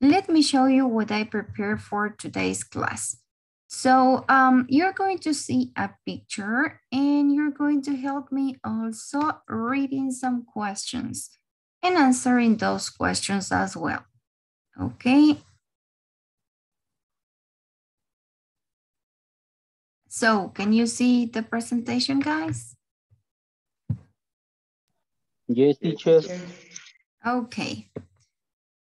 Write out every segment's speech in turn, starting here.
let me show you what I prepared for today's class. So you're going to see a picture and you're going to help me also reading some questions and answering those questions as well. Okay. So can you see the presentation, guys? Yes, teacher. Okay.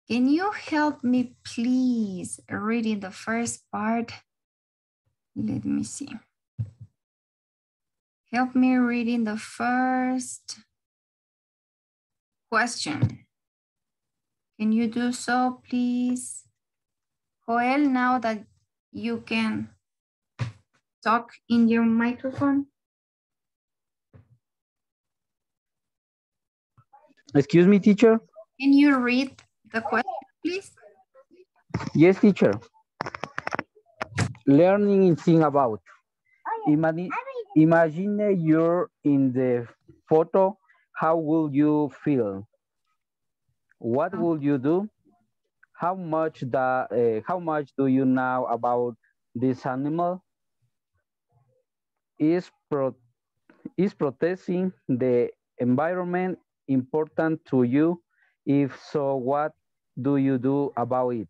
Can you help me please reading the first part? Let me see. Help me reading the first question. Can you do so, please? Joel, now that you can talk in your microphone. Excuse me, teacher. Can you read the question, please? Yes, teacher. Learning is thing about. Imagine you're in the photo. How will you feel? What will you do? How much do you know about this animal? Is protecting the environment important to you? If so, what do you do about it?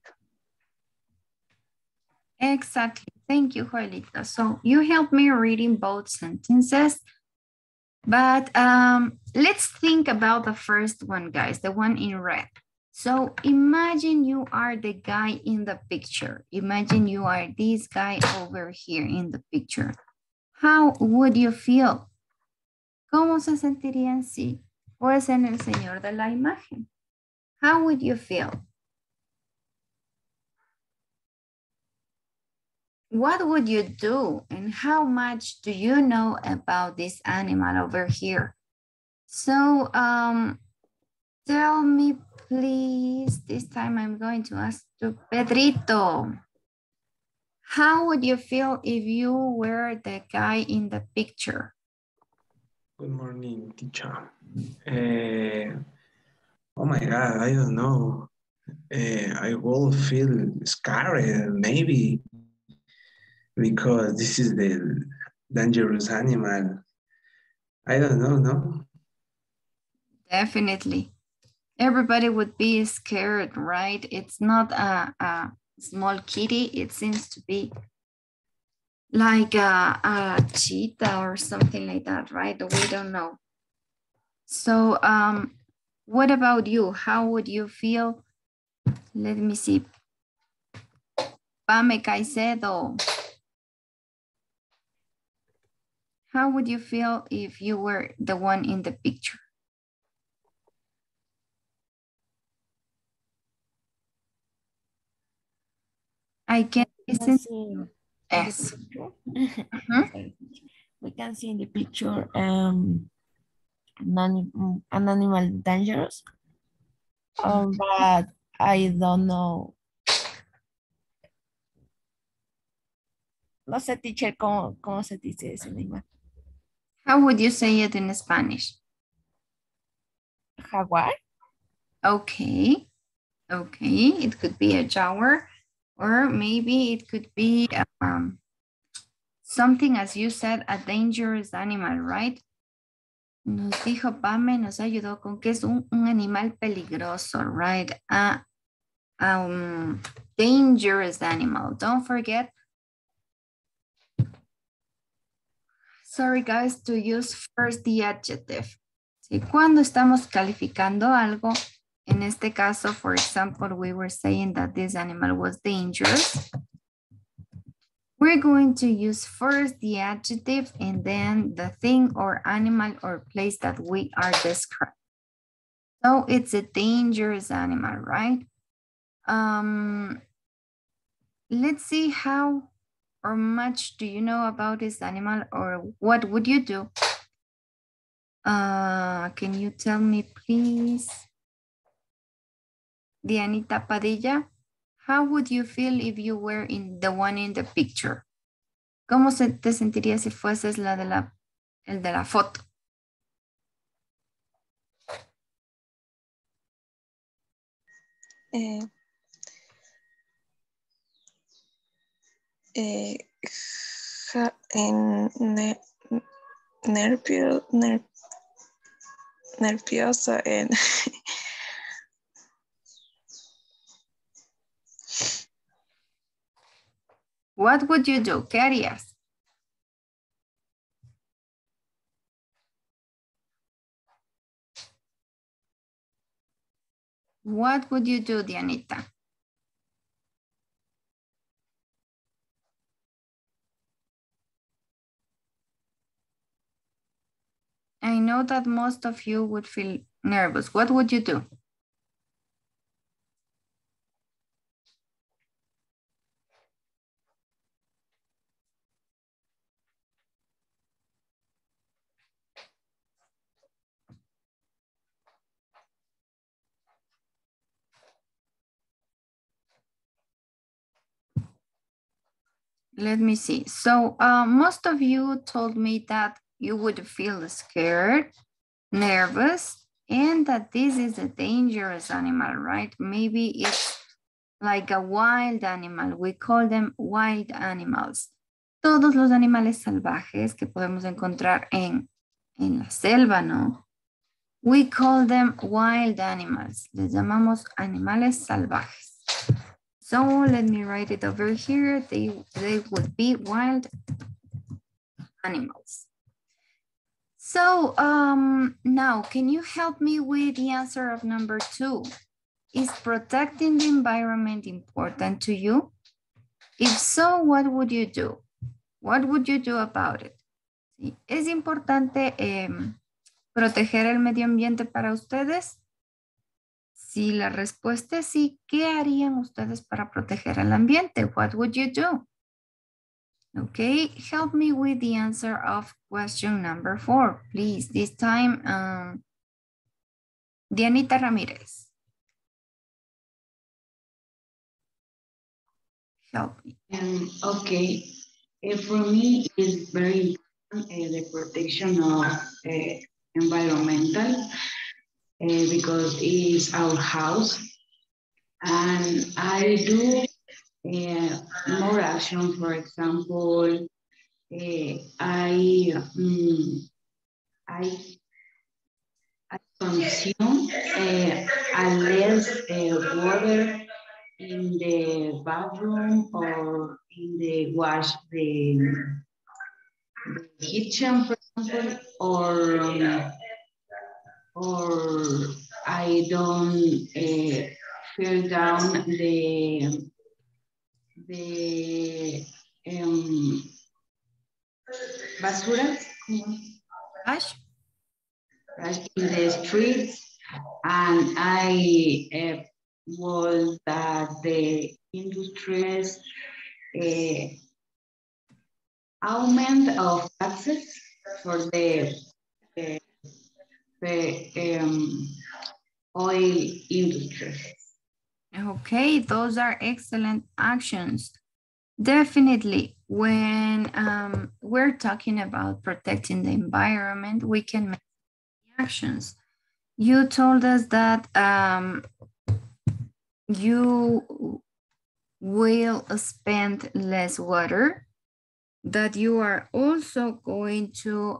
Exactly. Thank you, Joelito. So you helped me reading both sentences. But let's think about the first one, guys, the one in red. So imagine you are the guy in the picture. Imagine you are this guy over here in the picture. How would you feel? ¿Cómo se sentirían si fuesen el señor de la imagen? How would you feel? What would you do? And how much do you know about this animal over here? So tell me, please. This time I'm going to ask to Pedrito. How would you feel if you were the guy in the picture? Good morning, teacher. Oh my God, I don't know. I will feel scared, maybe, because this is the dangerous animal. I don't know, no? Definitely. Everybody would be scared, right? It's not a small kitty. It seems to be like a cheetah or something like that, right? We don't know. So what about you? How would you feel? Let me see. Pame Caicedo. How would you feel if you were the one in the picture? I can listen. Yes. We can see in the picture an animal dangerous, but I don't know. No sé, teacher, cómo se dice ese animal. How would you say it in Spanish? Jaguar? Okay. Okay. It could be a jaguar, or maybe it could be something, as you said, a dangerous animal, right? Nos dijo Pame, nos ayudó con que es un animal peligroso, right? Dangerous animal. Don't forget. Sorry, guys, to use first the adjective. ¿Sí? Cuando estamos calificando algo, en este caso, for example, we were saying that this animal was dangerous. We're going to use first the adjective and then the thing or animal or place that we are describing. So it's a dangerous animal, right? Let's see how or much do you know about this animal, or what would you do? Can you tell me, please? Dianita Padilla, how would you feel if you were in the one in the picture? ¿Cómo te sentirías si fueses el de la foto? Nerviosa and What would you do? ¿Qué harías? What would you do, Dianita? I know that most of you would feel nervous. What would you do? Let me see. So most of you told me that you would feel scared, nervous, and that this is a dangerous animal, right? Maybe it's like a wild animal. We call them wild animals. Todos los animales salvajes que podemos encontrar en la selva, ¿no? We call them wild animals. Les llamamos animales salvajes. So let me write it over here. They would be wild animals. So now, can you help me with the answer of number 2? Is protecting the environment important to you? If so, what would you do? What would you do about it? ¿Sí? ¿Es importante proteger el medio ambiente para ustedes? Si la respuesta es sí, ¿qué harían ustedes para proteger el ambiente? What would you do? Okay, help me with the answer of question number 4, please. This time, Dianita Ramirez. Help me. Okay, for me, it's very important the protection of environmental because it's our house, and I do more action. For example, I consume less water in the bathroom or in the the kitchen, for example, or I don't fill down the basura Ash? in the streets, and I was that the industries augment of taxes for the oil industry. Okay, those are excellent actions. Definitely, when we're talking about protecting the environment, we can make actions. You told us that you will spend less water, that you are also going to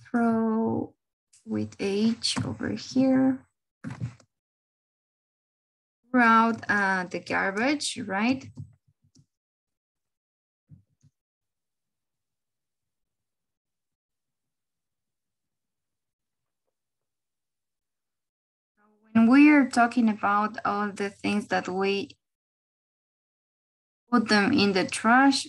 throw with H over here, throughout the garbage, right? When we are talking about all the things that we put them in the trash,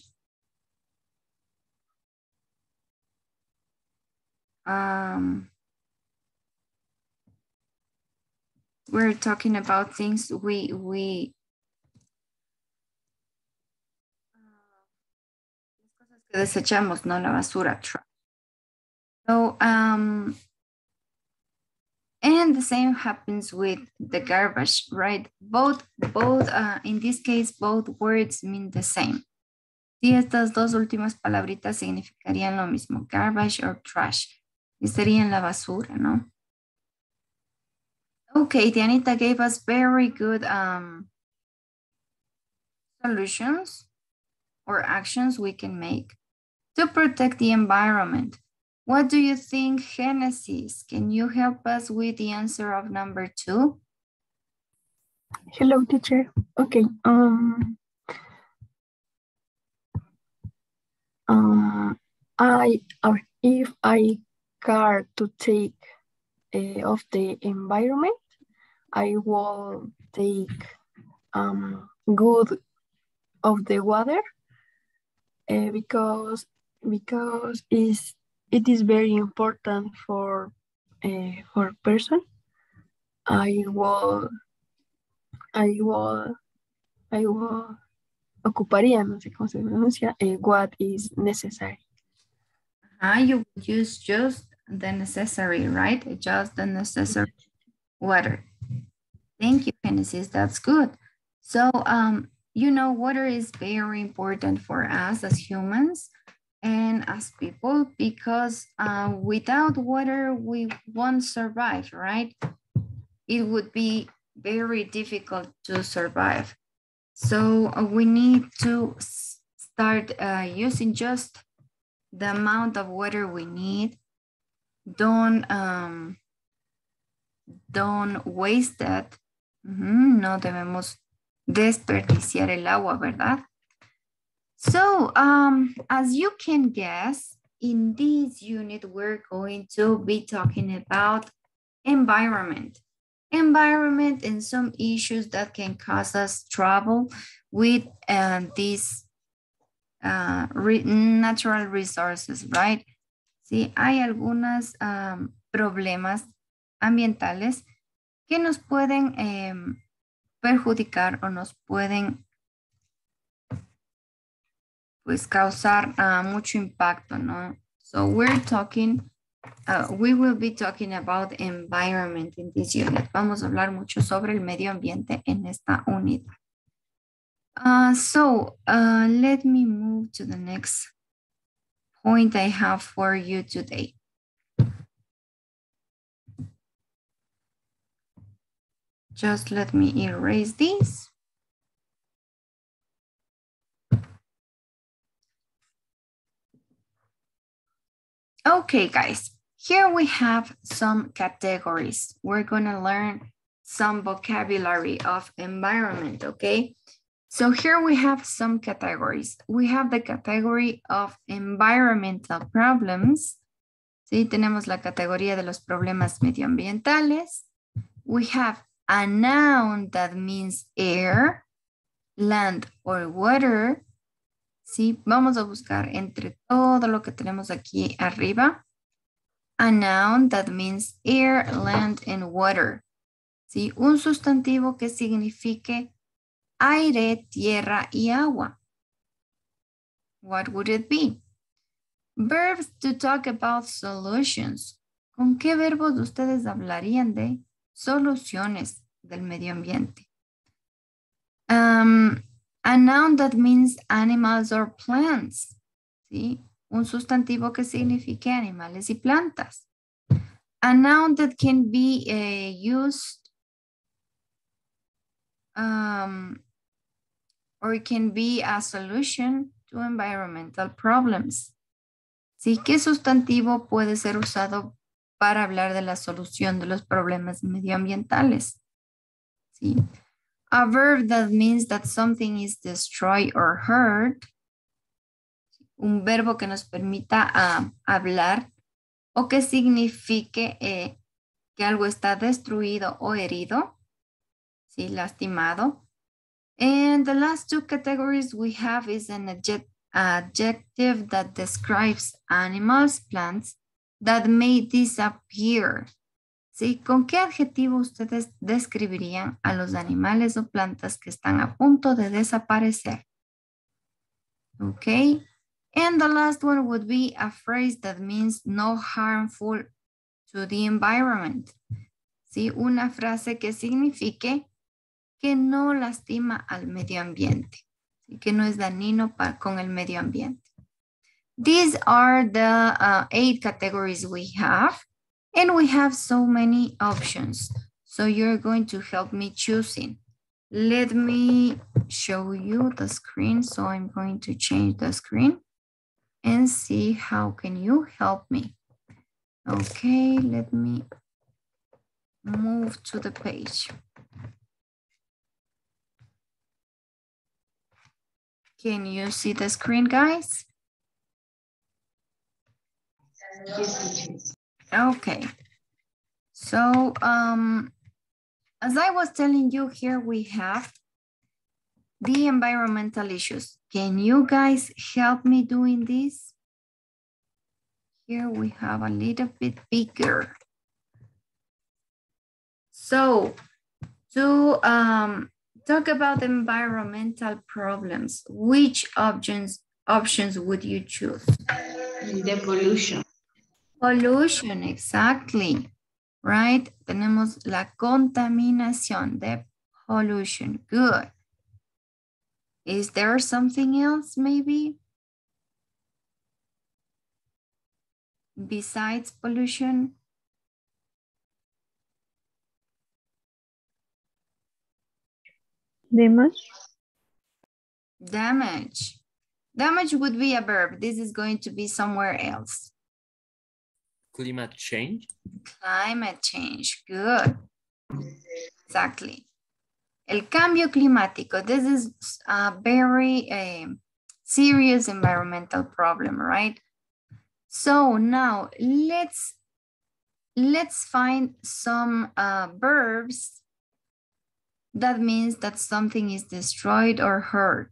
we're talking about things we desechamos, no la basura. So and the same happens with the garbage, right? Both in this case, both words mean the same. Si estas dos últimas palabritas significarían lo mismo, garbage or trash, y serían la basura, ¿no? Okay, Dianita gave us very good solutions or actions we can make to protect the environment. What do you think, Genesis? Can you help us with the answer of number 2? Hello, teacher. Okay. Or if I care to take of the environment, I will take good of the water because it is very important for person. I will ocuparía, no sé cómo se pronuncia, what is necessary. You would use just the necessary, right? Just the necessary water. Thank you, Genesis. That's good. So, you know, water is very important for us as humans and as people because without water, we won't survive, right? It would be very difficult to survive. So we need to start using just the amount of water we need. Don't waste that. No debemos desperdiciar el agua, ¿verdad? So, as you can guess, in this unit, we're going to be talking about environment. Environment and some issues that can cause us trouble with these natural resources, right? Sí, hay algunos problemas ambientales que nos pueden perjudicar o nos pueden pues causar mucho impacto, ¿no? So we're talking, we will be talking about environment in this unit. Vamos a hablar mucho sobre el medio ambiente en esta unidad. Let me move to the next point I have for you today. Just let me erase this. Okay, guys, here we have some categories. We're gonna learn some vocabulary of environment, okay? So here we have some categories. We have the category of environmental problems. Sí, tenemos la categoría de los problemas medioambientales. We have a noun that means air, land, or water. Sí, vamos a buscar entre todo lo que tenemos aquí arriba. A noun that means air, land, and water. Sí, un sustantivo que signifique aire, tierra y agua. What would it be? Verbs to talk about solutions. ¿Con qué verbos ustedes hablarían de soluciones del medio ambiente? A noun that means animals or plants. ¿Sí? Un sustantivo que signifique animales y plantas. A noun that can be used or it can be a solution to environmental problems. ¿Sí? ¿Qué sustantivo puede ser usado para hablar de la solución de los problemas medioambientales? ¿Sí? A verb that means that something is destroyed or hurt. Un verbo que nos permita hablar o que signifique que algo está destruido o herido. ¿Sí? Lastimado. And the last two categories we have is an adjective that describes animals, plants that may disappear. ¿Sí? ¿Con qué adjetivo ustedes describirían a los animales o plantas que están a punto de desaparecer? Okay. And the last one would be a phrase that means no harmful to the environment. ¿Sí? Una frase que signifique que no lastima al medio ambiente, ¿sí? Que no es dañino con el medio ambiente. These are the 8 categories we have, and we have so many options. So you're going to help me choosing. Let me show you the screen. So I'm going to change the screen and see how can you help me. Okay, let me move to the page. Can you see the screen, guys? Okay. So, as I was telling you, here we have the environmental issues. Can you guys help me doing this? Here we have a little bit bigger. So, to talk about environmental problems, which options would you choose? The pollution. Pollution, exactly. Right? Tenemos la contaminación, the pollution. Good. Is there something else maybe? Besides pollution? Damage. Damage. Damage would be a verb. This is going to be somewhere else. Climate change. Climate change. Good. Exactly. El cambio climático. This is a very serious environmental problem, right? So now let's find some verbs that means that something is destroyed or hurt.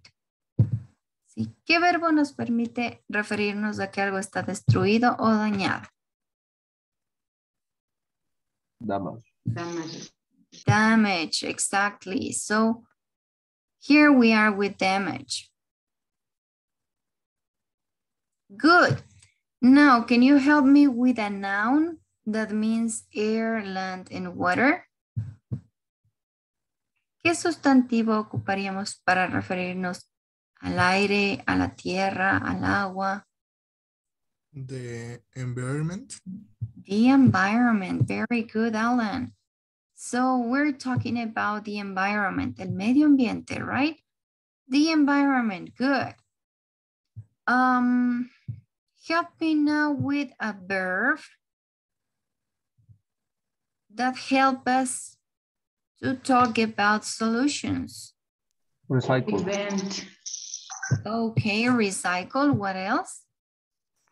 ¿Sí? ¿Qué verbo nos permite referirnos a que algo está destruido o dañado? Damage. Damage. Damage, exactly. So here we are with damage. Good. Now, can you help me with a noun that means air, land, and water? ¿Qué sustantivo ocuparíamos para referirnos al aire, a la tierra, al agua? The environment. The environment. Very good, Alan. So we're talking about the environment, el medio ambiente, right? The environment, good. Help me now with a verb that help us to talk about solutions. Recycle. Prevent. Okay, recycle. What else?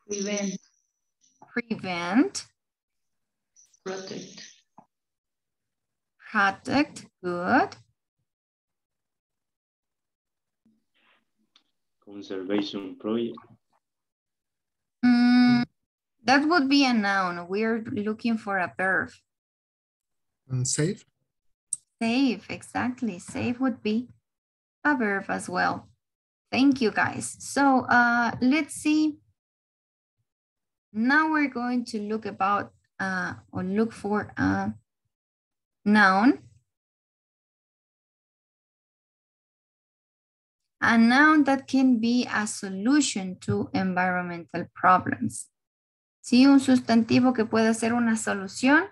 Prevent. Prevent. Protect. Protect. Good. Conservation project. That would be a noun. We're looking for a verb. And save. Save, exactly. Save would be a verb as well. Thank you, guys. So let's see. Now we're going to look about or look for a noun. A noun that can be a solution to environmental problems. Sí, un sustantivo que puede ser una solución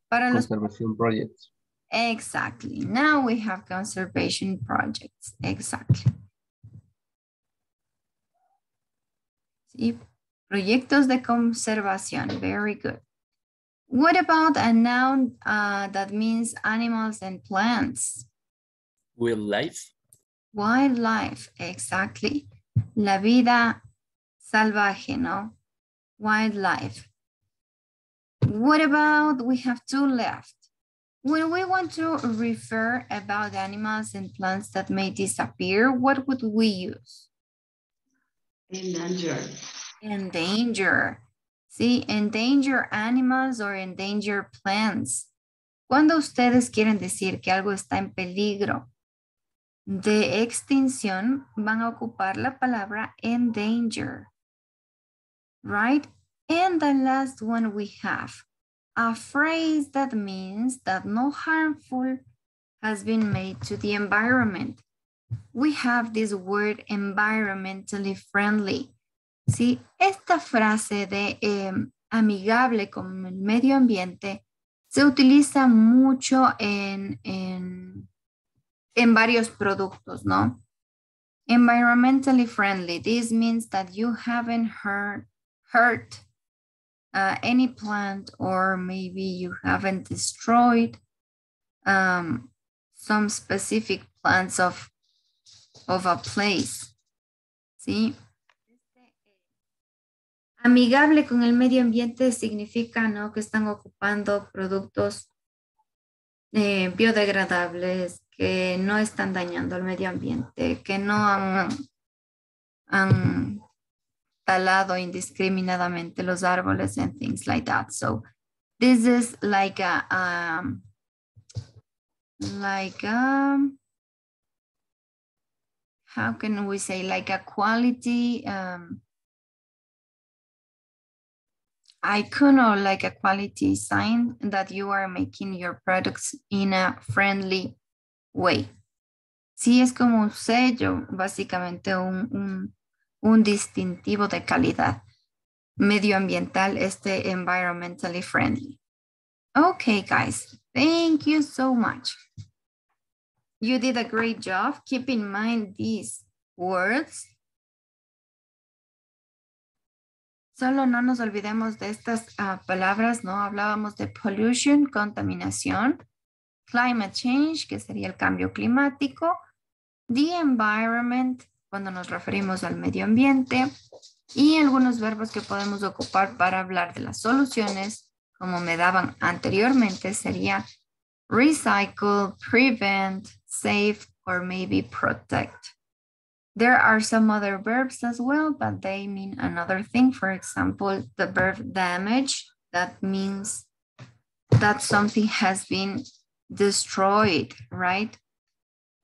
para los... Conservation projects. Exactly. Now we have conservation projects. Exactly. Sí, proyectos de conservación. Very good. What about a noun that means animals and plants? Wildlife. Wildlife, exactly. La vida salvaje, no? Wildlife. What about, we have two left. When we want to refer about animals and plants that may disappear, what would we use? Endanger. Endanger. Sí, endanger animals or endanger plants. Cuando ustedes quieren decir que algo está en peligro de extinción, van a ocupar la palabra endanger. Right? And the last one we have, a phrase that means that no harmful has been made to the environment. We have this word environmentally friendly. ¿Sí? Esta frase de amigable con el medio ambiente Se utiliza mucho en varios productos, ¿no? Environmentally friendly. This means that you haven't hurt any plant, or maybe you haven't destroyed some specific plants of a place. ¿Sí? Amigable con el medio ambiente significa, ¿no?, que están ocupando productos biodegradables, que no están dañando el medio ambiente, que no han talado indiscriminadamente los árboles and things like that. So this is like a how can we say, like a quality icon, or like a quality sign that you are making your products in a friendly way. Sí, es como un sello, básicamente un distintivo de calidad medioambiental, environmentally friendly. Okay, guys, thank you so much. You did a great job. Keep in mind these words. Solo no nos olvidemos de estas palabras, ¿no? Hablábamos de pollution, contaminación, climate change, que sería el cambio climático, the environment, cuando nos referimos al medio ambiente, y algunos verbos que podemos ocupar para hablar de las soluciones, como me daban anteriormente, sería recycle, prevent, save, or maybe protect. There are some other verbs as well, but they mean another thing. For example, the verb damage, that means that something has been destroyed, right?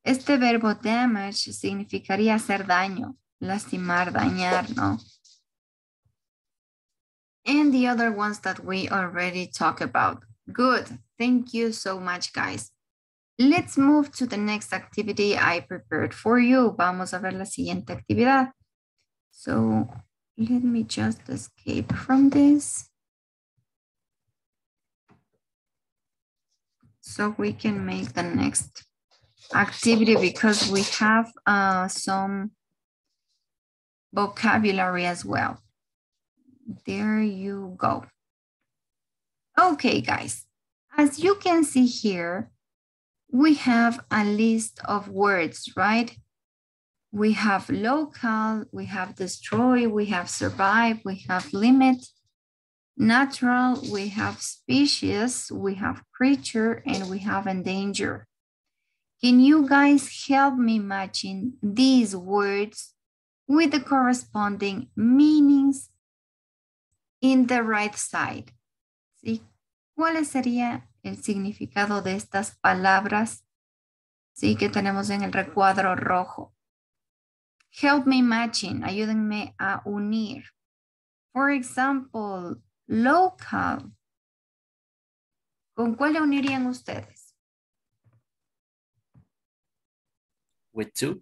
Este verbo damage significaría hacer daño, lastimar, dañar, ¿no? And the other ones that we already talked about. Good. Thank you so much, guys. Let's move to the next activity I prepared for you. Vamos a ver la siguiente actividad. So let me just escape from this, so we can make the next activity, because we have some vocabulary as well. There you go. Okay, guys, as you can see here, we have a list of words, right? We have local, we have destroy, we have survive, we have limit, natural, we have species, we have creature, and we have endanger. Can you guys help me matching these words with the corresponding meanings in the right side? ¿Sí? ¿Cuál sería el significado de estas palabras, sí, que tenemos en el recuadro rojo? Help me matching, ayúdenme a unir. For example, local. ¿Con cuál le unirían ustedes? With 2.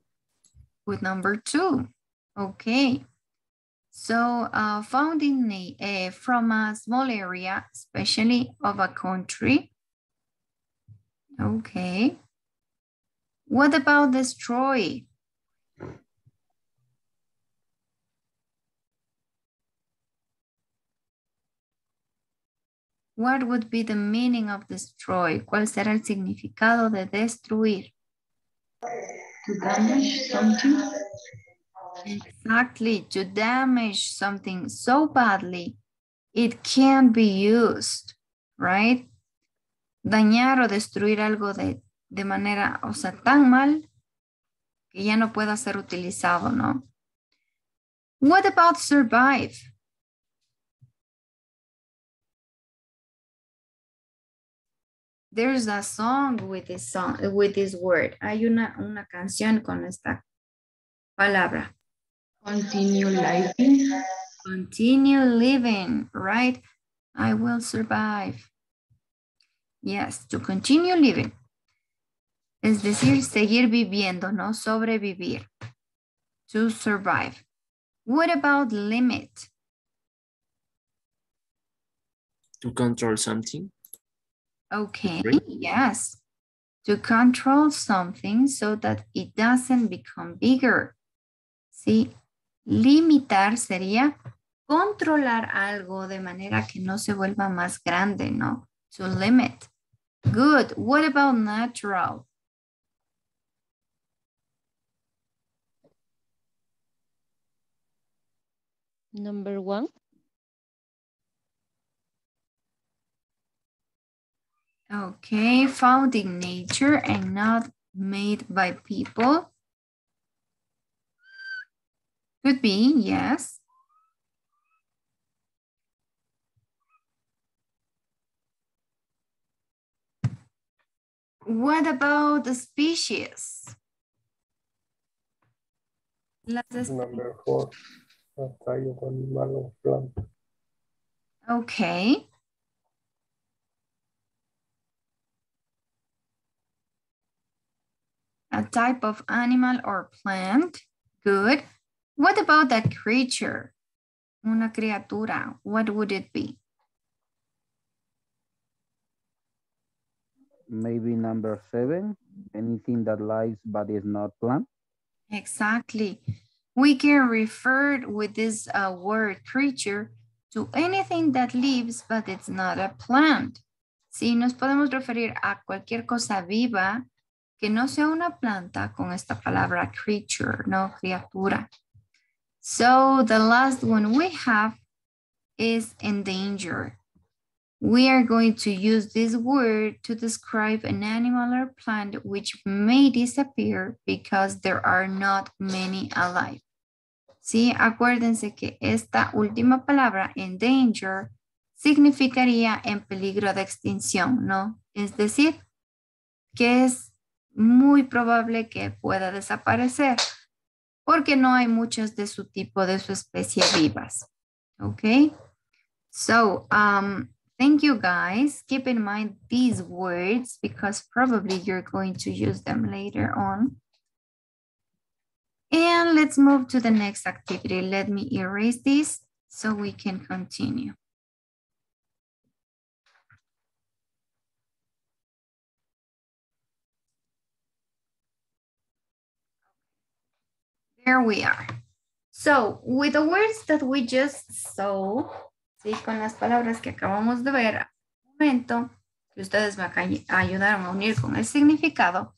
With number 2. Okay. So found in from a small area, especially of a country. Okay. What about destroy? What would be the meaning of destroy? ¿Cuál será el significado de destruir? To damage something. Exactly, to damage something so badly, it can't be used, right? Dañar o destruir algo de manera, o sea, tan mal que ya no pueda ser utilizado, ¿no? What about survive? There's a song with this word. Hay una canción con esta palabra. Continue living. Continue living, right? I will survive. Yes, to continue living. Es decir, seguir viviendo, no sobrevivir. To survive. What about limit? To control something. Okay, Agree? yes. To control something so that it doesn't become bigger. ¿Sí? Limitar sería controlar algo de manera que no se vuelva más grande, ¿no? To limit. Good. What about natural? Number 1. Okay, found in nature and not made by people. Could be, yes. What about the species? Number 4. A tallo de animal o planta. Okay. A type of animal or plant. Good. What about that creature? Una criatura. What would it be? Maybe number 7, anything that lives but is not plant. Exactly. We can refer with this word creature to anything that lives but it's not a plant. Sí, nos podemos referir a cualquier cosa viva que no sea una planta con esta palabra creature, no criatura. So the last one we have is endangered. We are going to use this word to describe an animal or plant which may disappear because there are not many alive. Sí, acuérdense que esta última palabra, endanger, significaría en peligro de extinción, ¿no? Es decir, que es muy probable que pueda desaparecer porque no hay muchas de su tipo, de su especie vivas. ¿Ok? So, thank you guys. Keep in mind these words because probably you're going to use them later on. And let's move to the next activity. Let me erase this so we can continue. There we are. So, with the words that we just saw, ¿sí? Con las palabras que acabamos de ver, un momento que ustedes me ayudaron a unir con el significado,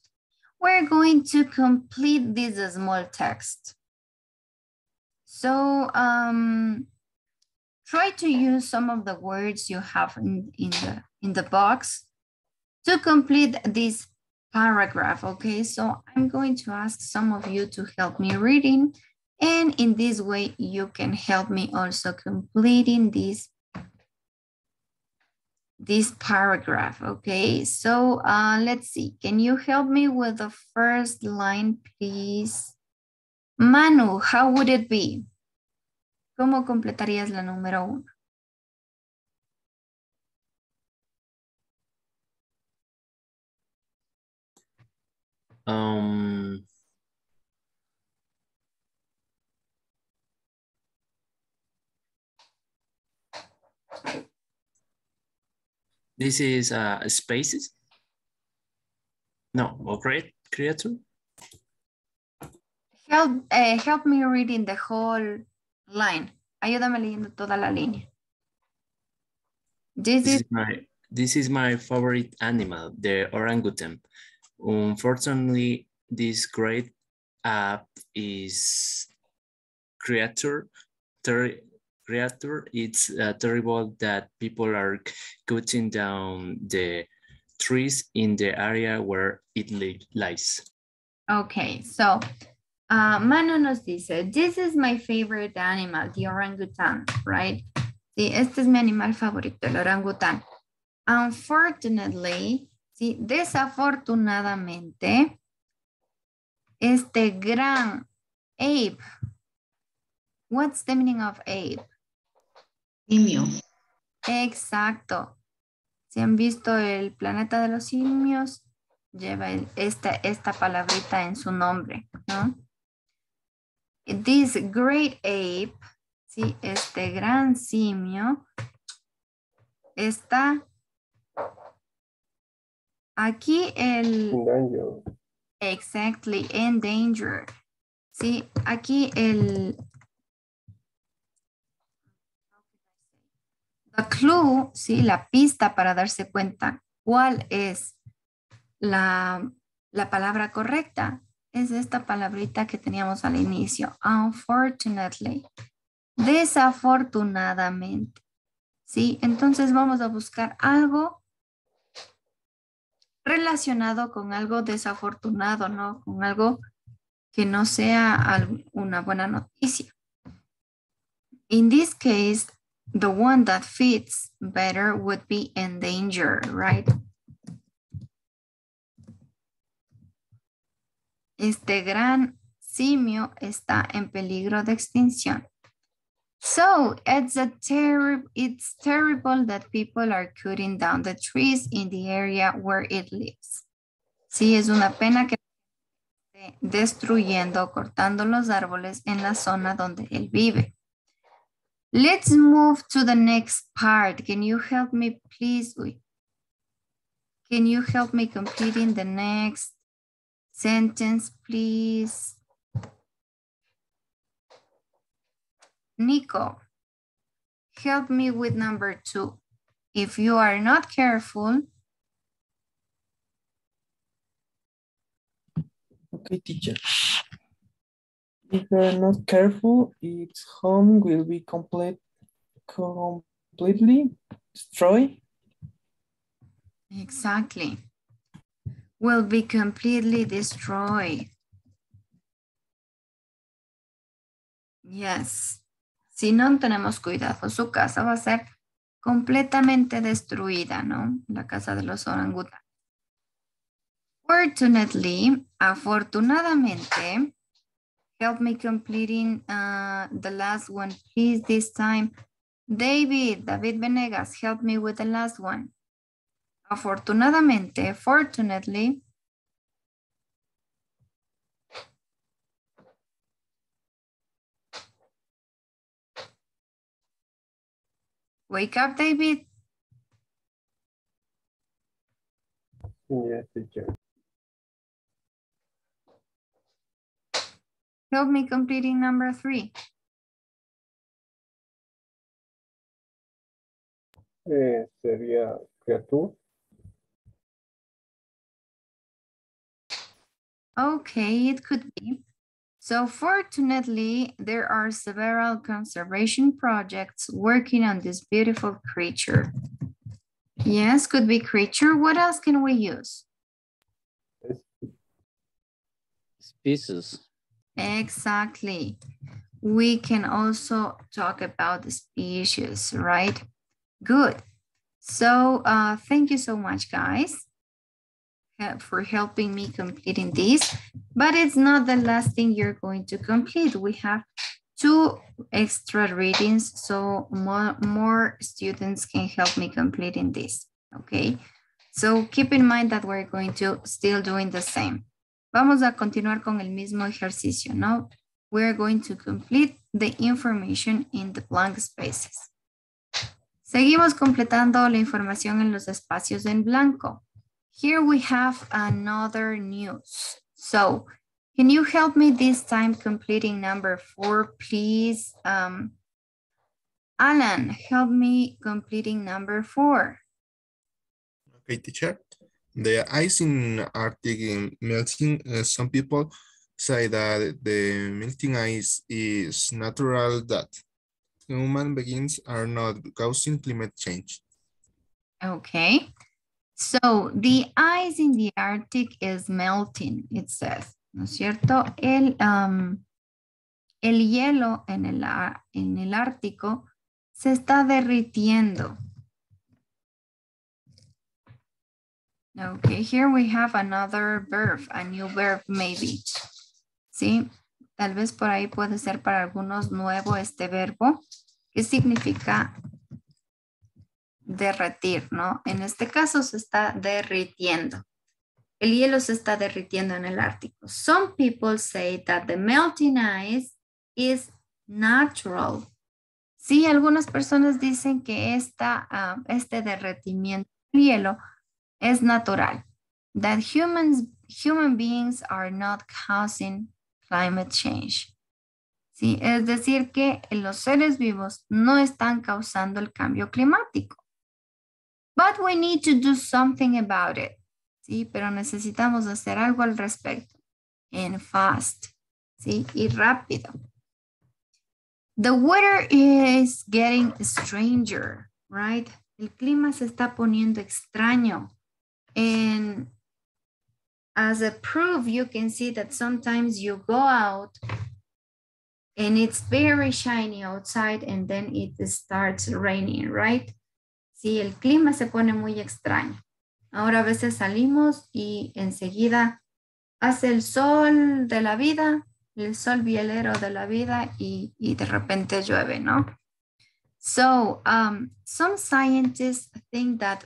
we're going to complete this small text. So, try to use some of the words you have in the box to complete this paragraph, okay? So I'm going to ask some of you to help me reading, and in this way, you can help me also completing this paragraph, okay? So let's see, can you help me with the first line, please? Manu, how would it be? ¿Cómo completarías la número 1? This is spaces. No, or creature. Help me reading the whole line. Ayúdame leyendo toda la línea. This is my favorite animal, the orangutan. Unfortunately, this great app is creature. It's terrible that people are cutting down the trees in the area where it lies. Okay, so Manu nos dice, this is my favorite animal, the orangutan, right? Sí, este es mi animal favorito, el orangután. Unfortunately, sí, desafortunadamente, este gran ape, what's the meaning of ape? Simio. Exacto. Si han visto el planeta de los simios, lleva esta palabrita en su nombre, ¿no? This great ape, ¿sí? Este gran simio, está Aquí el... In danger. Exactly, in danger. Sí, aquí el... The clue, sí, la pista para darse cuenta cuál es la palabra correcta es esta palabrita que teníamos al inicio. Unfortunately. Desafortunadamente. ¿Sí? Entonces vamos a buscar algo relacionado con algo desafortunado, ¿no? Con algo que no sea una buena noticia. In this case, the one that fits better would be in danger, right? Este gran simio está en peligro de extinción. So it's terrible that people are cutting down the trees in the area where it lives. Sí, es una pena que esté destruyendo, cortando los árboles en la zona donde él vive. Let's move to the next part. Can you help me, please? Can you help me completing the next sentence, please? Nico, help me with number 2. If you are not careful. Okay, teacher. If you're not careful, its home will be completely destroyed. Exactly. Will be completely destroyed. Yes. Si no tenemos cuidado, su casa va a ser completamente destruida, ¿no? La casa de los orangutanes. Fortunately, afortunadamente, help me completing the last one, please, this time. David Venegas, help me with the last one. Afortunadamente, fortunately. Wake up, David. Yes, teacher. Help me completing number 3. Sería criatura. Okay, it could be. So fortunately, there are several conservation projects working on this beautiful creature. Yes, could be creature. What else can we use? Species. Exactly. We can also talk about the species, right? Good. So thank you so much, guys, for helping me completing this. But it's not the last thing you're going to complete. We have 2 extra readings, so more students can help me completing this, okay? So keep in mind that we're going to still doing the same. Vamos a continuar con el mismo ejercicio, ¿no? We're going to complete the information in the blank spaces. Seguimos completando la información en los espacios en blanco. Here we have another news. So, can you help me this time completing number 4, please? Alan, help me completing number 4. Okay, teacher. The ice in Arctic melting, some people say that the melting ice is natural, that human beings are not causing climate change. Okay. So, the ice in the Arctic is melting, it says, ¿no es cierto? El hielo en el Ártico se está derritiendo. Okay, here we have another verb, a new verb maybe. ¿Sí? Tal vez por ahí puede ser para algunos nuevo este verbo, que significa derretir, ¿no? En este caso se está derritiendo. El hielo se está derritiendo en el Ártico. Some people say that the melting ice is natural. Sí, algunas personas dicen que este derretimiento del hielo es natural. that human beings are not causing climate change. ¿Sí? Es decir, que los seres vivos no están causando el cambio climático. But we need to do something about it. ¿Sí? Pero necesitamos hacer algo al respecto. And fast. ¿Sí? Y rápido. The weather is getting stranger, right? El clima se está poniendo extraño. And as a proof, you can see that sometimes you go out and it's very shiny outside and then it starts raining, right? Sí, el clima se pone muy extraño. Ahora a veces salimos y enseguida hace el sol de la vida, el sol bielero de la vida y de repente llueve, ¿no? So, some scientists think that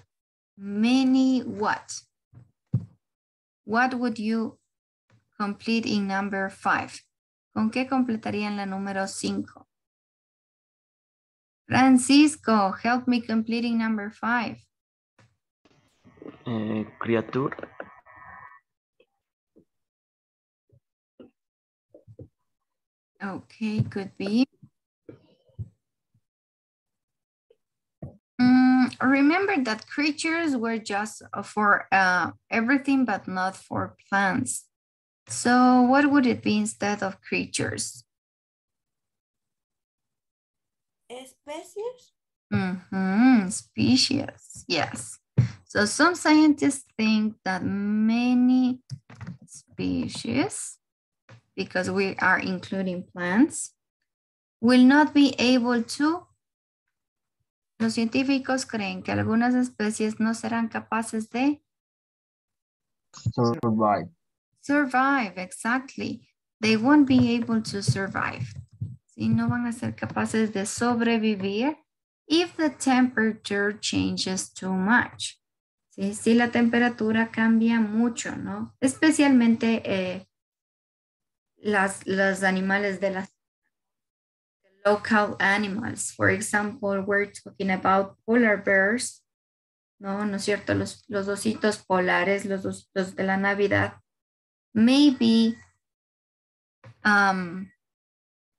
many what? What would you complete in number 5? ¿Con qué completarían la número 5? Francisco, help me completing number 5. Creature. Okay, could be. Remember that creatures were just for everything, but not for plants. So what would it be instead of creatures? Especies? Species, yes. So some scientists think that many species, because we are including plants, will not be able to. Los científicos creen que algunas especies no serán capaces de Survive. survive, exactly. They won't be able to survive. ¿Sí? No van a ser capaces de sobrevivir if the temperature changes too much. ¿Sí? Si la temperatura cambia mucho, ¿no? Especialmente los animales de las local animals. For example, we're talking about polar bears, ¿no? ¿No es cierto? Los ositos polares, los ositos de la Navidad, maybe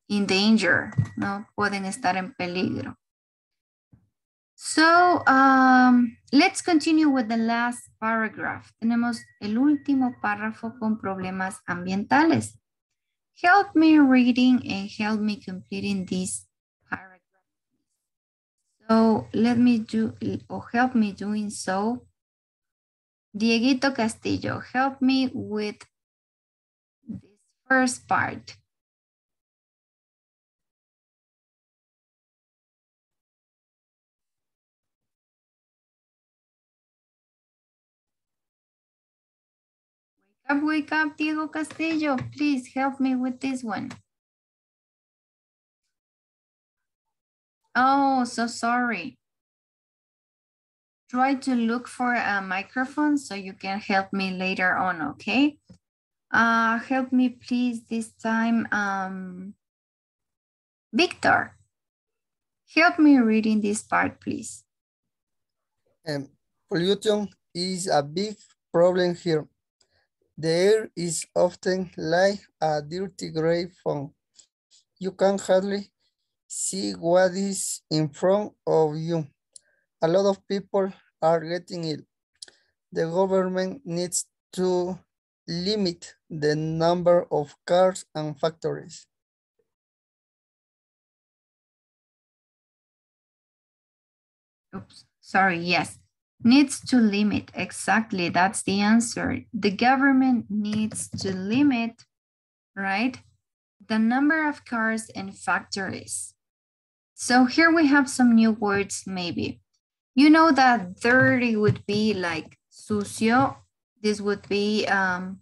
in danger, ¿no? Pueden estar en peligro. So, let's continue with the last paragraph. Tenemos el último párrafo con problemas ambientales. Help me reading and help me completing this paragraph. So, let me do, or help me doing so. Dieguito Castillo, help me with this first part. Wake up, Diego Castillo. Please help me with this one. Oh, so sorry. Try to look for a microphone so you can help me later on, okay? Help me please this time. Victor, help me reading this part, please. Pollution is a big problem here. The air is often like a dirty gray foam. You can hardly see what is in front of you. A lot of people are getting ill. The government needs to limit the number of cars and factories. Oops, sorry, yes. Needs to limit, exactly, that's the answer. The government needs to limit, right, the number of cars and factories. So here we have some new words maybe. You know that dirty would be like sucio. This would be an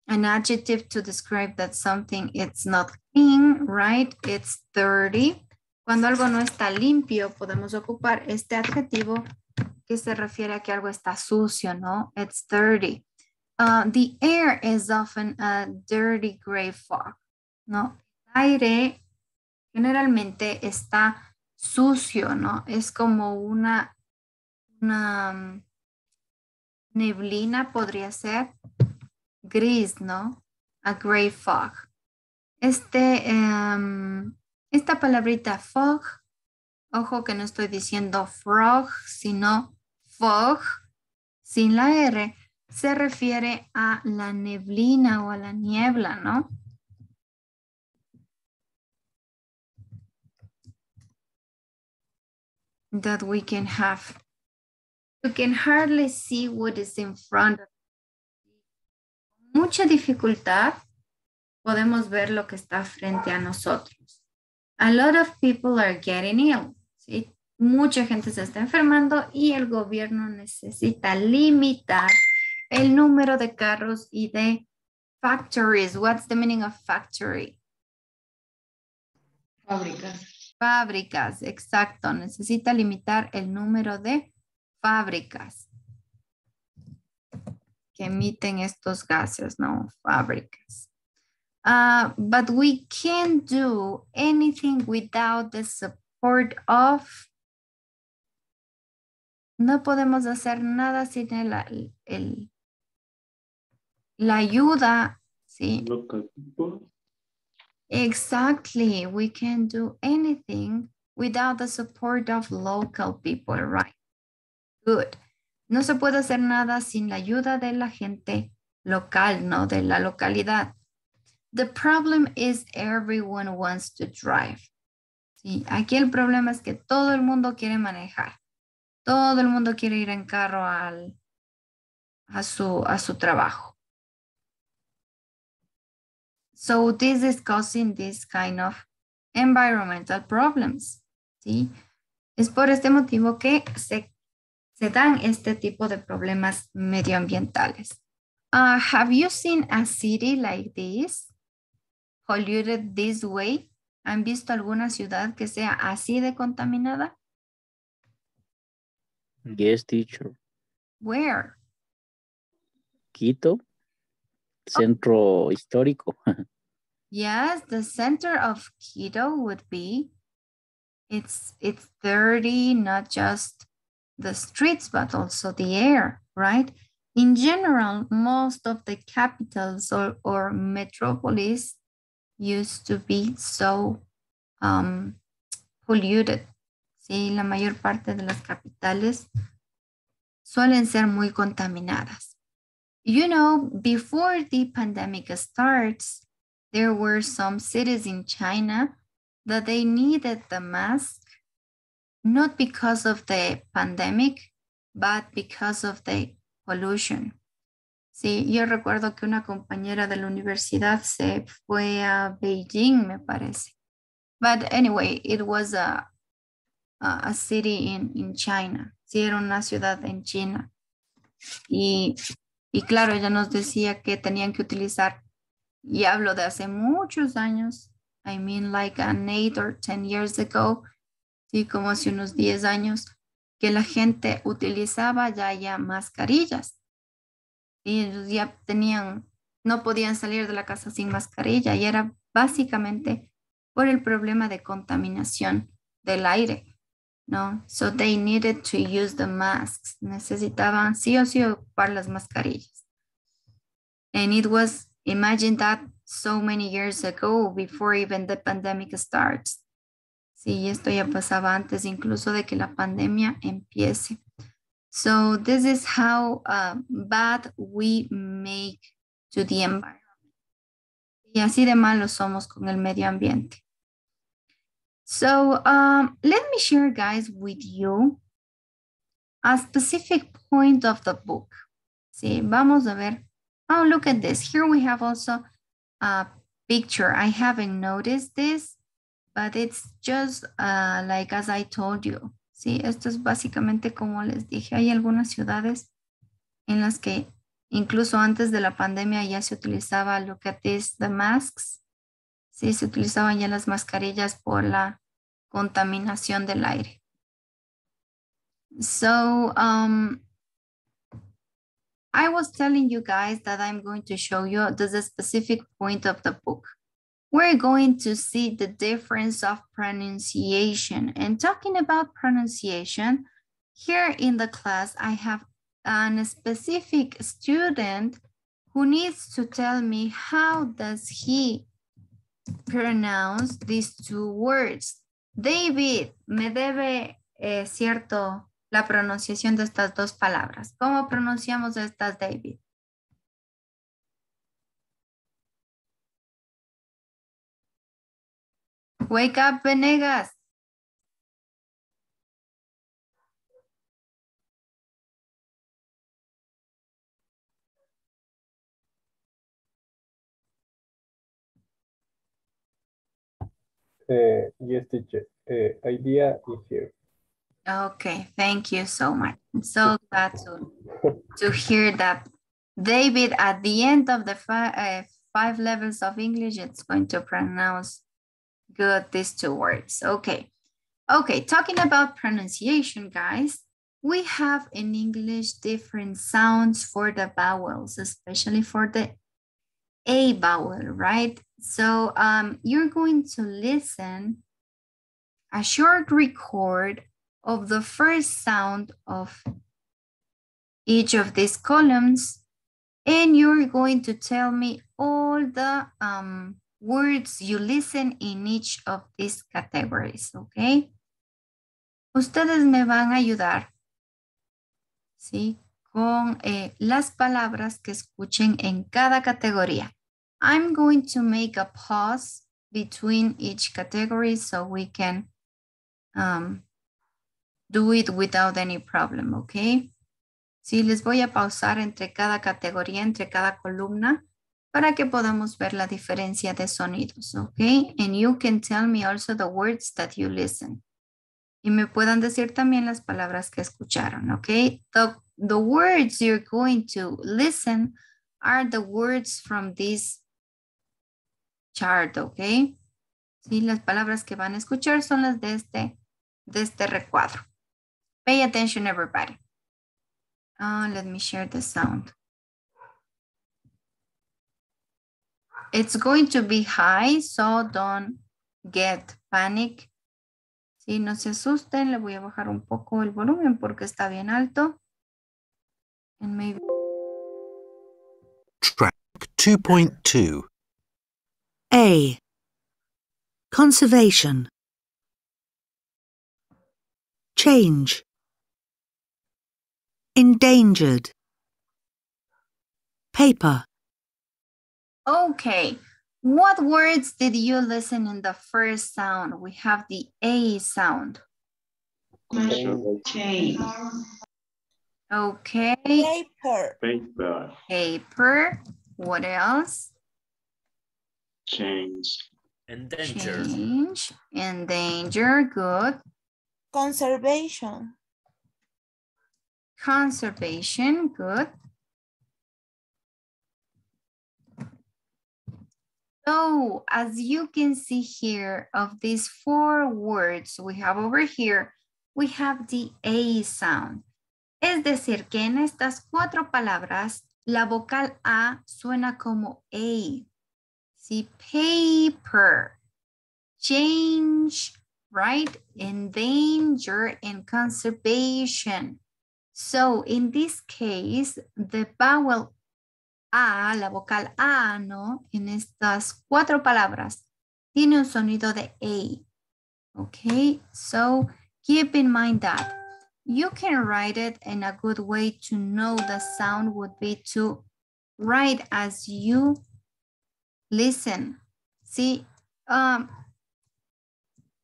adjective to describe that something it's not clean, right? It's dirty. Cuando algo no está limpio, podemos ocupar este adjetivo que se refiere a que algo está sucio, ¿no? It's dirty. The air is often a dirty gray fog, ¿no? El aire generalmente está sucio, ¿no? Es como una Neblina podría ser gris, ¿no? A gray fog. Esta palabrita fog, ojo que no estoy diciendo frog, sino fog, sin la R, se refiere a la neblina o a la niebla, ¿no? That we can have. You can hardly see what is in front of you. Mucha dificultad podemos ver lo que está frente a nosotros. A lot of people are getting ill, ¿sí? Mucha gente se está enfermando y el gobierno necesita limitar el número de carros y de factories. What's the meaning of factory? Fábricas. Fábricas, exacto. Necesita limitar el número de fábricas que emiten estos gases, ¿no? Fábricas. But we can't do anything without the support of. No podemos hacer nada sin la ayuda, ¿sí? Local people. Exactly. We can't do anything without the support of local people, right? Good. No se puede hacer nada sin la ayuda de la gente local, ¿no? De la localidad. The problem is everyone wants to drive. Sí, aquí el problema es que todo el mundo quiere manejar. Todo el mundo quiere ir en carro a su trabajo. So this is causing this kind of environmental problems. ¿Sí? Es por este motivo que se dan este tipo de problemas medioambientales. Have you seen a city like this? Polluted this way? ¿Han visto alguna ciudad que sea así de contaminada? Yes, teacher. Where? Quito, centro histórico. Yes, the center of Quito would be, it's dirty, not just the streets, but also the air, right? In general, most of the capitals or metropolis used to be so polluted. Sí, la mayor parte de las capitales suelen ser muy contaminadas. You know, before the pandemic starts, there were some cities in China that they needed the mask, not because of the pandemic, but because of the pollution. Sí, yo recuerdo que una compañera de la universidad se fue a Beijing, me parece. But anyway, it was a city in China. Sí, era una ciudad en China. Y claro, ella nos decía que tenían que utilizar, y hablo de hace muchos años, I mean like 8 or 10 years ago, sí, como hace unos 10 años, que la gente utilizaba ya mascarillas. Y ellos ya no podían salir de la casa sin mascarilla y era básicamente por el problema de contaminación del aire, ¿no? So they needed to use the masks. Necesitaban sí o sí ocupar las mascarillas. And it was, imagine that so many years ago, before even the pandemic starts. Sí, esto ya pasaba antes incluso de que la pandemia empiece. So this is how bad we make to the environment. Y así de malos somos con el medio ambiente. So let me share, guys, with you a specific point of the book. Sí, vamos a ver. Oh, look at this. Here we have also a picture. I haven't noticed this, but it's just like as I told you. Sí, esto es básicamente como les dije. Hay algunas ciudades en las que incluso antes de la pandemia ya se utilizaba, look at this, the masks. Sí, se utilizaban ya las mascarillas por la contaminación del aire. So, I was telling you guys that I'm going to show you the specific point of the book. We're going to see the difference of pronunciation. And talking about pronunciation, here in the class, I have a specific student who needs to tell me how does he pronounce these two words. David, me debe, cierto, la pronunciación de estas dos palabras. ¿Cómo pronunciamos estas, David? Wake up, Venegas. Yes, teacher. Idea is here. Okay, thank you so much. I'm so glad to hear that. David, at the end of the five levels of English, it's going to pronounce good these two words. Okay. Okay, talking about pronunciation, guys, we have in English different sounds for the vowels, especially for the A vowel, right? So you're going to listen a short record of the first sound of each of these columns, and you're going to tell me all the words you listen in each of these categories, okay? Ustedes me van a ayudar, ¿sí? Con las palabras que escuchen en cada categoría. I'm going to make a pause between each category so we can do it without any problem, okay? Sí, les voy a pausar entre cada categoría, entre cada columna, para que podamos ver la diferencia de sonidos, okay? And you can tell me also the words that you listen. Y me puedan decir también las palabras que escucharon, okay? The words you're going to listen are the words from this chart, okay? Sí, las palabras que van a escuchar son las de este recuadro. Pay attention, everybody. Let me share the sound. It's going to be high, so don't get panic. Sí, no se asusten, le voy a bajar un poco el volumen porque está bien alto. And maybe... Track 2.2. A. Conservation. Change. Endangered. Paper. Okay, what words did you listen in the first sound? We have the A sound. Change. Okay. Paper. Paper. Paper. What else? Change. Endangered. Change. Endanger. Good. Conservation. Conservation. Good. So as you can see here, of these four words we have over here, we have the A sound. Es decir, que en estas cuatro palabras, la vocal A suena como A. See, paper, change, right? Endanger and conservation. So in this case, the vowel A, la vocal A, ¿no? En estas cuatro palabras, tiene un sonido de A. Okay, so keep in mind that. You can write it, and a good way to know the sound would be to write as you listen. Sí,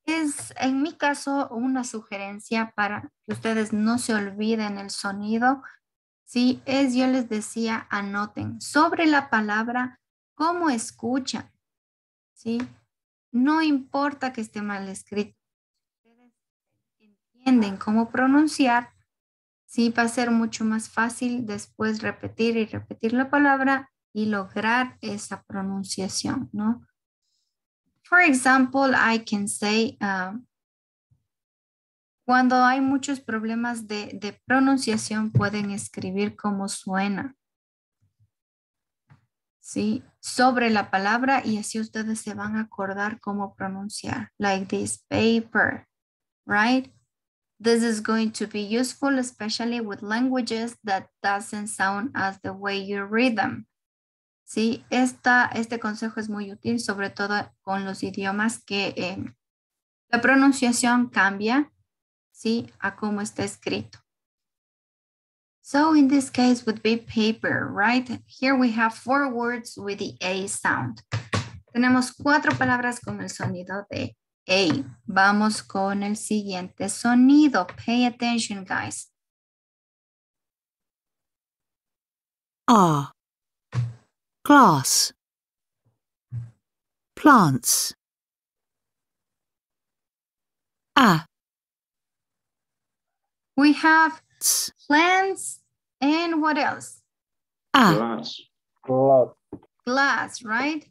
es en mi caso una sugerencia para que ustedes no se olviden el sonido. Sí, yo les decía, anoten sobre la palabra cómo escuchan. Sí, no importa que esté mal escrito. Entienden cómo pronunciar, sí va a ser mucho más fácil después repetir y repetir la palabra y lograr esa pronunciación, ¿no? For example, I can say, cuando hay muchos problemas de pronunciación, pueden escribir cómo suena, ¿sí? Sobre la palabra, y así ustedes se van a acordar cómo pronunciar. Like this, paper, right? This is going to be useful, especially with languages that doesn't sound as the way you read them. Sí, este consejo es muy útil, sobre todo con los idiomas que la pronunciación cambia, ¿sí? A cómo está escrito. So in this case would be paper, right? Here we have 4 words with the A sound. Tenemos 4 palabras con el sonido de A. Vamos con el siguiente sonido. Pay attention, guys. R. Glass. Plants. A. We have plants and what else? A. Glass. Glass, right?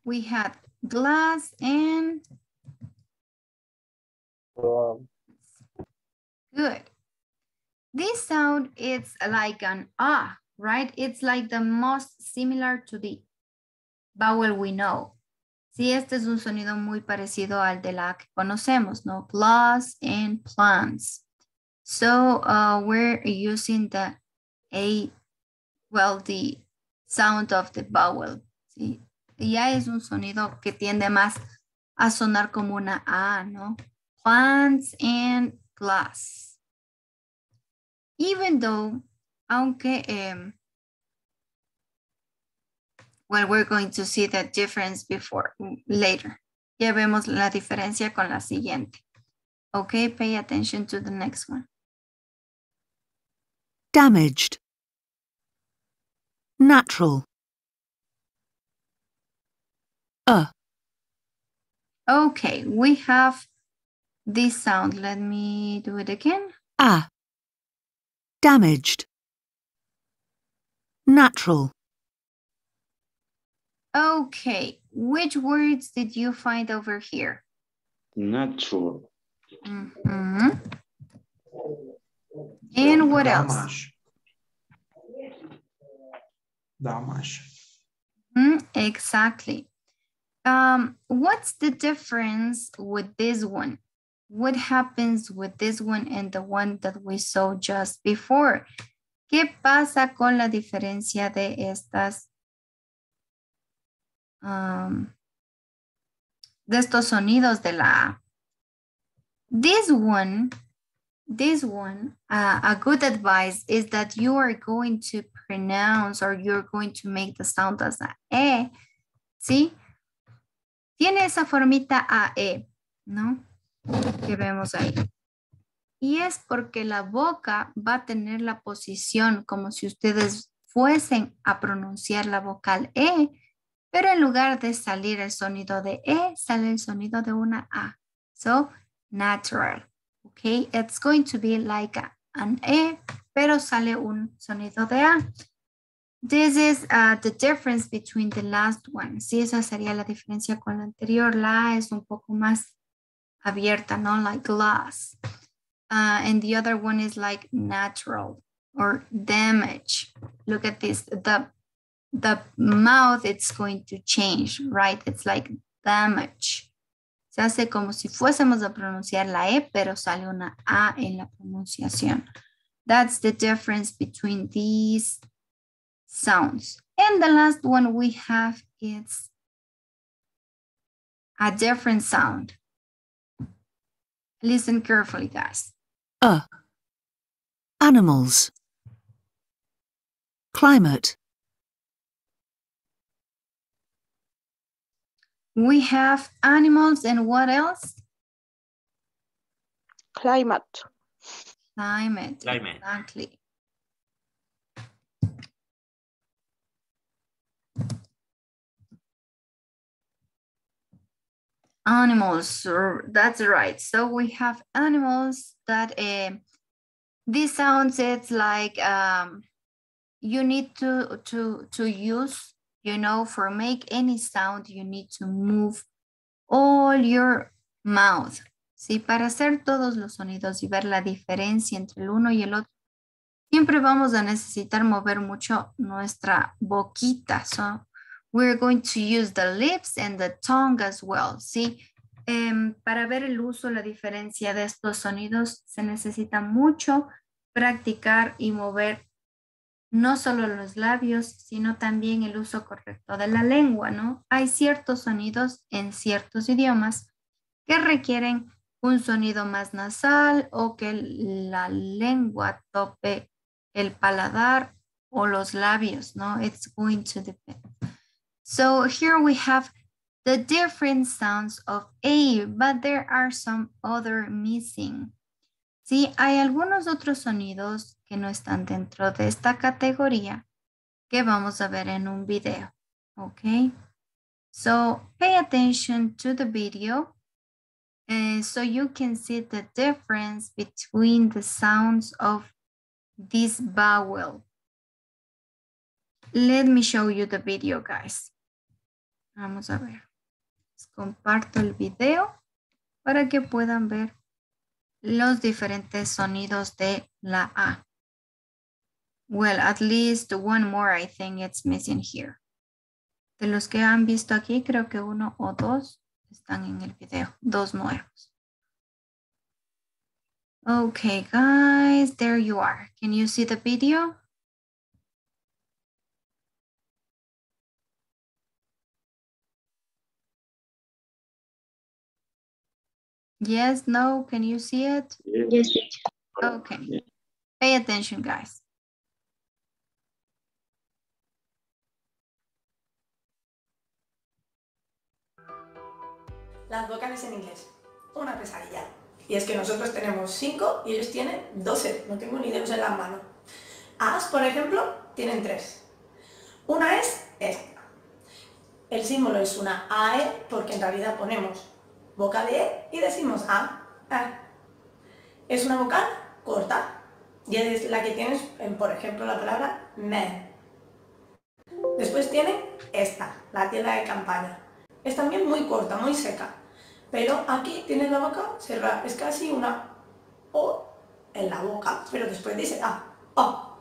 We had glass and good. This sound is like an ah, right? It's like the most similar to the vowel we know. Sí, este es un sonido muy parecido al de la que conocemos, ¿no? Glass and plants. So we're using the A, well, the sound of the vowel. ¿Sí? Ya es un sonido que tiende más a sonar como una A, ¿no? Plants and glass. Even though, aunque, well, we're going to see the difference later. Ya vemos la diferencia con la siguiente. Okay, pay attention to the next one. Damaged. Natural. Okay, we have this sound. Let me do it again. A. Damaged. Natural. Okay, which words did you find over here? Natural. Mm-hmm. And what else? Damage. Exactly. What's the difference with this one? What happens with this one and the one that we saw just before? ¿Qué pasa con la diferencia de estas? De estos sonidos de la A. This one, a good advice is that you are going to pronounce or you're going to make the sound as a E, ¿sí? Tiene esa formita AE, ¿no? Que vemos ahí. Y es porque la boca va a tener la posición como si ustedes fuesen a pronunciar la vocal E, pero en lugar de salir el sonido de E, sale el sonido de una A. So, natural. Okay, it's going to be like an E, pero sale un sonido de A. This is the difference between the last one. Sí, esa sería la diferencia con la anterior. La A es un poco más abierta, ¿no? Like glass. And the other one is like natural or damage. Look at this. The mouth, it's going to change, right? It's like damage. Se hace como si fuésemos a pronunciar la E, pero sale una A en la pronunciación. That's the difference between these sounds. And the last one we have is a different sound. Listen carefully, guys. Animals. Climate. We have animals and what else? Climate. Climate. Exactly. Animals, that's right. So we have animals that these sounds, it's like you need to use, you know, for make any sound, you need to move all your mouth. Sí, para hacer todos los sonidos y ver la diferencia entre el uno y el otro, siempre vamos a necesitar mover mucho nuestra boquita. So we're going to use the lips and the tongue as well. See, para ver el uso, la diferencia de estos sonidos, se necesita mucho practicar y mover no solo los labios, sino también el uso correcto de la lengua, ¿no? Hay ciertos sonidos en ciertos idiomas que requieren un sonido más nasal o que la lengua tope el paladar o los labios, ¿no? It's going to depend. So here we have the different sounds of A, but there are some other missing. Sí, hay algunos otros sonidos que no están dentro de esta categoría que vamos a ver en un video. Okay, so pay attention to the video so you can see the difference between the sounds of this vowel. Let me show you the video, guys. Vamos a ver. Les comparto el video para que puedan ver los diferentes sonidos de la A. Well, at least one more I think it's missing here. De los que han visto aquí, creo que uno o dos están en el video. Dos nuevos. Okay, guys, there you are. Can you see the video? Yes, no, can you see it? Yes, teacher. Okay, pay attention, guys. Las vocales en inglés, una pesadilla. Y es que nosotros tenemos 5 y ellos tienen 12, no tengo ni dedos en las manos. As, por ejemplo, tienen 3. Una es esta. El símbolo es una AE porque en realidad ponemos vocal de E y decimos A. Es una vocal corta y es la que tienes en, por ejemplo, la palabra man. Después tienen esta, la tienda de campaña. Es también muy corta, muy seca. Pero aquí tienes la boca cerrada. Es casi una O en la boca, pero después dice A, O.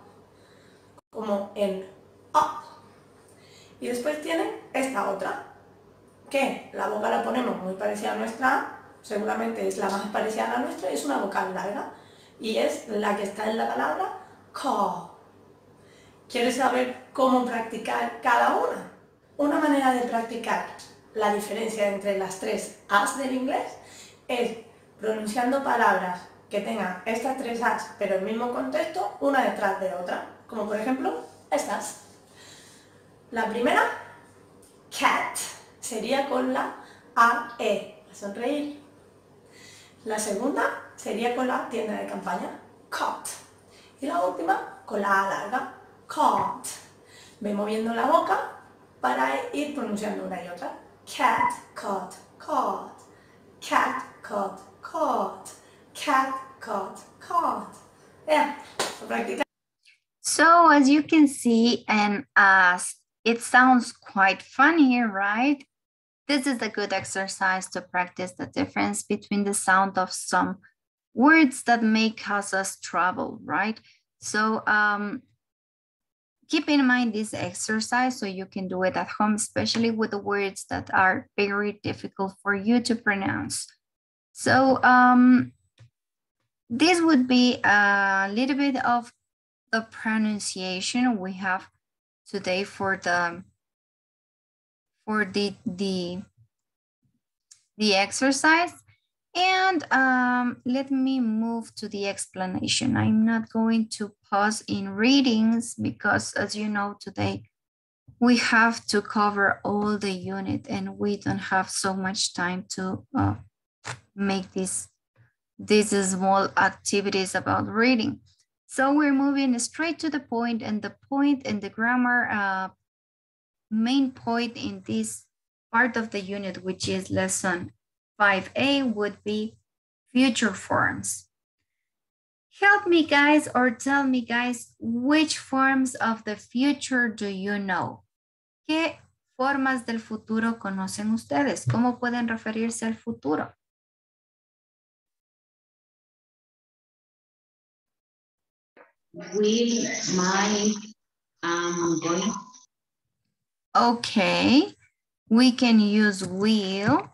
Como en A. Y después tienen esta otra, que la boca la ponemos muy parecida a nuestra A, seguramente es la más parecida a la nuestra, es una vocal larga. Y es la que está en la palabra call. ¿Quieres saber cómo practicar cada una? Una manera de practicar la diferencia entre las 3 As del inglés es pronunciando palabras que tengan estas 3 As, pero el mismo contexto, una detrás de otra. Como por ejemplo, estas. La primera, cat, sería con la AE, a sonreír. La segunda sería con la tienda de campaña, caught. Y la última, con la A larga, caught. Ve moviendo la boca para ir pronunciando una y otra. Cat, caught, caught. Cat, caught, caught. Cat, caught, caught. Yeah, practicar. So as you can see, and as it sounds quite funny, right? This is a good exercise to practice the difference between the sound of some words that may cause us trouble, right? So keep in mind this exercise so you can do it at home, especially with the words that are very difficult for you to pronounce. So this would be a little bit of the pronunciation we have today for the exercise. And let me move to the explanation. I'm not going to pause in readings because, as you know, today we have to cover all the unit and we don't have so much time to make these small activities about reading. So we're moving straight to the point, and the point in the grammar main point in this part of the unit, which is lesson 5A, would be future forms. Help me, guys, or tell me, guys, which forms of the future do you know? ¿Qué formas del futuro conocen ustedes? ¿Cómo pueden referirse al futuro? Will, might, going. Okay, we can use will,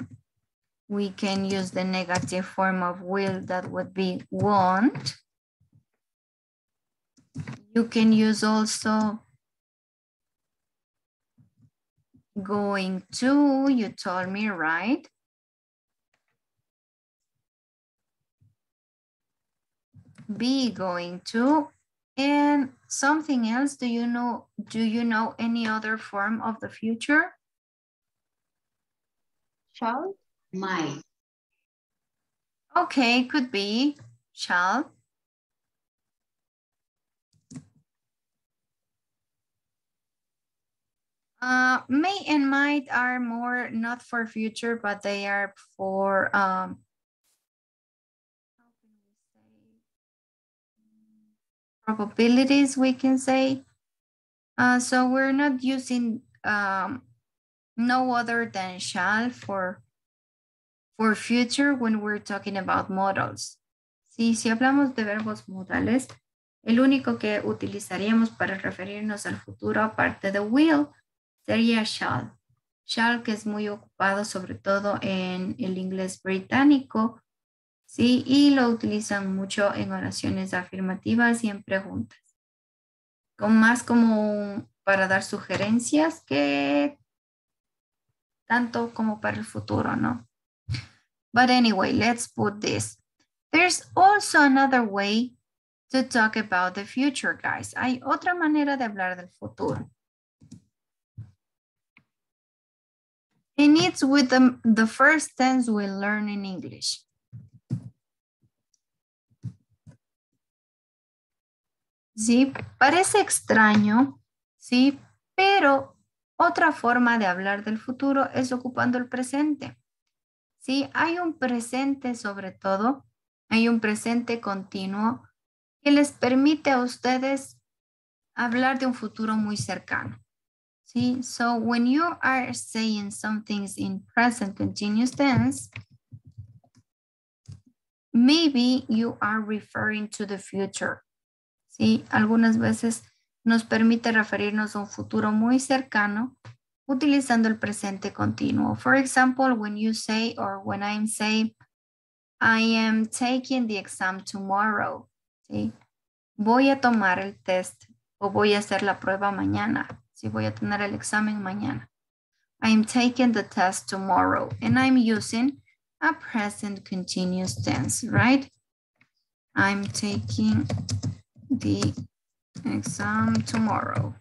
We can use the negative form of will, that would be want. You can use also going to, you told me, right? Be going to. And something else, do you know any other form of the future? Shall, might. Okay, could be shall. May and might are more not for future, but they are for how can we say, probabilities, we can say. So we're not using no other than shall for future when we're talking about modals. Sí, si hablamos de verbos modales, el único que utilizaríamos para referirnos al futuro, aparte de will, sería shall. Shall, que es muy ocupado sobre todo en el inglés británico, ¿sí? Y lo utilizan mucho en oraciones afirmativas y en preguntas. Con más como para dar sugerencias que tanto como para el futuro, ¿no? But anyway, let's put this. There's also another way to talk about the future, guys. Hay otra manera de hablar del futuro. And it's with the first tense we learn in English. Sí, parece extraño, sí, pero otra forma de hablar del futuro es ocupando el presente. Sí, hay un presente sobre todo, hay un presente continuo que les permite a ustedes hablar de un futuro muy cercano. Sí, so when you are saying some things in present continuous tense, maybe you are referring to the future. Sí, algunas veces nos permite referirnos a un futuro muy cercano utilizando el presente continuo. For example, when you say, or when I'm saying, I am taking the exam tomorrow. ¿Sí? Voy a tomar el test o voy a hacer la prueba mañana. Sí, voy a tener el examen mañana. I am taking the test tomorrow. And I'm using a present continuous tense, right? I'm taking the exam tomorrow.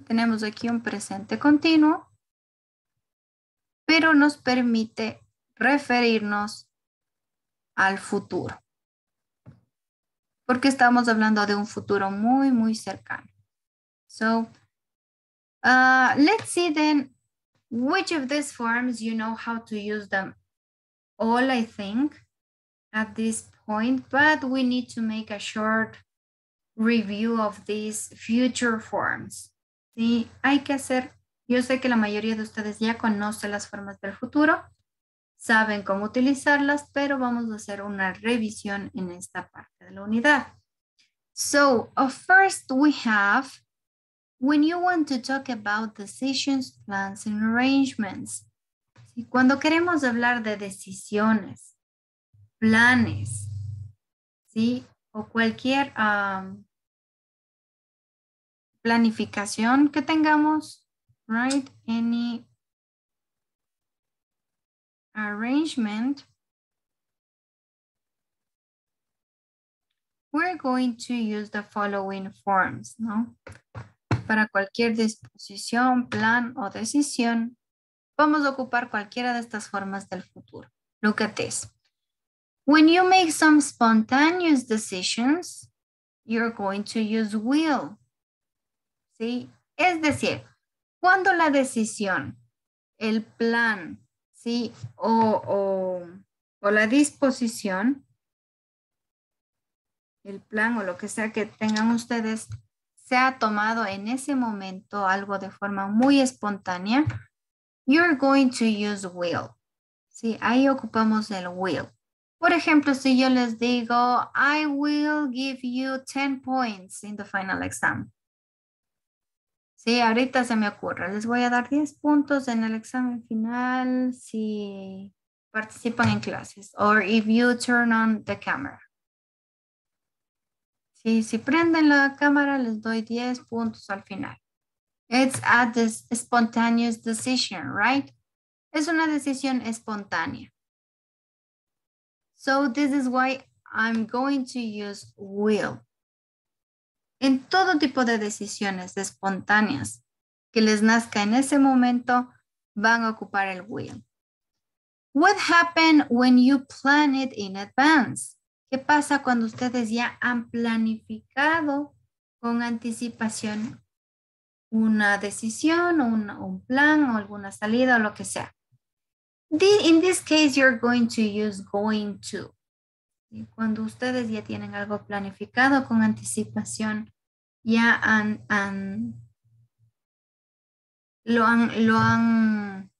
Tenemos aquí un presente continuo, pero nos permite referirnos al futuro. Porque estamos hablando de un futuro muy, muy cercano. So, let's see then which of these forms you know how to use them all, I think, at this point, but we need to make a short review of these future forms. Sí, hay que hacer, yo sé que la mayoría de ustedes ya conoce las formas del futuro, saben cómo utilizarlas, pero vamos a hacer una revisión en esta parte de la unidad. So, first we have, when you want to talk about decisions, plans, and arrangements. ¿Sí? Cuando queremos hablar de decisiones, planes, ¿sí? O cualquier planificación que tengamos, right? Any arrangement, we're going to use the following forms, ¿no? Para cualquier disposición, plan o decisión, vamos a ocupar cualquiera de estas formas del futuro. Look at this. When you make some spontaneous decisions, you're going to use will. ¿Sí? Es decir, cuando la decisión, el plan, ¿sí? O la disposición, el plan o lo que sea que tengan ustedes, se ha tomado en ese momento algo de forma muy espontánea, you're going to use will. ¿Sí? Ahí ocupamos el will. Por ejemplo, si yo les digo, I will give you 10 points in the final exam. Sí, ahorita se me ocurre. Les voy a dar 10 puntos en el examen final si participan en clases. Or if you turn on the camera. Sí, si prenden la cámara, les doy 10 puntos al final. It's a spontaneous decision, right? Es una decisión espontánea. So this is why I'm going to use will. En todo tipo de decisiones espontáneas que les nazca en ese momento, van a ocupar el will. What happened when you plan it in advance? ¿Qué pasa cuando ustedes ya han planificado con anticipación una decisión, un plan o alguna salida o lo que sea? In this case, you're going to use going to. ¿Sí? Cuando ustedes ya tienen algo planificado con anticipación, ya lo han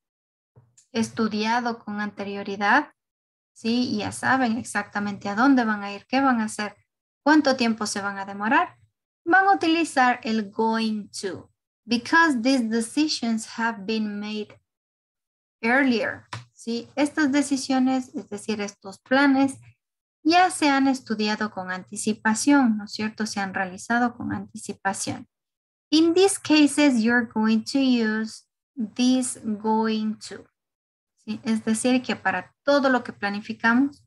estudiado con anterioridad, ¿sí? Y ya saben exactamente a dónde van a ir, qué van a hacer, cuánto tiempo se van a demorar, van a utilizar el going to, because these decisions have been made earlier, ¿sí? Estas decisiones, es decir, estos planes, ya se han estudiado con anticipación, ¿no es cierto? Se han realizado con anticipación. In these cases, you're going to use this going to. ¿Sí? Es decir, que para todo lo que planificamos,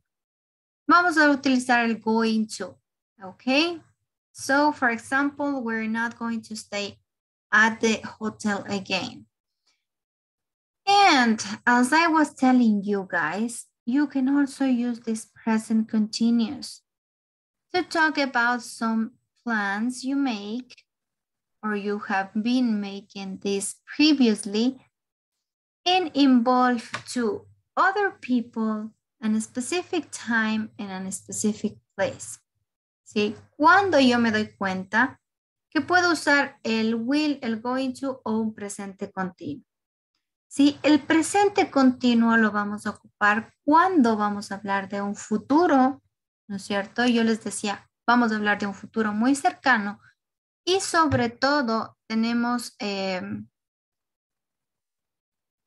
vamos a utilizar el going to. Okay? So, for example, we're not going to stay at the hotel again. And as I was telling you guys, you can also use this present continuous to talk about some plans you make or you have been making this previously and involve to other people in a specific time and in a specific place. ¿Sí? Cuando yo me doy cuenta que puedo usar el will, el going to o un presente continuo. ¿Sí? El presente continuo lo vamos a ocupar cuando vamos a hablar de un futuro, ¿no es cierto? Yo les decía, vamos a hablar de un futuro muy cercano y sobre todo tenemos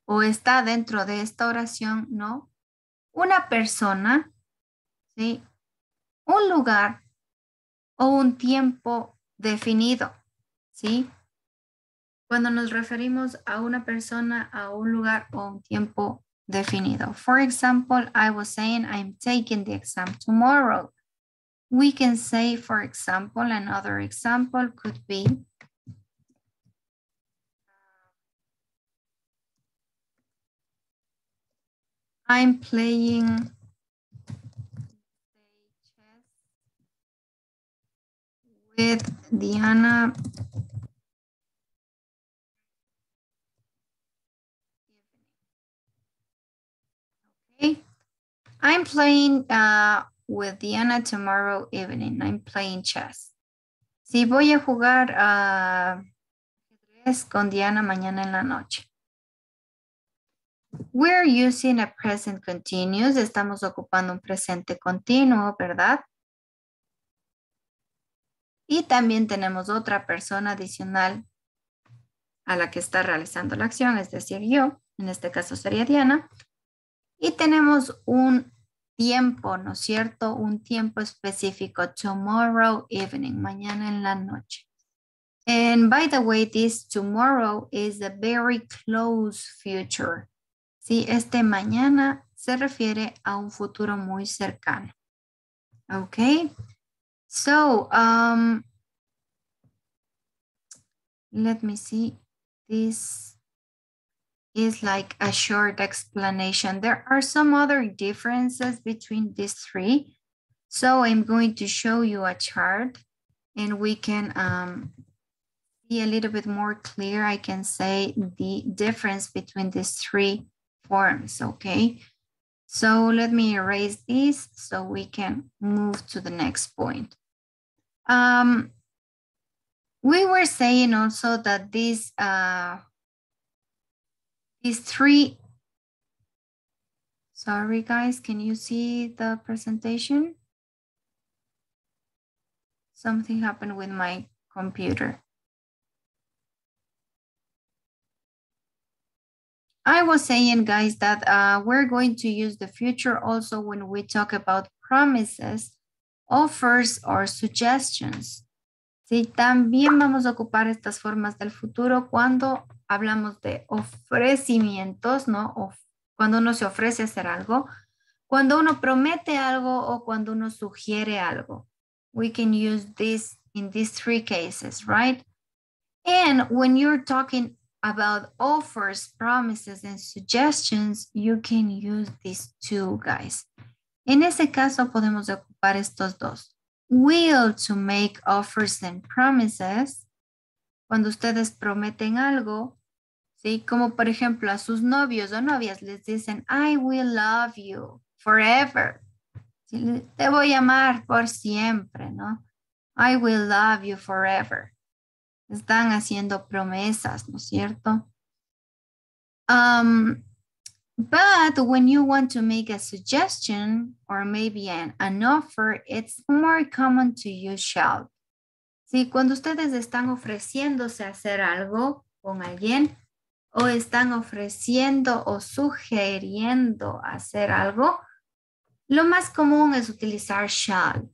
o está dentro de esta oración, ¿no? Una persona, ¿sí? Un lugar o un tiempo definido, ¿sí? Cuando nos referimos a una persona, a un lugar o un tiempo definido. For example, I was saying I'm taking the exam tomorrow. We can say, for example, another example could be I'm playing chess with Diana. Okay. I'm playing with Diana tomorrow evening. I'm playing chess. Sí, voy a jugar ajedrez con Diana mañana en la noche. We're using a present continuous. Estamos ocupando un presente continuo, ¿verdad? Y también tenemos otra persona adicional a la que está realizando la acción, es decir, yo. En este caso sería Diana. Y tenemos un tiempo, ¿no es cierto? Un tiempo específico, tomorrow evening, mañana en la noche. And by the way, this tomorrow is a very close future. Sí, este mañana se refiere a un futuro muy cercano. Okay. So, let me see. This is like a short explanation. There are some other differences between these three. So I'm going to show you a chart and we can be a little bit more clear. I can say the difference between these three forms, okay? So let me erase this so we can move to the next point. We were saying also that these three, sorry guys, can you see the presentation? Something happened with my computer. I was saying, guys, that we're going to use the future also when we talk about promises, offers, or suggestions. Sí, también vamos a ocupar estas formas del futuro cuando hablamos de ofrecimientos, ¿no? O cuando uno se ofrece hacer algo, cuando uno promete algo o cuando uno sugiere algo. We can use this in these three cases, right? And when you're talking about offers, promises, and suggestions, you can use these two, guys. En ese caso podemos ocupar estos dos. Will to make offers and promises. Cuando ustedes prometen algo, ¿sí? Como por ejemplo a sus novios o novias les dicen, I will love you forever. ¿Sí? Te voy a amar por siempre, ¿no? I will love you forever. Están haciendo promesas, ¿no es cierto? But when you want to make a suggestion or maybe an offer, it's more common to use shall. Sí, cuando ustedes están ofreciéndose a hacer algo con alguien o están ofreciendo o sugiriendo hacer algo, lo más común es utilizar shall,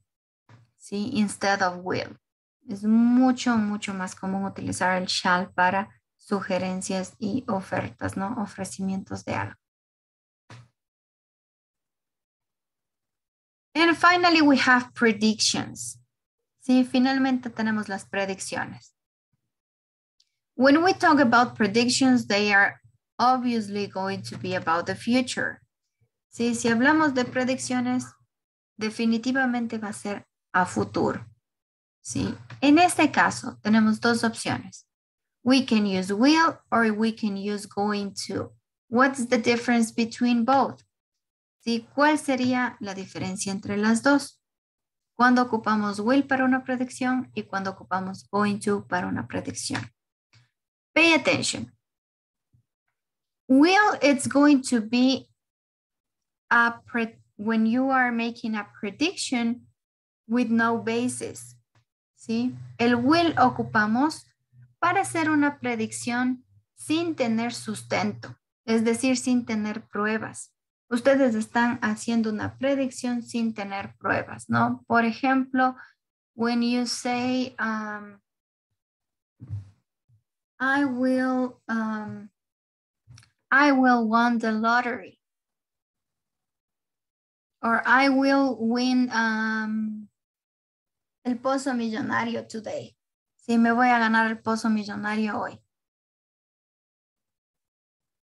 ¿sí? Instead of will. Es mucho más común utilizar el shall para sugerencias y ofertas, ¿no? Ofrecimientos de algo. And finally, we have predictions. Sí, finalmente tenemos las predicciones. When we talk about predictions, they are obviously going to be about the future. Sí, si hablamos de predicciones, definitivamente va a ser a futuro. Sí, en este caso tenemos dos opciones. We can use will or we can use going to. What's the difference between both? ¿Sí? ¿Cuál sería la diferencia entre las dos? Cuando ocupamos will para una predicción y cuando ocupamos going to para una predicción. Pay attention. Will, it's going to be when you are making a prediction with no basis. ¿Sí? El will ocupamos para hacer una predicción sin tener sustento, es decir, sin tener pruebas. Ustedes están haciendo una predicción sin tener pruebas, ¿no? Por ejemplo, when you say, I will win the lottery. Or I will win el pozo millonario today. Sí, me voy a ganar el pozo millonario hoy.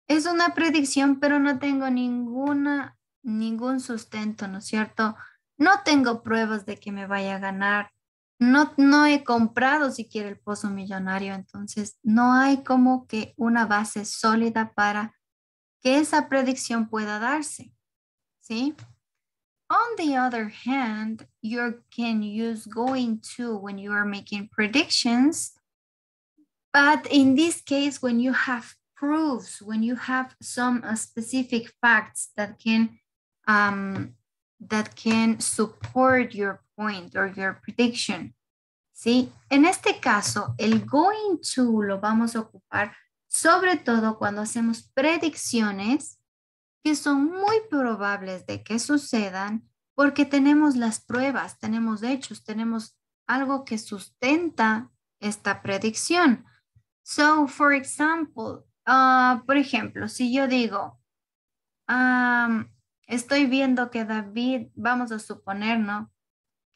Es una predicción, pero no tengo ningún sustento, ¿no es cierto? No tengo pruebas de que me vaya a ganar. No he comprado siquiera el pozo millonario, entonces no hay como que una base sólida para que esa predicción pueda darse, ¿sí? On the other hand, you can use going to when you are making predictions, but in this case, when you have proofs, when you have some specific facts that can support your point or your prediction, ¿sí? En este caso, el going to lo vamos a ocupar sobre todo cuando hacemos predicciones que son muy probables de que sucedan porque tenemos las pruebas, tenemos hechos, tenemos algo que sustenta esta predicción. So, for example, por ejemplo, si yo digo, estoy viendo que David, vamos a suponer, ¿no?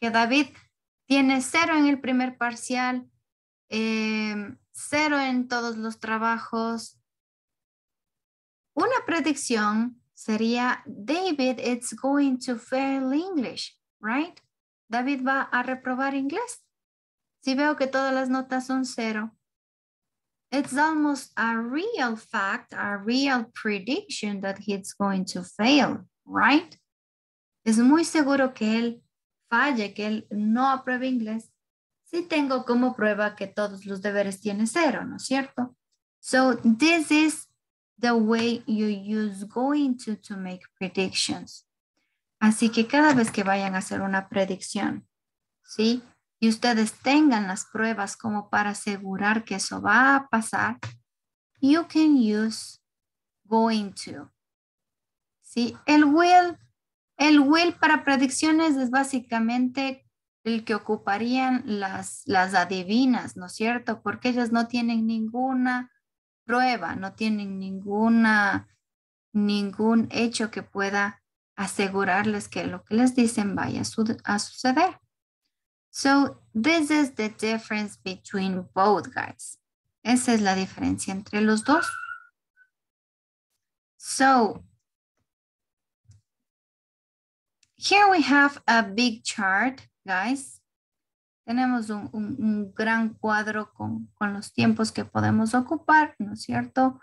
Que David tiene 0 en el primer parcial, 0 en todos los trabajos. Una predicción sería, David is going to fail English, right? David va a reprobar inglés. Si veo que todas las notas son 0, it's almost a real fact, a real prediction that he's going to fail, right? Es muy seguro que él falle, que él no apruebe inglés, si tengo como prueba que todos los deberes tiene 0, ¿no es cierto? So this is the way you use going to make predictions. Así que cada vez que vayan a hacer una predicción, ¿sí? Y ustedes tengan las pruebas como para asegurar que eso va a pasar, you can use going to. ¿Sí? El will para predicciones es básicamente el que ocuparían las adivinas, ¿no es cierto? Porque ellas no tienen ninguna prueba, no tienen ningún hecho que pueda asegurarles que lo que les dicen vaya a suceder. So, this is the difference between both, guys. Esa es la diferencia entre los dos. So, here we have a big chart, guys. Tenemos un gran cuadro con los tiempos que podemos ocupar, ¿no es cierto?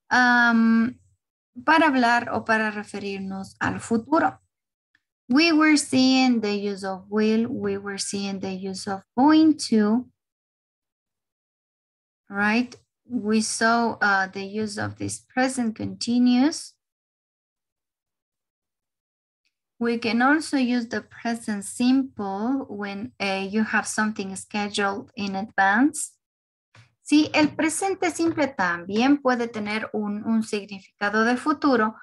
Para hablar o para referirnos al futuro. We were seeing the use of will. We were seeing the use of going to. Right? We saw the use of this present continuous. We can also use the present simple when you have something scheduled in advance. Sí, el presente simple también puede tener un significado de futuro,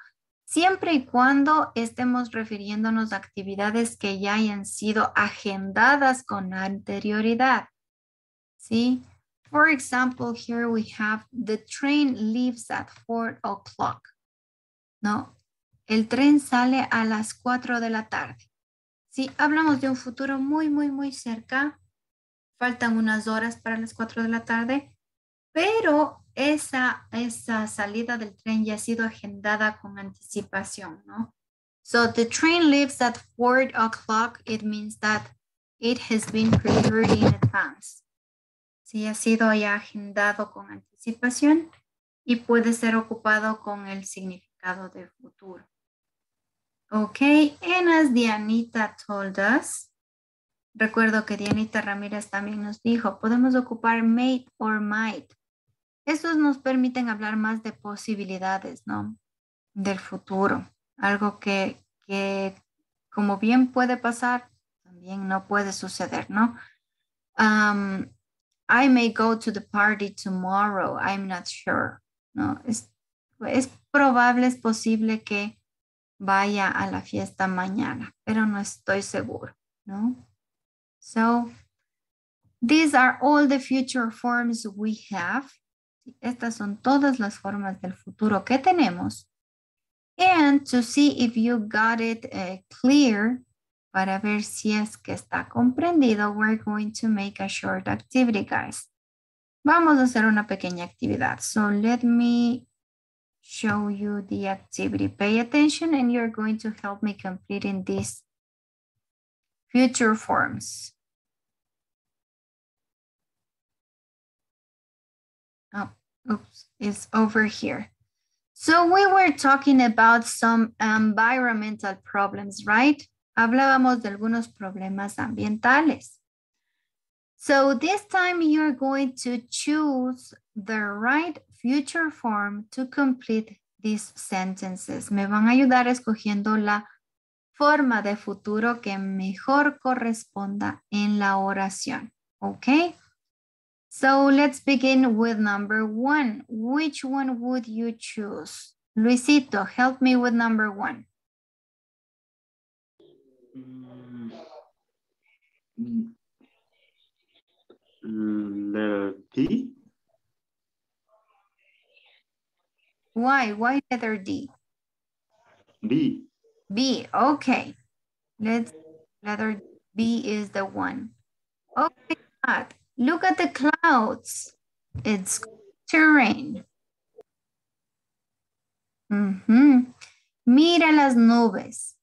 siempre y cuando estemos refiriéndonos a actividades que ya hayan sido agendadas con anterioridad. ¿Sí? For example, here we have the train leaves at 4 o'clock. No, el tren sale a las 4 de la tarde. ¿Sí? Hablamos de un futuro muy, muy, muy cerca. Faltan unas horas para las 4 de la tarde. Pero esa salida del tren ya ha sido agendada con anticipación, ¿no? So the train leaves at 4 o'clock. It means that it has been prepared in advance. Sí, ha sido ya agendado con anticipación y puede ser ocupado con el significado de futuro. Okay, and as Dianita told us, recuerdo que Dianita Ramírez también nos dijo, podemos ocupar may or might. Estos nos permiten hablar más de posibilidades, ¿no? Del futuro. Algo que como bien puede pasar, también no puede suceder, ¿no? I may go to the party tomorrow. I'm not sure. ¿No? Es probable, es posible que vaya a la fiesta mañana, pero no estoy seguro, ¿no? So, these are all the future forms we have. Estas son todas las formas del futuro que tenemos. And to see if you got it clear, para ver si es que está comprendido, we're going to make a short activity, guys. Vamos a hacer una pequeña actividad. So let me show you the activity. Pay attention and you're going to help me completing these future forms. Oh, oops, it's over here. So we were talking about some environmental problems, right? Hablábamos de algunos problemas ambientales. So this time you're going to choose the right future form to complete these sentences. Me van a ayudar escogiendo la forma de futuro que mejor corresponda en la oración. Okay? So let's begin with number 1. Which one would you choose? Luisito, help me with number 1. Letter D. Why? Why letter D? B. B, okay. Letter B is the one. Oh my God, look at the clouds. It's to rain. Mira las nubes.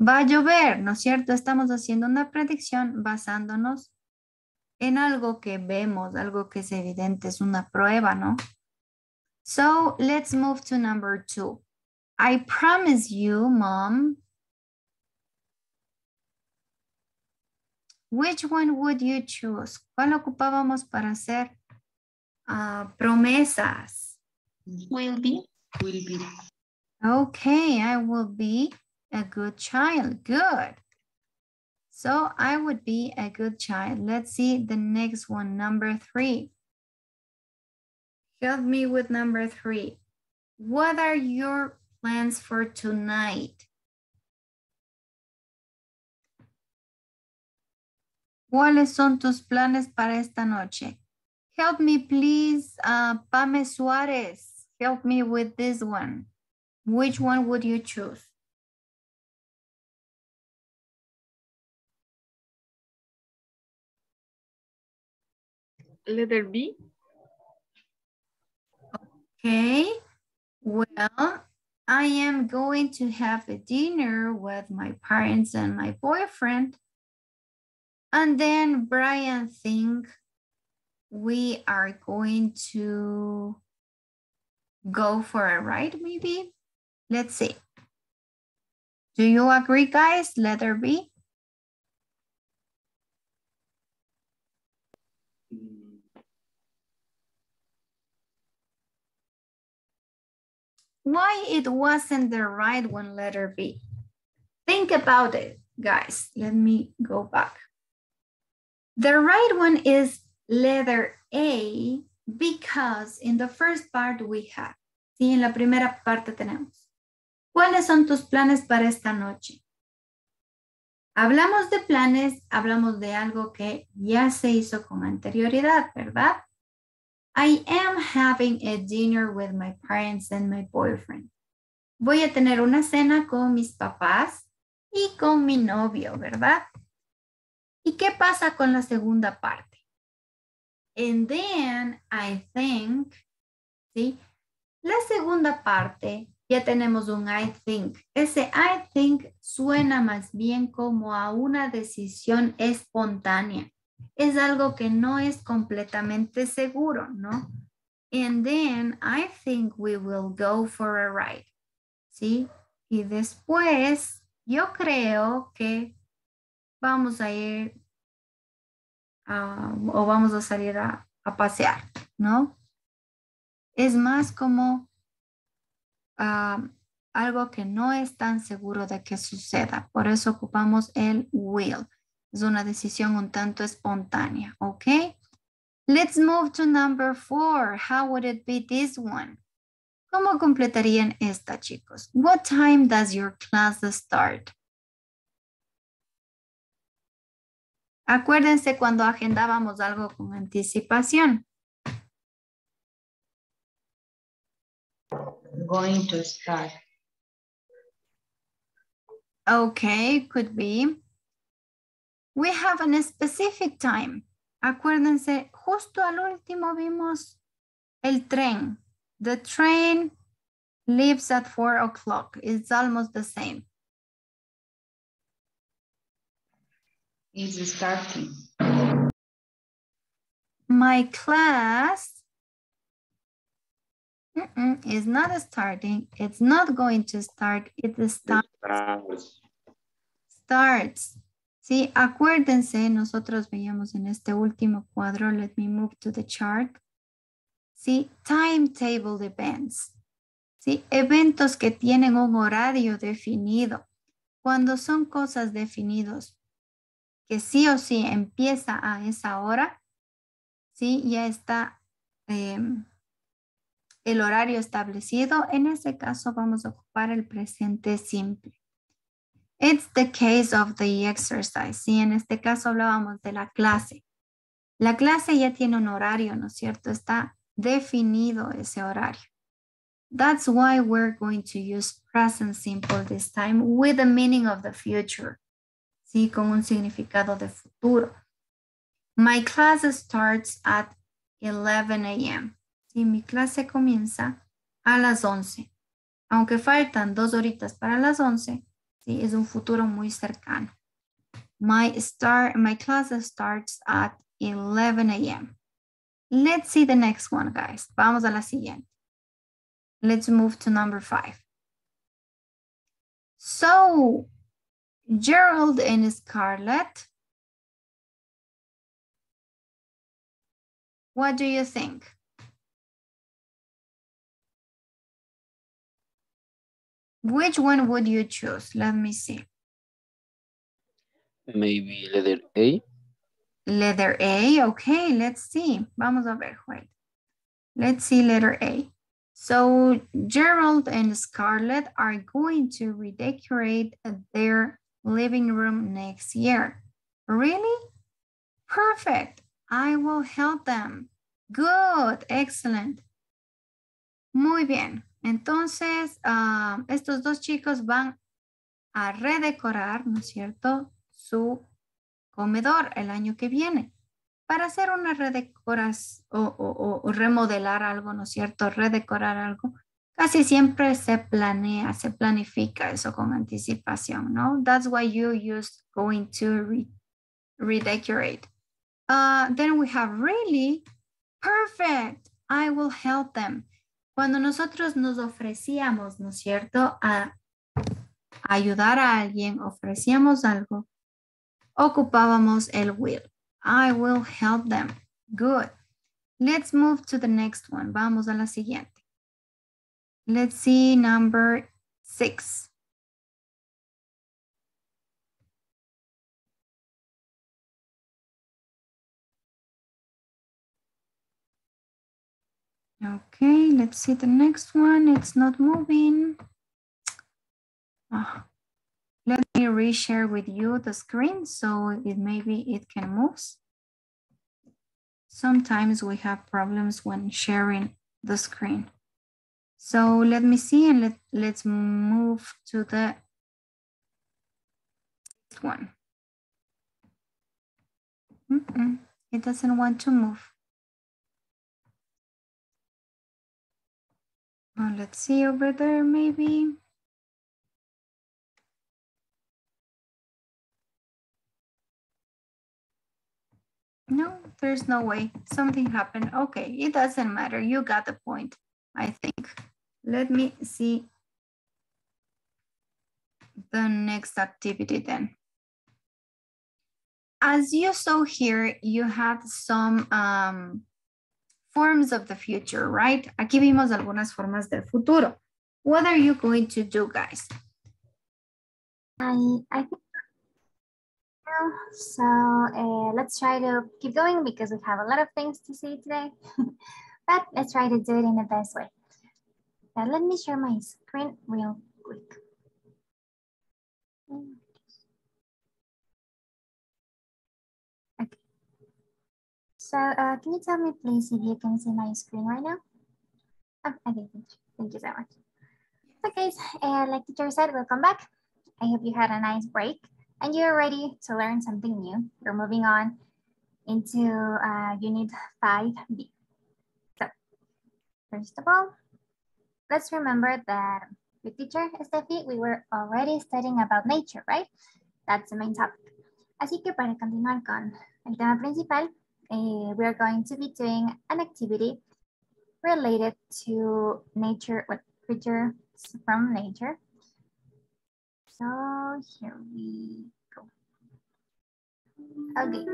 Va a llover, ¿no es cierto? Estamos haciendo una predicción basándonos en algo que vemos, algo que es evidente, es una prueba, ¿no? So let's move to number 2. I promise you, Mom. Which one would you choose? ¿Cuál ocupábamos para hacer promesas? Will be. Okay, I will be a good child. Good. So I would be a good child. Let's see the next one, number 3. Help me with number 3. What are your plans for tonight? ¿Cuáles son tus planes para esta noche? Help me, please, Pame Suarez. Help me with this one. Which one would you choose? Letter B. Okay, well, I am going to have a dinner with my parents and my boyfriend. And then Brian thinks we are going to go for a ride, maybe? Let's see. Do you agree, guys? Letter B? Why it wasn't the right one, letter B? Think about it, guys. Let me go back. The right one is letter A because in the first part we have, sí, en la primera parte tenemos. ¿Cuáles son tus planes para esta noche? Hablamos de planes, hablamos de algo que ya se hizo con anterioridad, ¿verdad? I am having a dinner with my parents and my boyfriend. Voy a tener una cena con mis papás y con mi novio, ¿verdad? ¿Y qué pasa con la segunda parte? And then I think, ¿sí? La segunda parte, ya tenemos un I think. Ese I think suena más bien como a una decisión espontánea. Es algo que no es completamente seguro, ¿no? And then I think we will go for a ride. ¿Sí? Y después yo creo que vamos a ir o vamos a salir a pasear, ¿no? Es más como algo que no es tan seguro de que suceda. Por eso ocupamos el will. Es una decisión un tanto espontánea, ¿ok? Let's move to number 4. How would it be this one? ¿Cómo completarían esta, chicos? What time does your class start? Acuérdense cuando agendábamos algo con anticipación. Going to start. Okay, could be. We have a specific time. Acuérdense, justo al último vimos el tren. The train leaves at 4 o'clock. It's almost the same. Is starting. My class is not starting. It's not going to start. It starts. Sí, acuérdense, nosotros veíamos en este último cuadro. Let me move to the chart. Sí, timetable events. Sí, eventos que tienen un horario definido. Cuando son cosas definidos, que sí o sí empieza a esa hora, sí, ya está el horario establecido. En ese caso vamos a ocupar el presente simple. It's the case of the exercise. Sí, en este caso hablábamos de la clase. La clase ya tiene un horario, ¿no es cierto? Está definido ese horario. That's why we're going to use present simple this time with the meaning of the future. Sí, con un significado de futuro. My class starts at 11 a.m. Sí, mi clase comienza a las 11. Aunque faltan 2 horitas para las 11, sí, es un futuro muy cercano. My class starts at 11 a.m. Let's see the next one, guys. Vamos a la siguiente. Let's move to number 5. So, Gerald and Scarlett, what do you think? Which one would you choose? Let me see. Maybe letter A. Letter A, okay, let's see. Vamos a ver, wait. Let's see letter A. So Gerald and Scarlett are going to redecorate their living room next year. Really? Perfect. I will help them. Good. Excellent. Muy bien. Entonces, estos dos chicos van a redecorar, ¿no es cierto?, su comedor el año que viene. Para hacer una redecoración o remodelar algo, ¿no es cierto?, redecorar algo, casi siempre se planea, se planifica eso con anticipación, ¿no? That's why you use going to redecorate. Then we have really perfect. I will help them. Cuando nosotros nos ofrecíamos, ¿no es cierto?, a ayudar a alguien, ofrecíamos algo, ocupábamos el will. I will help them. Good. Let's move to the next one. Vamos a la siguiente. Let's see number 6. Okay, let's see the next one. It's not moving. Let me reshare with you the screen so maybe it can move. Sometimes we have problems when sharing the screen. So let me see and let's move to the next one. It doesn't want to move. Let's see over there maybe. No, there's no way. Something happened. Okay, it doesn't matter. You got the point, I think. Let me see the next activity then. As you saw here, you had some forms of the future, right? Aquí vimos algunas formas del futuro. What are you going to do, guys? I think so. Let's try to keep going because we have a lot of things to see today. But let's try to do it in the best way. Let me share my screen real quick. Okay. So can you tell me please if you can see my screen right now? Oh, okay, thank you so much. So guys, like teacher said, welcome back. I hope you had a nice break and you're ready to learn something new. We're moving on into Unit 5B. So first of all, let's remember that with teacher Steffi, we were already studying about nature, right? That's the main topic. Así que para continuar con el tema principal, we are going to be doing an activity related to nature, with creatures from nature. So here we go. Okay,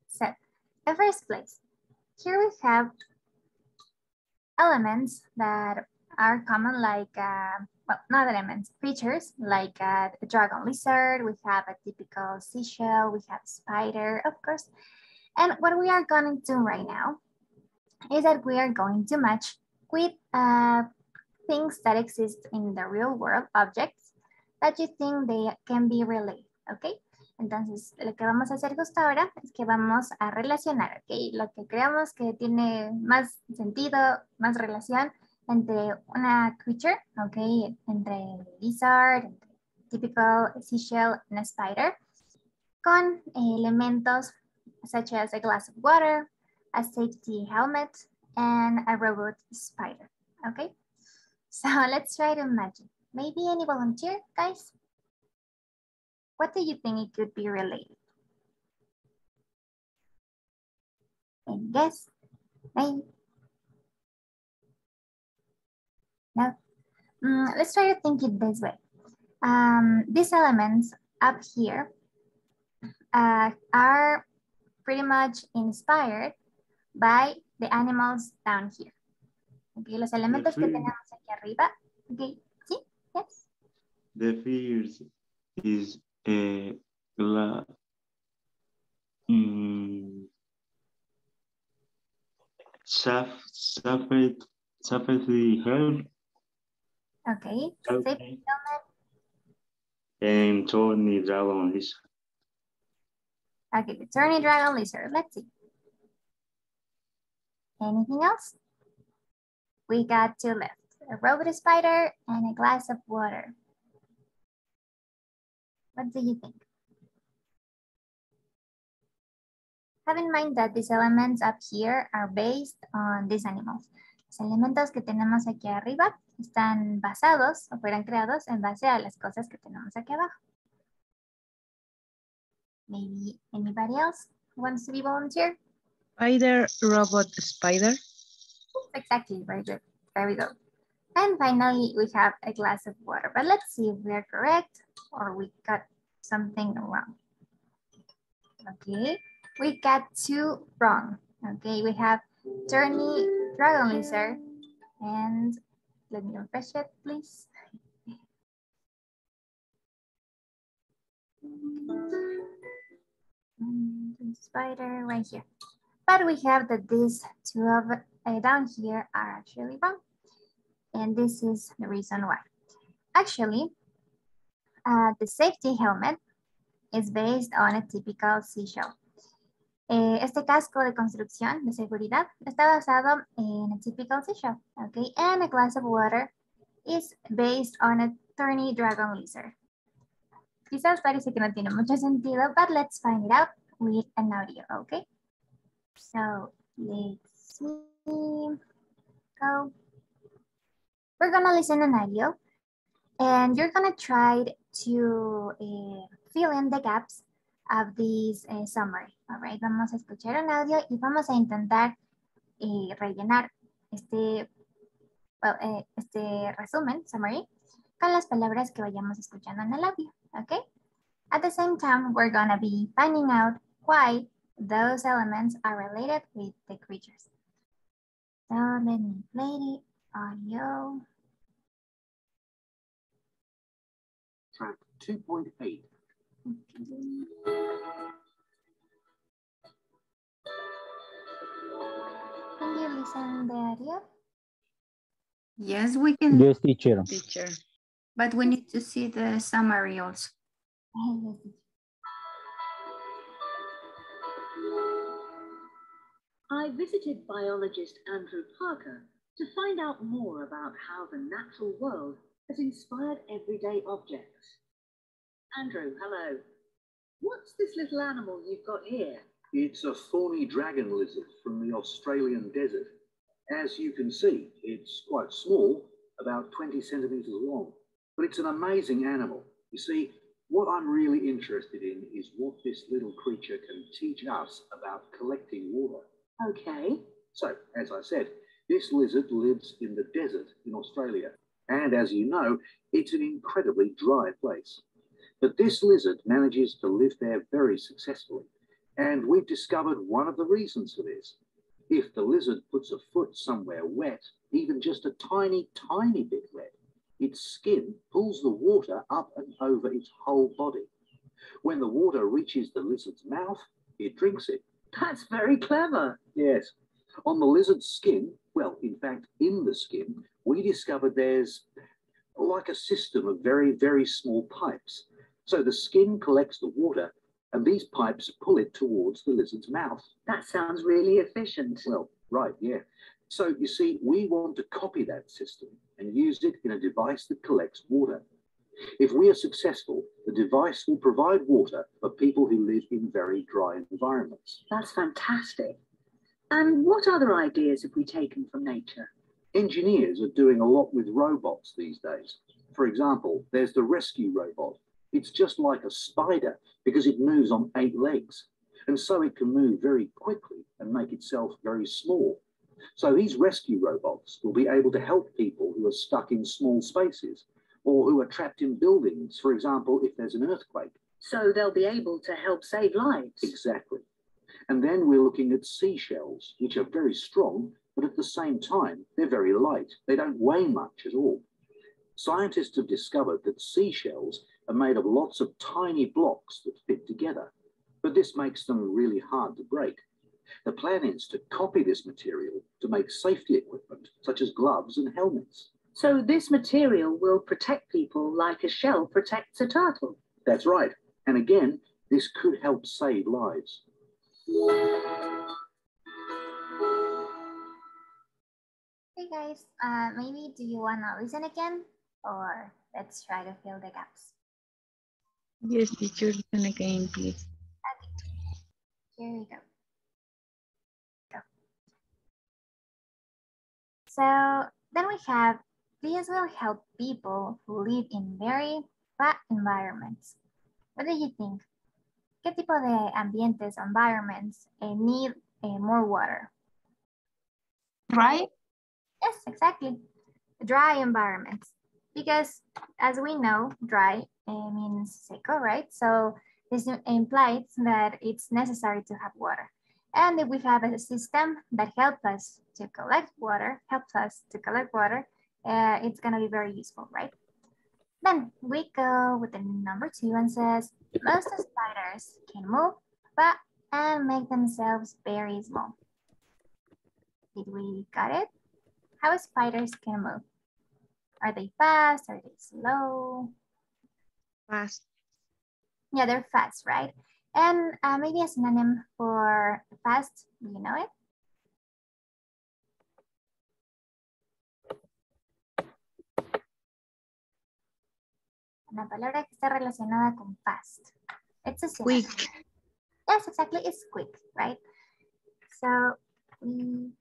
so in first place, here we have elements that are common, like, well, not elements, creatures, like a dragon lizard, we have a typical seashell, we have spider, of course. And what we are going to do right now is that we are going to match with things that exist in the real world, objects that you think they can be related, ¿ok? Entonces, lo que vamos a hacer justo ahora es que vamos a relacionar, ¿ok? Lo que creamos que tiene más sentido, más relación entre una creature, ¿ok? Entre lizard, entre typical seashell and a spider, con elementos such as a glass of water, a safety helmet, and a robot spider, okay? So let's try to imagine. Maybe any volunteer, guys? What do you think it could be related? Any guess? Maybe? No? Let's try to think it this way. These elements up here are pretty much inspired by the animals down here. Okay, los elementos que tenemos aquí arriba. Okay, ¿sí? Yes. The figures is safety helmet Okay, safety helmet. and Tony Dragon Lizard. Okay, the Turning Dragon Lizard. Let's see. Anything else? We got two left. A robot spider and a glass of water. What do you think? Have in mind that these elements up here are based on these animals. Los elementos que tenemos aquí arriba están basados o fueron creados en base a las cosas que tenemos aquí abajo. Maybe anybody else wants to be volunteer? Spider, robot, spider. Exactly, very good. There we go. And finally, we have a glass of water. But let's see if we're correct or we got something wrong. Okay, we got two wrong. Okay, we have Turny Dragon Lizard and let me refresh it, please. Spider right here. But we have that these two of down here are actually wrong. And this is the reason why. Actually, the safety helmet is based on a typical seashell. Este casco de construcción de seguridad está basado en a typical seashell, okay? And a glass of water is based on a thorny dragon lizard. Quizás parece que no tiene mucho sentido, but let's find it out with an audio, okay? So let's see. Go. We're gonna listen an audio and you're gonna try to fill in the gaps of this summary. All right, vamos a escuchar un audio y vamos a intentar rellenar este resumen, summary, con las palabras que vayamos escuchando en el audio, okay? At the same time, we're gonna be finding out why those elements are related with the creatures. So let me play the audio. Track 2.8. Can you listen the audio? Yes, we can. Yes, teacher. Teacher. But we need to see the summary also. I visited biologist Andrew Parker to find out more about how the natural world has inspired everyday objects. Andrew, hello. What's this little animal you've got here? It's a thorny dragon lizard from the Australian desert. As you can see, it's quite small, about 20 centimeters long, but it's an amazing animal. You see, what I'm really interested in is what this little creature can teach us about collecting water. Okay. So, as I said, this lizard lives in the desert in Australia. And as you know, it's an incredibly dry place. But this lizard manages to live there very successfully. And we've discovered one of the reasons for this. If the lizard puts a foot somewhere wet, even just a tiny, tiny bit wet, its skin pulls the water up and over its whole body. When the water reaches the lizard's mouth, it drinks it. That's very clever. Yes. On the lizard's skin, well, in fact, in the skin, we discovered there's like a system of very, very small pipes. So the skin collects the water and these pipes pull it towards the lizard's mouth. That sounds really efficient. Well, right, yeah. So you see, we want to copy that system and use it in a device that collects water. If we are successful, the device will provide water for people who live in very dry environments. That's fantastic. And what other ideas have we taken from nature? Engineers are doing a lot with robots these days. For example, there's the rescue robot. It's just like a spider because it moves on 8 legs. And so it can move very quickly and make itself very small. So these rescue robots will be able to help people who are stuck in small spaces or who are trapped in buildings, for example, if there's an earthquake. So they'll be able to help save lives. Exactly. And then we're looking at seashells, which are very strong, but at the same time, they're very light. They don't weigh much at all. Scientists have discovered that seashells are made of lots of tiny blocks that fit together, but this makes them really hard to break. The plan is to copy this material to make safety equipment, such as gloves and helmets. So this material will protect people like a shell protects a turtle. That's right. And again, this could help save lives. Hey guys, maybe do you want to listen again? Or let's try to fill the gaps. Yes, teacher, listen again, please. Here we go. So then we have, these will help people who live in very fat environments. What do you think? ¿Qué tipo de ambientes, environments need more water? Right? Yes, exactly. Dry environments. Because as we know, dry means seco, right? So this implies that it's necessary to have water. And if we have a system that helps us to collect water, it's gonna be very useful, right? Then we go with the number 2 and says, most spiders can move, but and make themselves very small. Did we got it? How spiders can move? Are they fast? Are they slow? Fast. Yeah, they're fast, right? And maybe a synonym for fast, do you know it? Una palabra que está relacionada con fast. It's a synonym. Quick. Yes, exactly, it's quick, right? So, quick.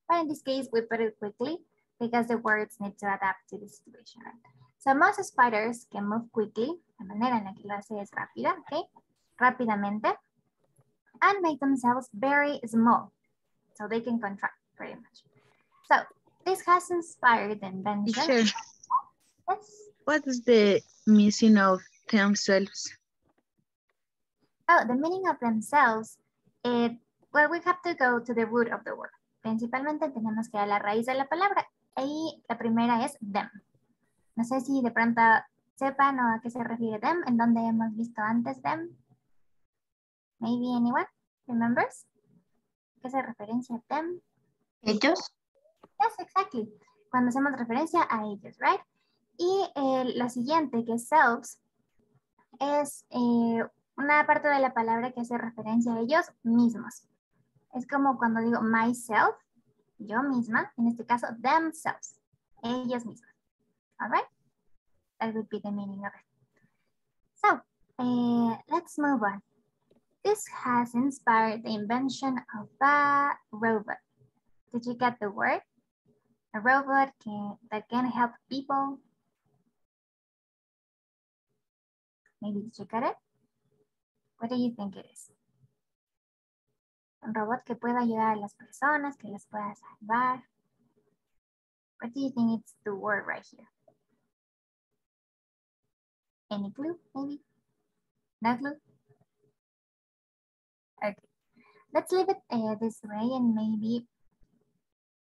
But in this case, we put it quickly because the words need to adapt to the situation, right? So most spiders can move quickly. La manera en la que lo hace es rápida, okay? Rápidamente. And make themselves very small. So they can contract pretty much. So this has inspired the invention. Teacher, Yes. what is the meaning of themselves? Oh, the meaning of themselves, well, we have to go to the root of the word. Principalmente tenemos que ir a la raíz de la palabra. Y la primera es them. No sé si de pronto sepan o a qué se refiere them, en donde hemos visto antes them. Maybe anyone remembers? ¿Qué se referencia a them? Ellos. Yes, exactly. Cuando hacemos referencia a ellos, right? Y la siguiente, que es selves, es una parte de la palabra que hace referencia a ellos mismos. Es como cuando digo myself, yo misma, en este caso themselves, ellos mismos. All right? That would be the meaning of it. So, let's move on. This has inspired the invention of a robot. Did you get the word? A robot that can help people. Maybe did you get it? What do you think it is? Un robot que pueda ayudar a las personas, que las pueda salvar. What do you think it's the word right here? Any clue, maybe? No clue? Okay, let's leave it this way and maybe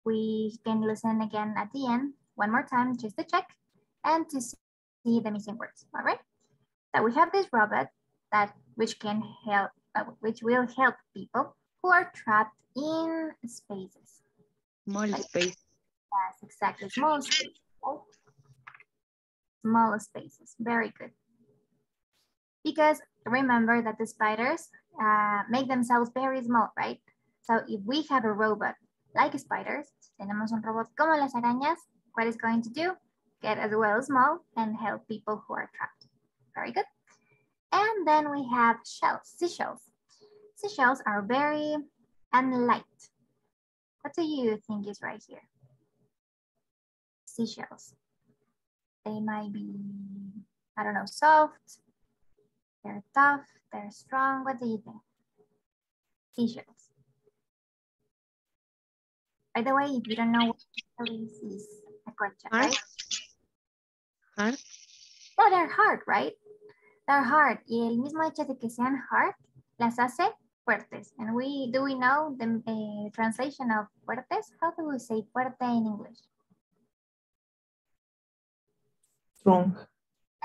we can listen again at the end one more time just to check and to see the missing words, all right? So we have this robot which will help people who are trapped in spaces. Small space. Yes, exactly, small spaces. Right? Small spaces, very good. Because remember that the spiders make themselves very small, right? So if we have a robot like spiders, tenemos un robot como las arañas, what is going to do? Get as well small and help people who are trapped. Very good. And then we have seashells. Seashells are very light. What do you think is right here? Seashells. They might be, I don't know, soft. They're tough, they're strong. What do you think? Seashells. By the way, if you don't know what this is a concha, right? Hard. Oh, they're hard, right? They're hard. Y el mismo hecho de que sean hard las hace fuertes. And do we know the translation of fuertes? How do we say fuerte in English? Strong.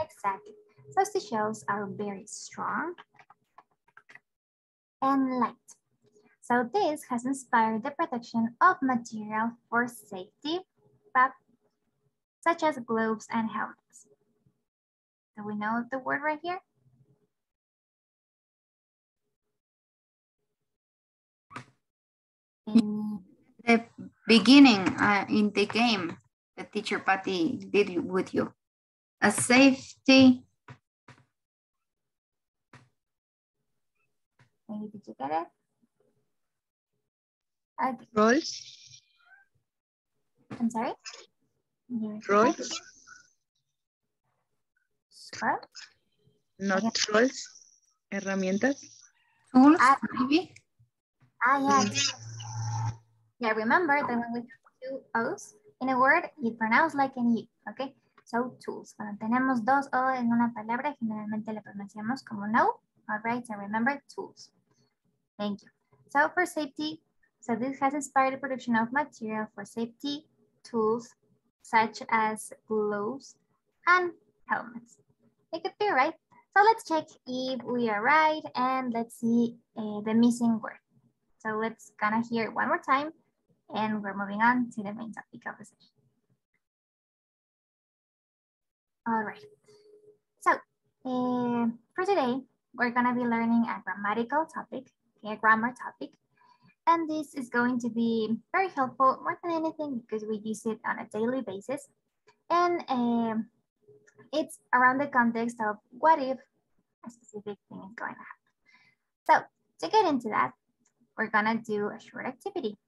Exactly. So seashells are very strong. and light. So this has inspired the production of material for safety, such as gloves and helmets. Do we know the word right here? In the beginning, in the game, the teacher Patty did with you. A safety. Maybe did you get it? Okay. Rolls. I'm sorry? Rolls. Scrub? Not rolls. Herramientas. Tools, maybe? Yeah. Yeah, remember that when we have two O's in a word, it pronounced like an U, okay? So, tools. Cuando tenemos dos O en una palabra, generalmente le pronunciamos como no. All right, so remember, tools. Thank you. So, for safety, so this has inspired the production of material for safety tools, such as gloves and helmets. It could be right. So, let's check if we are right, and let's see the missing word. So, let's gonna hear it one more time. And we're moving on to the main topic of the session. All right. So for today, we're gonna be learning a grammatical topic, okay, a grammar topic. And this is going to be very helpful more than anything because we use it on a daily basis. And it's around the context of what if a specific thing is going to happen. So to get into that, we're gonna do a short activity.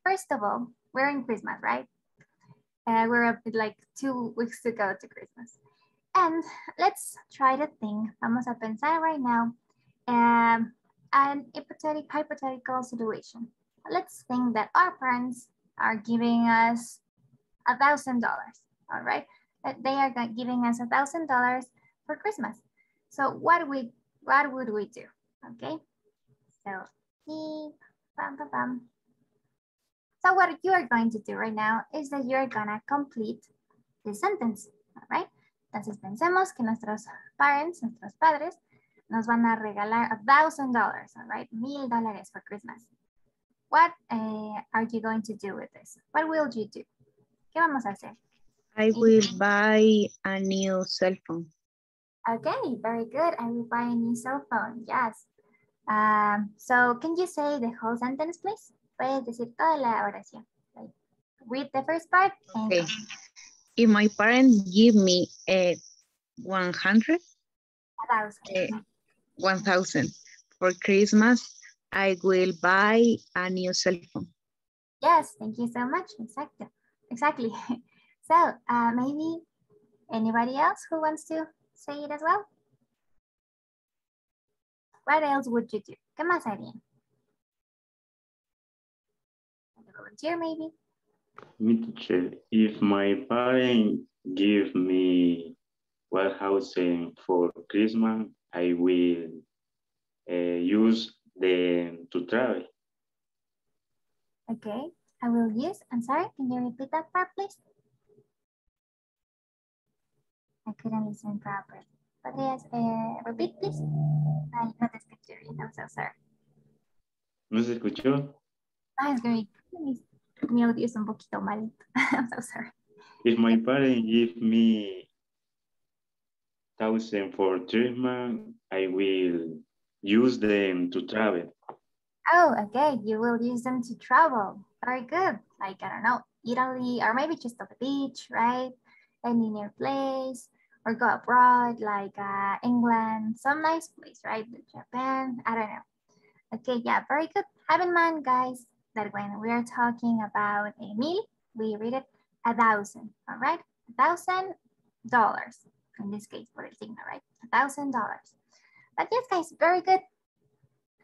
First of all, we're in Christmas, right? We're like 2 weeks to go to Christmas. And let's try to think, vamos a pensar right now, an hypothetical situation. Let's think that our parents are giving us $1,000, all right? That they are giving us $1,000 for Christmas. So what would we do, okay? So, bam, bam, bam. So what you are going to do right now is that you're gonna complete the sentence, all right? Entonces pensemos que nuestros parents, nuestros padres, nos van a regalar $1,000, all right? $1,000 for Christmas. What are you going to do with this? What will you do? ¿Qué vamos a hacer? I will buy a new cell phone. Okay, very good. I will buy a new cell phone, yes. So can you say the whole sentence, please? Puedes decir toda la oración. Like, read the first part. Okay. If my parents give me 100, 1,000 for Christmas, I will buy a new cell phone. Yes, thank you so much. Exactly. So maybe anybody else who wants to say it as well? What else would you do? ¿Qué más harían? Volunteer maybe? Me teacher, if my parents give me 1,000 for Christmas, I will use them to travel. Okay, I will use, I'm sorry, can you repeat that part, please? I couldn't listen properly. ¿Podrías repeat, please? Ay, no te escuché bien, I'm so sorry. ¿No se escuchó? Es que mi audio es un poquito mal. I'm so sorry. If my parents give me 1,000 for Christmas, I will use them to travel. Oh, okay, you will use them to travel. Very good. Like, I don't know, Italy, or maybe just to the beach, right? Any near place, or go abroad, like England, some nice place, right? Japan, I don't know. Okay, yeah, very good. Have in mind, guys, that when we are talking about a meal, we read it 1,000, all right? $1,000 in this case, for el signo, right? $1,000. But yes, guys, very good.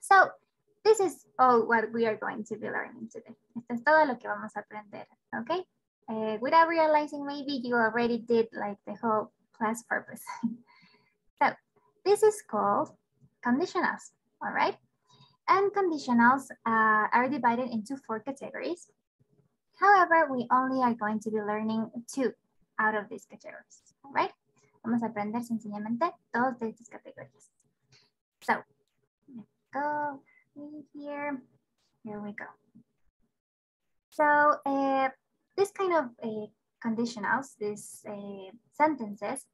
So this is all what we are going to be learning today. Esto es todo lo que vamos a aprender, okay? Without realizing, maybe you already did like the whole class purpose. So this is called conditionals, all right? And conditionals are divided into 4 categories. However, we only are going to be learning 2 out of these categories, all right? Vamos a aprender sencillamente 2 de estas categorías. So, go. Here we go. So this kind of conditionals, these sentences,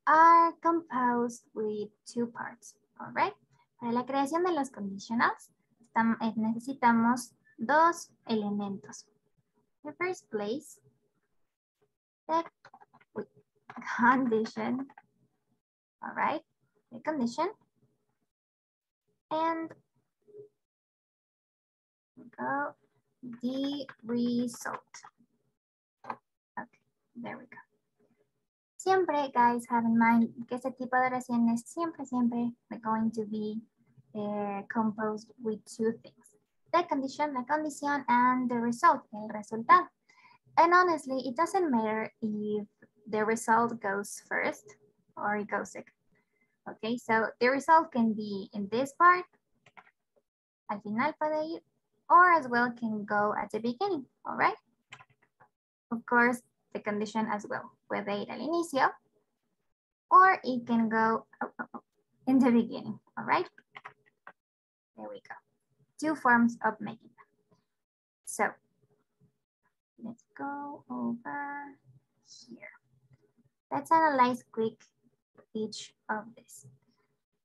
are composed with two parts, all right? Para la creación de los conditionals, necesitamos dos elementos. In the first place, the condition, all right? The condition, and go, the result. Okay, there we go. Siempre, guys, have in mind que este tipo de oraciones siempre are going to be composed with two things. The condition, la condición, and the result, el resultado. And honestly, it doesn't matter if the result goes first or it goes second. Okay, so the result can be in this part, al final puede ir, or as well can go at the beginning, all right? Of course, the condition as well. Puede ir al inicio, or it can go in the beginning, all right? There we go. Two forms of making them. So, let's go over here. Let's analyze quick each of this.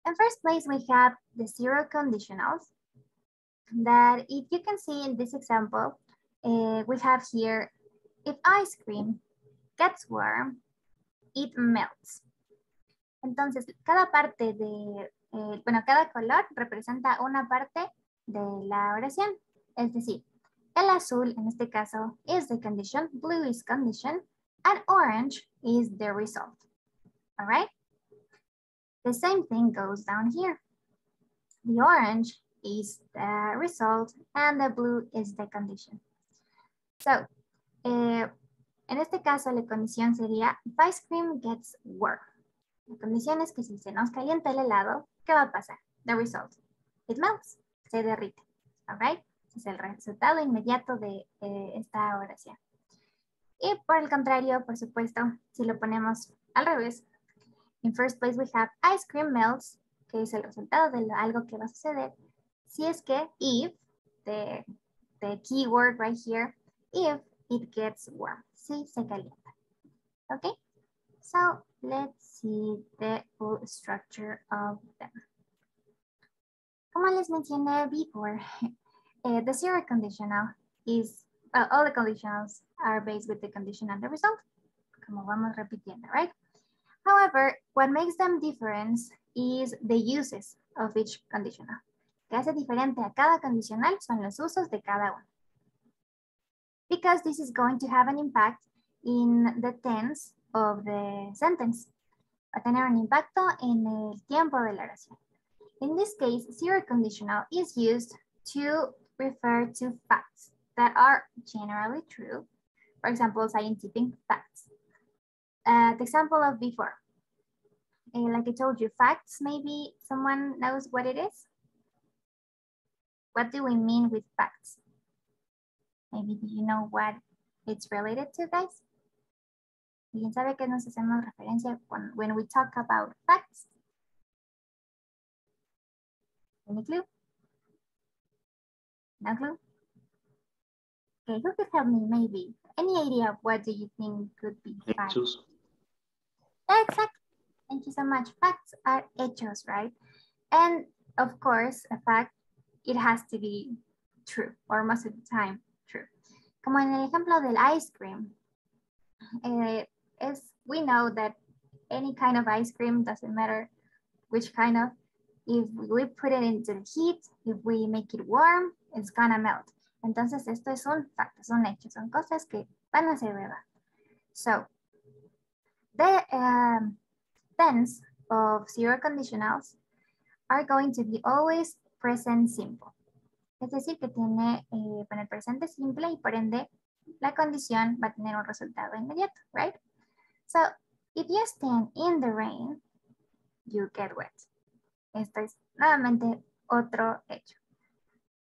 In first place, we have the zero conditionals that if you can see in this example, we have here, if ice cream gets warm, it melts. Entonces, cada parte de, cada color representa una parte de la oración. Es decir, el azul, en este caso, is the condition, blue is condition, and orange is the result. All right? The same thing goes down here. The orange is the result, and the blue is the condition. So, en este caso, la condición sería, if ice cream gets warm. La condición es que si se nos calienta el helado, ¿qué va a pasar? The result, it melts, se derrite, all right? Ese es el resultado inmediato de esta oración. Y por el contrario, por supuesto, si lo ponemos al revés, in first place we have ice cream melts, que es el resultado de algo que va a suceder. Si es que if, the key word right here, if it gets warm, si se calienta. Okay, so let's see the full structure of them. Como les mencioné before, the zero conditional is, all the conditionals are based with the condition and the result, como vamos repitiendo, right? However, what makes them different is the uses of each conditional. Que hace diferente a cada condicional son los usos de cada uno. Because this is going to have an impact in the tense of the sentence. Va a tener un impacto en el tiempo de la oración. In this case, zero conditional is used to refer to facts that are generally true. For example, scientific facts. The example of before. Like I told you, facts, maybe someone knows what it is? What do we mean with facts? Maybe do you know what it's related to, guys? ¿Alguien sabe que nos hacemos referencia when we talk about facts? Any clue? No clue? Okay, who could help me maybe? Any idea of what do you think could be facts? Exactly. Thank you so much. Facts are hechos, right? And of course, a fact, it has to be true, or most of the time true. Como en el ejemplo del ice cream, we know that any kind of ice cream, doesn't matter which kind of, if we put it into the heat, if we make it warm, it's gonna melt. Entonces esto es un facto, es un hecho, son cosas que van a ser verdad. So, the tense of zero conditionals are going to be always present simple. Es decir, que tiene el presente simple y por ende la condición va a tener un resultado inmediato, right? So, if you stand in the rain, you get wet. Esto es nuevamente otro hecho.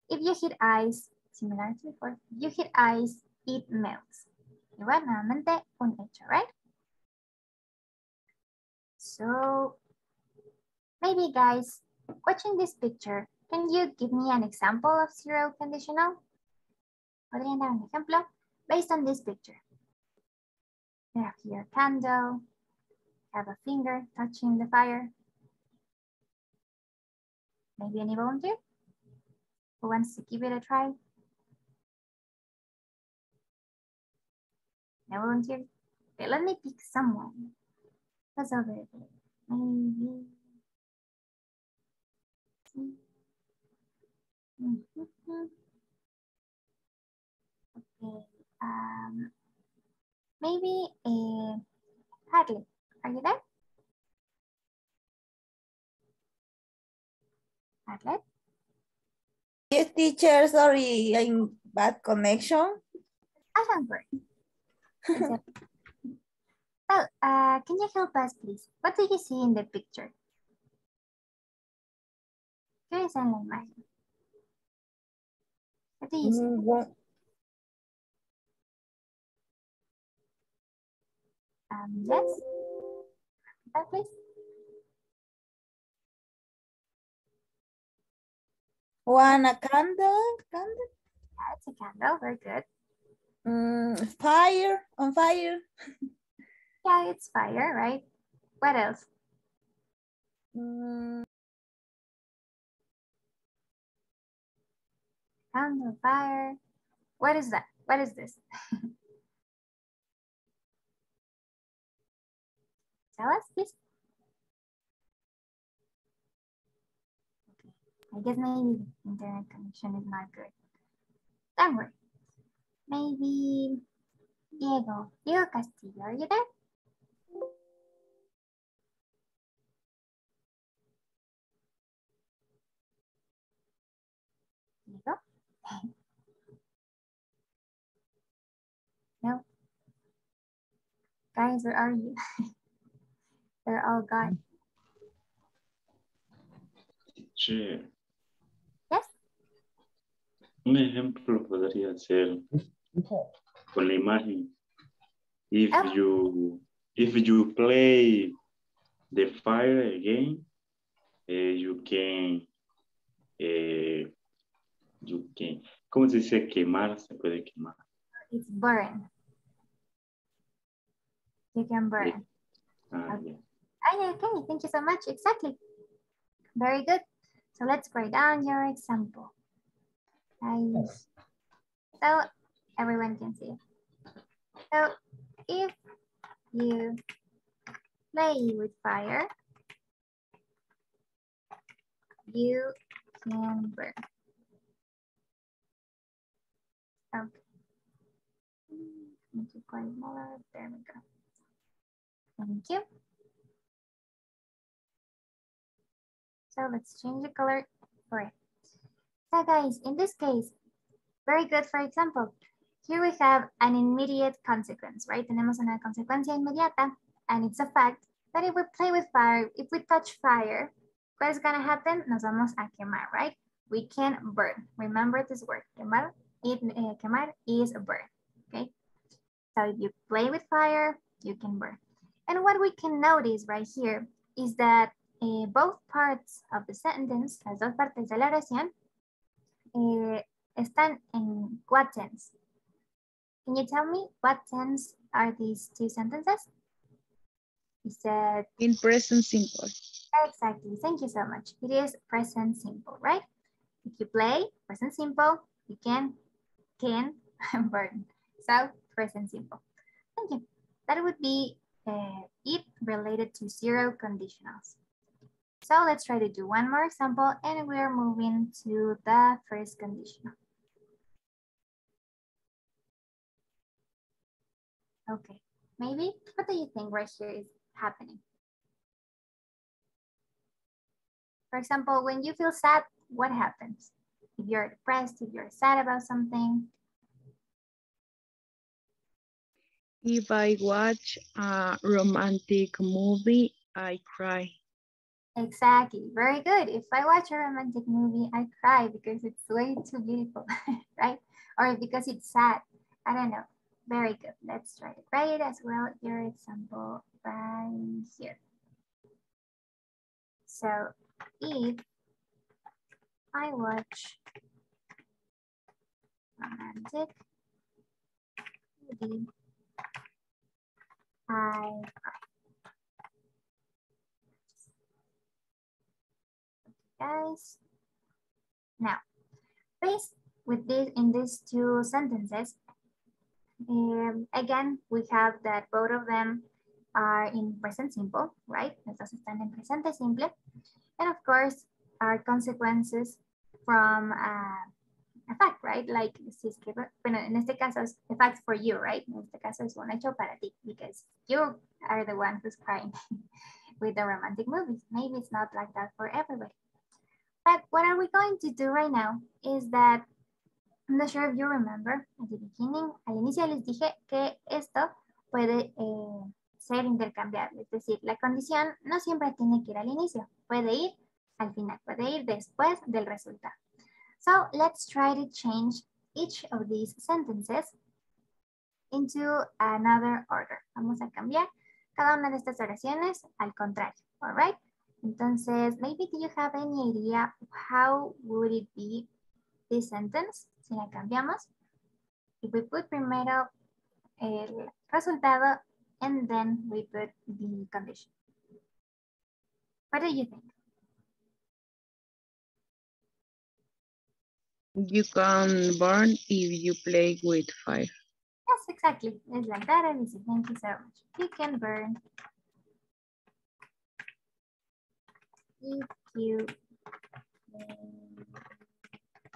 If you hit ice, similar to before, if you hit ice, it melts. Igual, nuevamente un hecho, right? So, maybe guys, watching this picture, Can you give me an example of zero conditional? ¿Podrían dar un ejemplo? Based on this picture. You have here a candle, have a finger touching the fire. Maybe any volunteer who wants to give it a try? No volunteer? Okay, let me pick someone. What's over there? Maybe. Okay. Maybe Hadley. Are you there? Hadley? Yes, teacher, sorry, I'm bad connection. I don't worry. Well, can you help us, please? What do you see in the picture? ¿Qué es en la imagen? What do you see? Yes. That, please. One, a candle. Yeah, it's a candle. Very good. Fire, on fire. Yeah, it's fire, right? What else? Candle, fire. What is that? What is this? Tell us, please. Okay. I guess maybe the internet connection is not good. Don't worry. Maybe Diego Castillo, are you there? Diego? No. Guys, where are you? They're all gone. Sí. Yes. Un ejemplo podría ser con la imagen. If you play the fire again, you can, ¿cómo se dice quemar? Se puede quemar. It's burn. You can burn. Yeah. Okay, thank you so much. Exactly. Very good. So let's write down your example. So everyone can see it. So if you play with fire, you can burn. Okay. Make it quite smaller. There we go. Thank you. So let's change the color for it. So guys, in this case, very good. For example, here we have an immediate consequence, right? Tenemos una consecuencia inmediata, and it's a fact that if we play with fire, if we touch fire, what is gonna happen? Nos vamos a quemar, right? We can burn. Remember this word, quemar. Quemar is a burn, okay? So if you play with fire, you can burn. And what we can notice right here is that both parts of the sentence, las dos partes de la oración, están en what tense? Can you tell me what tense are these two sentences? You said in present simple. Exactly. Thank you so much. It is present simple, right? If you play present simple, you can burn. So present simple. Thank you. That would be it related to zero conditionals. So let's try to do one more example, and we are moving to the first conditional. Okay, maybe, what do you think right here is happening? For example, when you feel sad, what happens? If you're depressed, if you're sad about something. If I watch a romantic movie, I cry. Exactly, very good. If I watch a romantic movie, I cry because it's way too beautiful, right? Or because it's sad, I don't know. Very good. Let's try to write as well your example right here. So if I watch romantic movie. I cry. Guys. Now, based with this in these two sentences, again, we have that both of them are in present simple, right? Entonces están en presente simple. And of course, are consequences from a fact, right? Like, si es que, bueno, en este caso es a fact for you, right? En este caso es un hecho para ti, because you are the one who's crying with the romantic movies. Maybe it's not like that for everybody. But what are we going to do right now is that, I'm not sure if you remember, at the beginning, al inicio les dije que esto puede ser intercambiable. Es decir, la condición no siempre tiene que ir al inicio, puede ir al final, puede ir después del resultado. So let's try to change each of these sentences into another order. Vamos a cambiar cada una de estas oraciones al contrario, all right? Entonces, maybe do you have any idea of how would it be this sentence? Si la cambiamos, if we put primero el resultado and then we put the condition. What do you think? You can burn if you play with fire. Yes, exactly. It's like that and easy. Thank you so much. You can burn if you play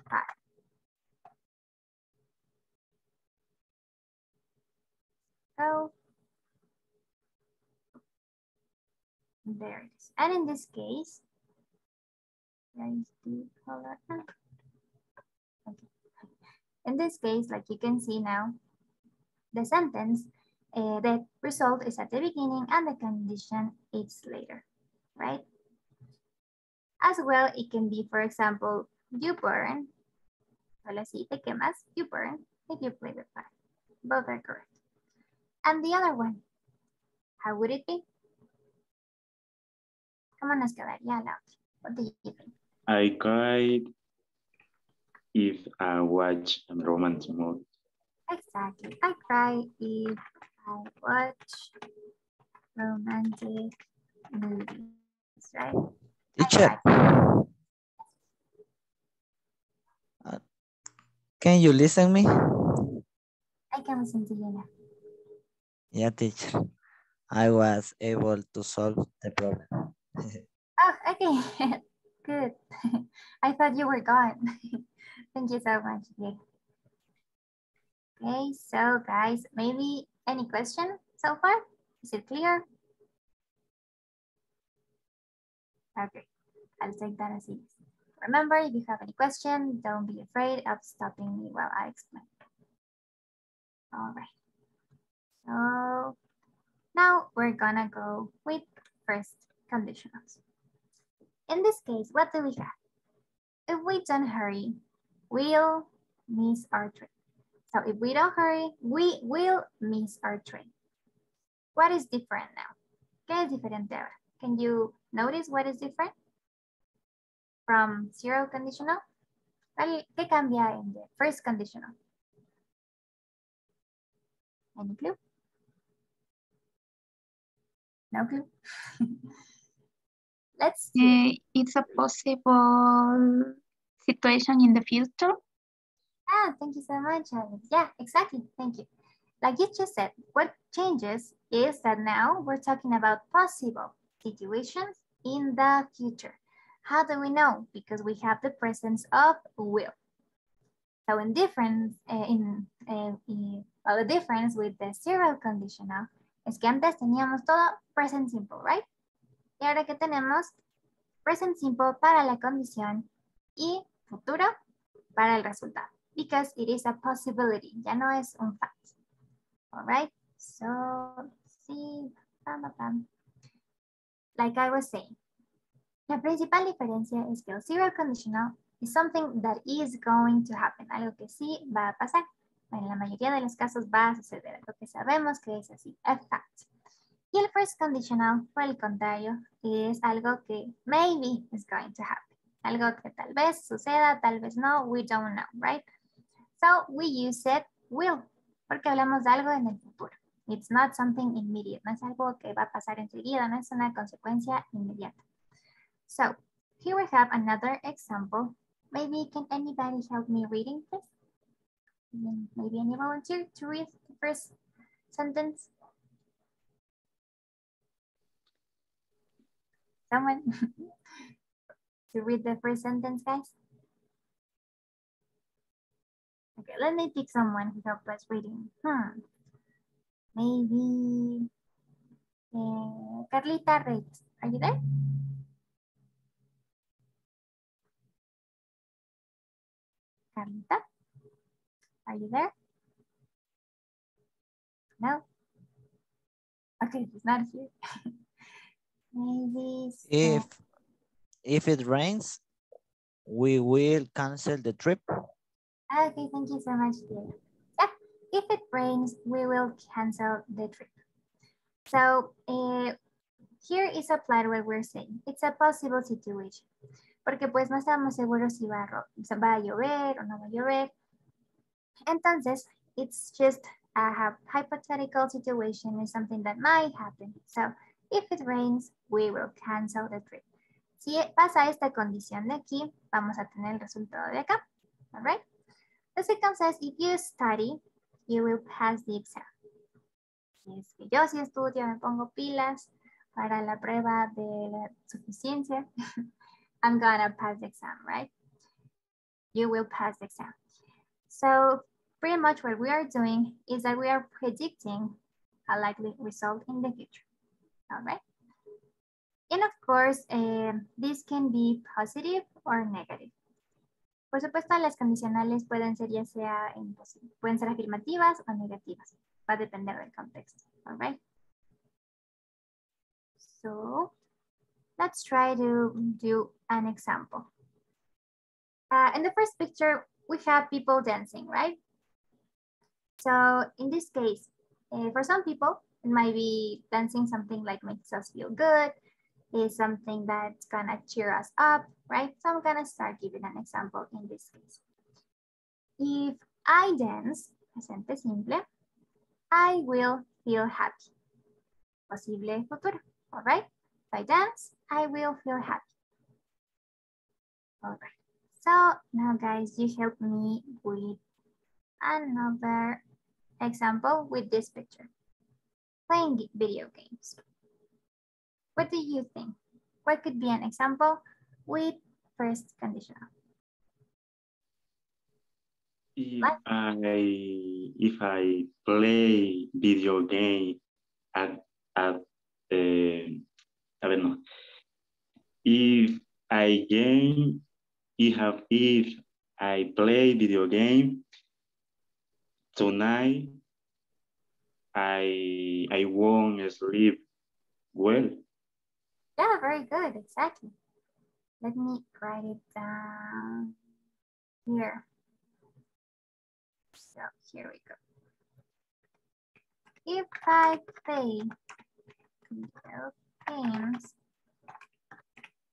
fire. So there it is. And in this case, where is the color? Okay. In this case, like you can see now, the sentence, the result is at the beginning and the condition is later, right? As well, it can be, for example, you burn, solo si te quemas, you burn if you play with fire. Both are correct. And the other one, how would it be? ¿Cómo nos quedaría la otra? What do you think? I cried if I watch a romantic movie. Exactly. I cry if I watch romantic movies, right? Teacher, can you listen me? I can listen to you now. Yeah, teacher. I was able to solve the problem. Oh, okay. Good. I thought you were gone. Thank you so much. Okay, so guys, maybe any question so far? Is it clear? Okay, I'll take that as it is. Remember, if you have any question, don't be afraid of stopping me while I explain. All right. So now we're gonna go with first conditionals. In this case, what do we have? If we don't hurry, we'll miss our train. So if we don't hurry, we will miss our train. What is different now? ¿Qué es diferente ahora? Can you notice what is different from zero conditional? ¿Qué cambia en the first conditional? Any clue? No clue? Let's see. It's a possible situation in the future. Ah, thank you so much, Alex. Yeah, exactly. Thank you. Like you just said, what changes is that now we're talking about possible situations in the future. How do we know? Because we have the presence of will. So in difference, the difference with the zero conditional es que antes teníamos todo present simple, right? Y ahora que tenemos present simple para la condición y futuro para el resultado. Because it is a possibility, ya no es un fact. All right, so let's see. Like I was saying, la principal diferencia es que el zero conditional is something that is going to happen, algo que sí va a pasar. En la mayoría de los casos va a suceder, algo que sabemos que es así, a fact. Y el first conditional, por el contrario, es algo que maybe is going to happen. Algo que tal vez suceda, tal vez no, we don't know, right? So we use it will, porque hablamos de algo en el futuro. It's not something immediate, no es algo que va a pasar enseguida, no es una consecuencia inmediata. So here we have another example. Maybe can anybody help me reading, please? Maybe any volunteer to read the first sentence? Someone to read the first sentence, guys? Okay, let me pick someone who help us reading. Maybe Carlita Reyes. Are you there? Carlita, are you there? No? Okay, he's not here. Maybe If it rains, we will cancel the trip. Okay, thank you so much, dear. Yeah, if it rains, we will cancel the trip. So here is a plan where we're saying it's a possible situation. Porque pues no estamos seguros si va a llover o no va a llover. Entonces, it's just a hypothetical situation, is something that might happen. So, if it rains, we will cancel the trip. Si pasa esta condición de aquí, vamos a tener el resultado de acá. All right? The second says, if you study, you will pass the exam. Si es que yo si estudio, me pongo pilas para la prueba de la suficiencia, I'm gonna pass the exam, right? You will pass the exam. So pretty much what we are doing is that we are predicting a likely result in the future, all right? And of course, this can be positive or negative. Por supuesto, las condicionales pueden ser ya sea pueden ser afirmativas o negativas. Va a depender del contexto, all right? So let's try to do an example. In the first picture, we have people dancing, right? So in this case, for some people, it might be dancing something like makes us feel good, is something that's gonna cheer us up, right? So I'm gonna start giving an example in this case. If I dance, presente simple, I will feel happy. Posible futuro, all right? If I dance, I will feel happy. All right. So now guys, you help me with another example with this picture. Playing video games. What do you think? What could be an example with first conditional? If I play video game at I don't know. If I play video game tonight, I won't sleep well. Yeah, very good, exactly. Let me write it down here. So here we go. If I play video games,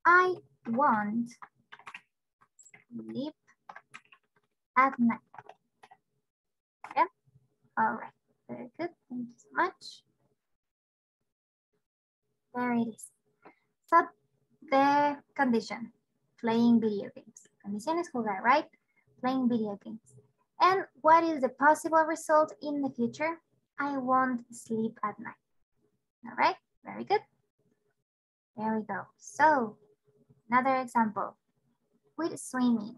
I won't sleep at night. Yeah, all right, very good, thank you so much. There it is. So the condition, playing video games. Condition is jugar, right? Playing video games. And what is the possible result in the future? I won't sleep at night. All right, very good. There we go. So another example with swimming.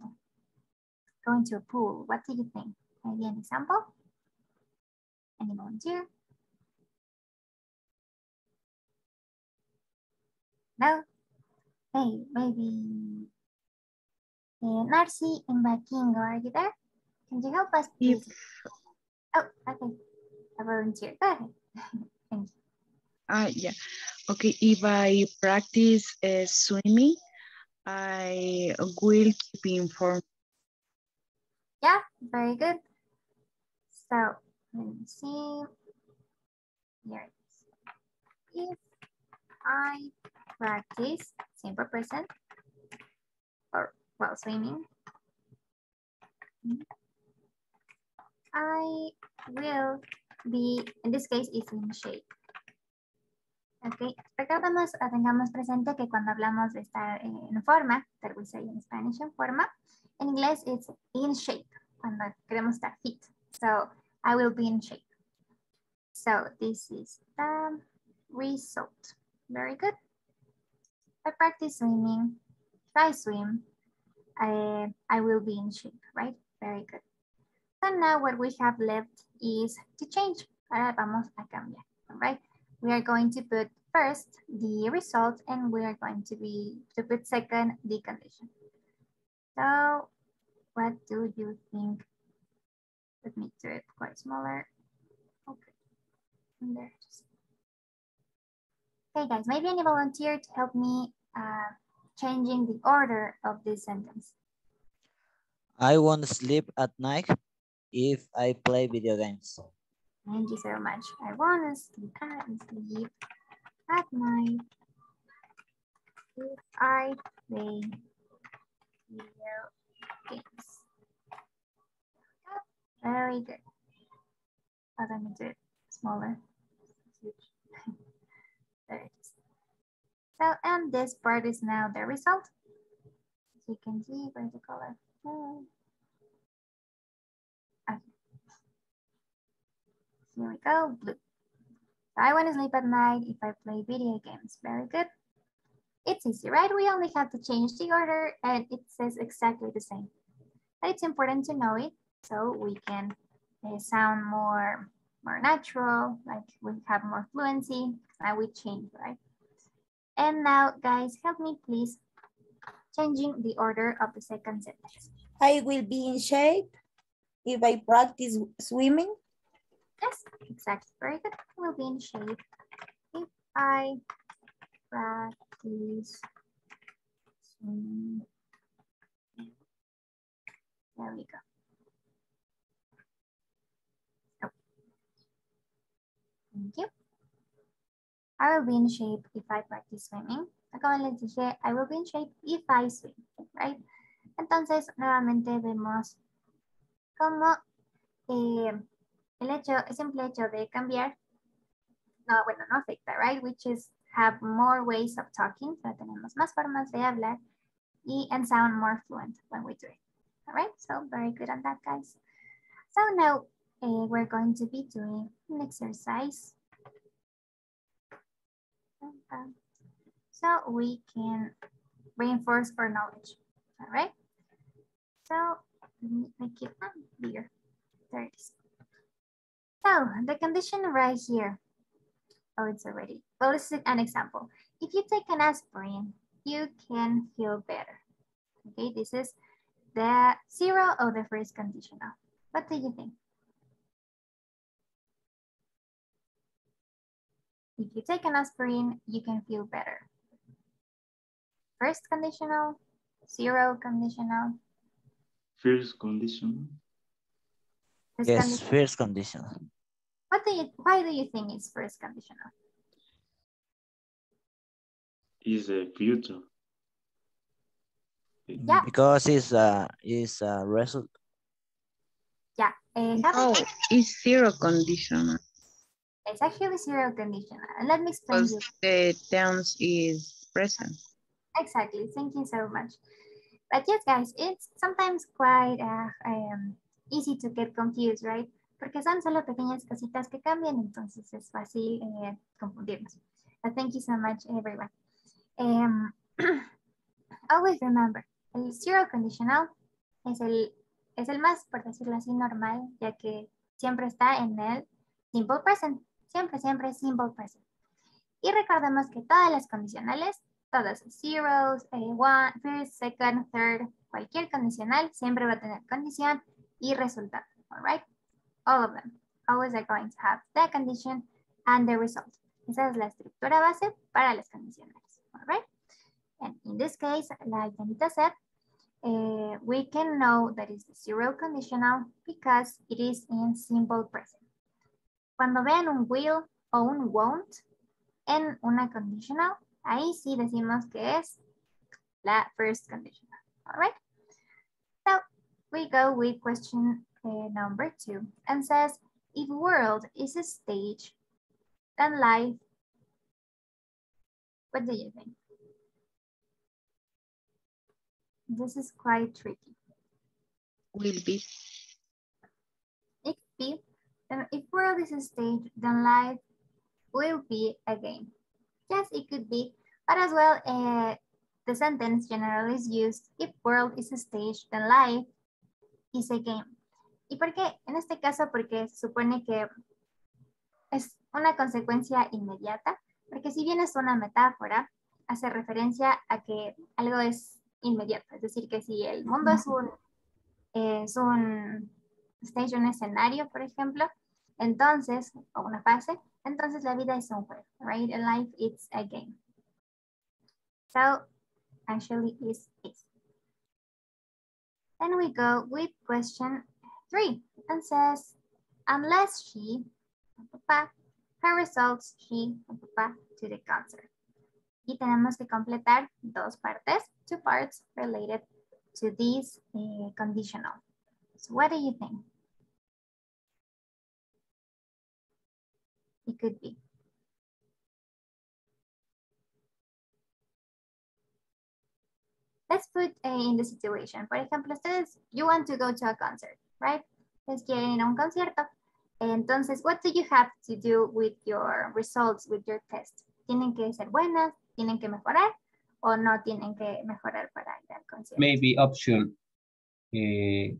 Going to a pool, what do you think? Maybe an example? Any volunteer? No? Hey, maybe Narcy and Bakingo, are you there? Can you help us, please? Oh, okay. A volunteer. Go ahead. Thank you. Yeah. Okay, if I practice swimming, I will keep informed. Yeah, very good. So, let me see. Here it is. If I practice, simple present. or while swimming, I will be, in this case, is in shape. Ok, recordamos, tengamos presente que cuando hablamos de estar en forma, that we say in Spanish en forma, en inglés it's in shape, cuando queremos estar fit. So, I will be in shape. So, this is the result. Very good. If I practice swimming, if I swim, I will be in shape, right? Very good. So now what we have left is to change. Ahora vamos a cambiar, all right? We are going to put first the result and we are going to put second the condition. So what do you think? Let me do it quite smaller. Okay. And there it is. Okay guys, maybe any volunteer to help me changing the order of this sentence. I won't sleep at night if I play video games. Thank you so much. I want to sleep at night if I play video games. Very good. Let me do it smaller. There it is. So, and this part is now the result. As you can see, where's the color? Oh. Okay. Here we go, blue. I want to sleep at night if I play video games. Very good. It's easy, right? We only have to change the order and it says exactly the same. But it's important to know it so we can sound more natural, like we have more fluency. Now we change, right? And now, guys, help me please changing the order of the second sentence. I will be in shape if I practice swimming. Yes, exactly. Very good. I will be in shape if I practice swimming. There we go. Oh. Thank you. I will be in shape if I practice swimming. Como les dije, I will be in shape if I swim, right? Entonces, nuevamente vemos cómo el simple hecho de cambiar, no afecta, right? Which is have more ways of talking, so tenemos más formas de hablar and sound more fluent when we do it. All right, so very good on that, guys. So now we're going to be doing an exercise. So we can reinforce our knowledge, all right? So let me make it bigger. There it is. So the condition right here. Oh, it's already. Well, this is an example. If you take an aspirin, you can feel better. Okay, this is the zero of the first conditional. What do you think? If you take an aspirin, you can feel better. First conditional, zero conditional. First condition. Yes, first conditional. Why do you think it's first conditional? Is a future. Yeah. Because it's a result. Yeah. No, it's zero conditional. It's actually zero conditional. And let me explain because the tense is present. Exactly. Thank you so much. But yes, guys, it's sometimes quite easy to get confused, right? Porque son solo pequeñas cositas que cambian, entonces es fácil confundirnos. But thank you so much, everyone. Always remember, el zero conditional es el más, por decirlo así, normal, ya que siempre está en el simple present. Siempre simple present. Y recordemos que todas las condicionales, todas zeros, one, first, second, third, cualquier condicional siempre va a tener condición y resultado, all right? All of them always are going to have the condition and the result. Esa es la estructura base para las condicionales, all right? And in this case, like Anita said, we can know that it's zero conditional because it is in simple present. Cuando vean un will o un won't en una conditional, ahí sí decimos que es la first conditional. All right. So we go with question number 2 and says, if world is a stage, then life, what do you think? This is quite tricky. Will be. It could be, if world is a stage, then life will be a game. Yes, it could be, but as well, the sentence generally is used, if world is a stage, then life is a game. ¿Y por qué? En este caso, porque se supone que es una consecuencia inmediata, porque si bien es una metáfora, hace referencia a que algo es inmediato, es decir, que si el mundo es un stage, un escenario, por ejemplo, entonces, o una fase, entonces la vida es un juego, right? A life is a game. So, actually is. Then we go with question 3 and says, unless she, papá, her results, she, papá, to the concert. Y tenemos que completar 2 partes, 2 parts related to this conditional. So what do you think? It could be. Let's put in the situation. Por ejemplo, ustedes, you want to go to a concert, right? Ustedes quieren ir a un concierto. Entonces, what do you have to do with your results, with your test? ¿Tienen que ser buenas? ¿Tienen que mejorar? ¿O no tienen que mejorar para ir al concierto? Maybe option A.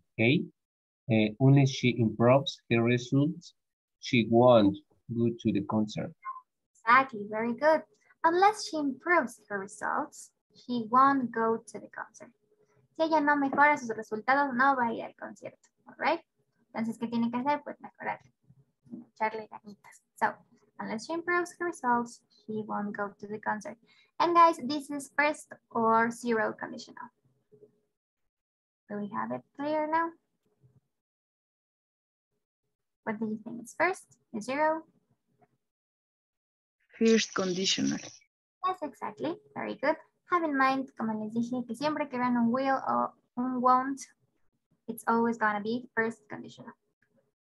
Only she improves her results, she won't go to the concert. Exactly, very good. Unless she improves her results, she won't go to the concert. Si ella no mejora sus resultados, no va a ir al concierto, all right? Entonces, ¿qué tiene que hacer? Pues mejorar, echarle ganitas. So, unless she improves her results, she won't go to the concert. And guys, this is first or zero conditional. Do we have it clear now? What do you think is first? Is zero? First conditional. Yes, exactly. Very good. Have in mind, como les dije, que siempre que vean un will o un won't, it's always gonna be first conditional.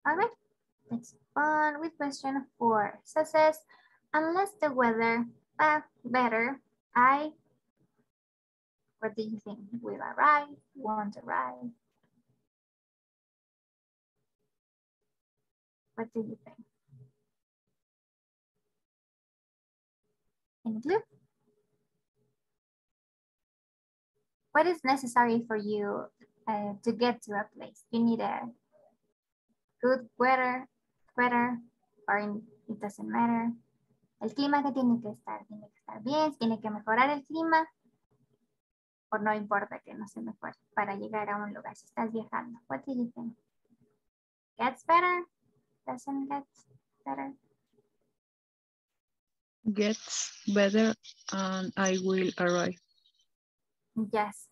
All right, let's move on with question 4. So it says, unless the weather better, what do you think? Will arrive, won't arrive? What do you think? Any clue? What is necessary for you to get to a place? You need a good weather, or it doesn't matter. El clima que tiene que estar bien, tiene que mejorar el clima, o no importa que no se mejore para llegar a un lugar si estás viajando. What do you think? Gets better? Doesn't get better? Gets better and I will arrive. Yes.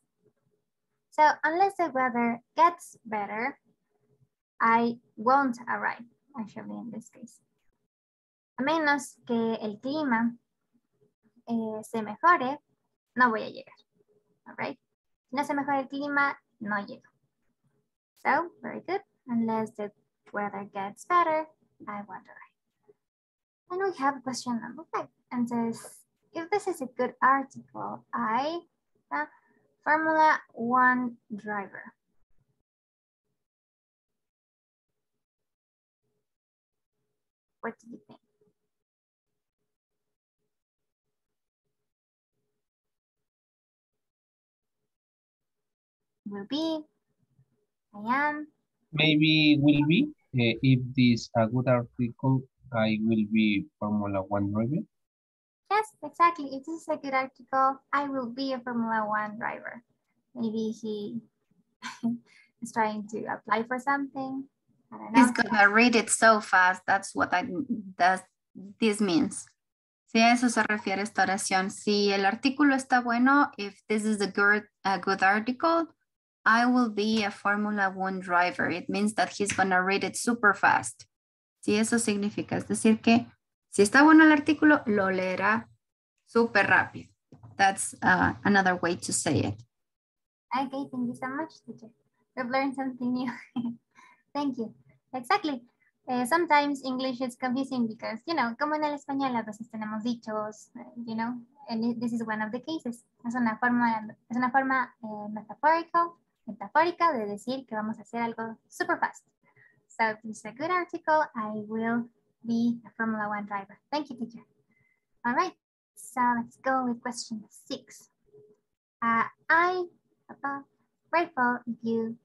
So unless the weather gets better, I won't arrive, actually, in this case. A menos que el clima se mejore, no voy a llegar. All right. Si no se mejora el clima, no llego. So, very good. Unless the weather gets better, I won't arrive. And we have question number 5. And says, if this is a good article, Formula 1 driver. What do you think? Will be, I am. Maybe will be. If this a good article, I will be Formula 1 driver. Yes, exactly. If this is a good article, I will be a Formula 1 driver. Maybe he is trying to apply for something. I don't know. He's gonna read it so fast. That's what this means. Si a eso se refiere esta oración. Si el artículo está bueno, if this is a good article, I will be a Formula 1 driver. It means that he's gonna read it super fast. Si eso significa, es decir que si está bueno el artículo, lo leerá súper rápido. That's another way to say it. Okay, thank you so much, teacher. We've learned something new. Thank you. Exactly. Sometimes English is confusing because, you know, como en el español a veces tenemos dichos, you know, and this is one of the cases. Es una forma metafórica de decir que vamos a hacer algo super fast. So if it's a good article, I will be a Formula One driver. Thank you, teacher. All right, so let's go with question 6. I'm grateful if you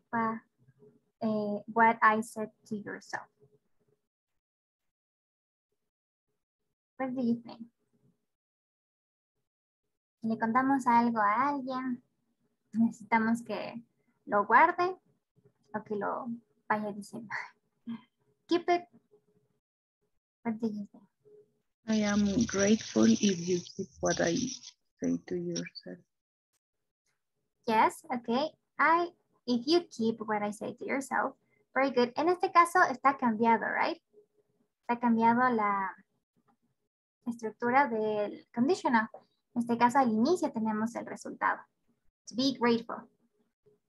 what I said to yourself. What do you think? Si le contamos algo a alguien, necesitamos que lo guarde o que lo vaya diciendo. Keep it. What do you think? I am grateful if you keep what I say to yourself. Yes, okay. If you keep what I say to yourself, very good. En este caso está cambiado, right? Está cambiado la estructura del conditional. En este caso al inicio tenemos el resultado. To be grateful.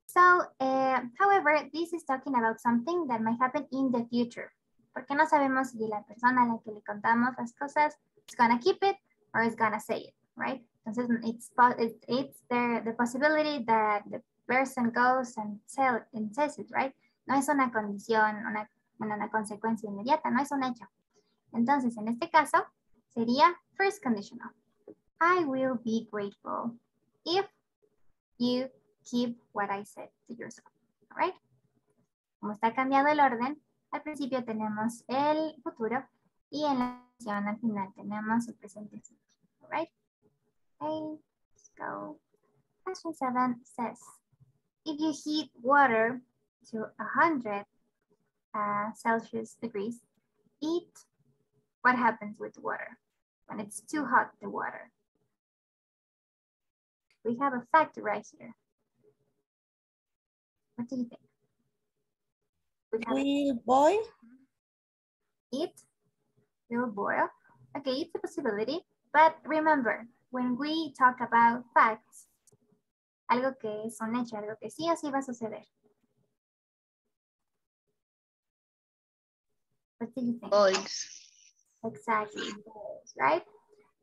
So, however, this is talking about something that might happen in the future. Porque no sabemos si la persona a la que le contamos las cosas is gonna keep it or is gonna say it, right? Entonces, it's the possibility that the person goes and says it, right? No es una condición, una consecuencia inmediata, no es un hecho. Entonces, en este caso, sería first conditional. I will be grateful if you keep what I said to yourself, all right? Como está cambiado el orden, al principio tenemos el futuro y en la acción al final tenemos el presente simple, all right? Okay, let's go. Question 7 says, if you heat water to 100 Celsius degrees, what happens with water when it's too hot, the water? We have a fact right here. What do you think? Will boil? It will boil. Okay, it's a possibility, but remember, when we talk about facts, algo que es un hecho, algo que sí o sí va a suceder. What do you think? Boils. Exactly, boils, right?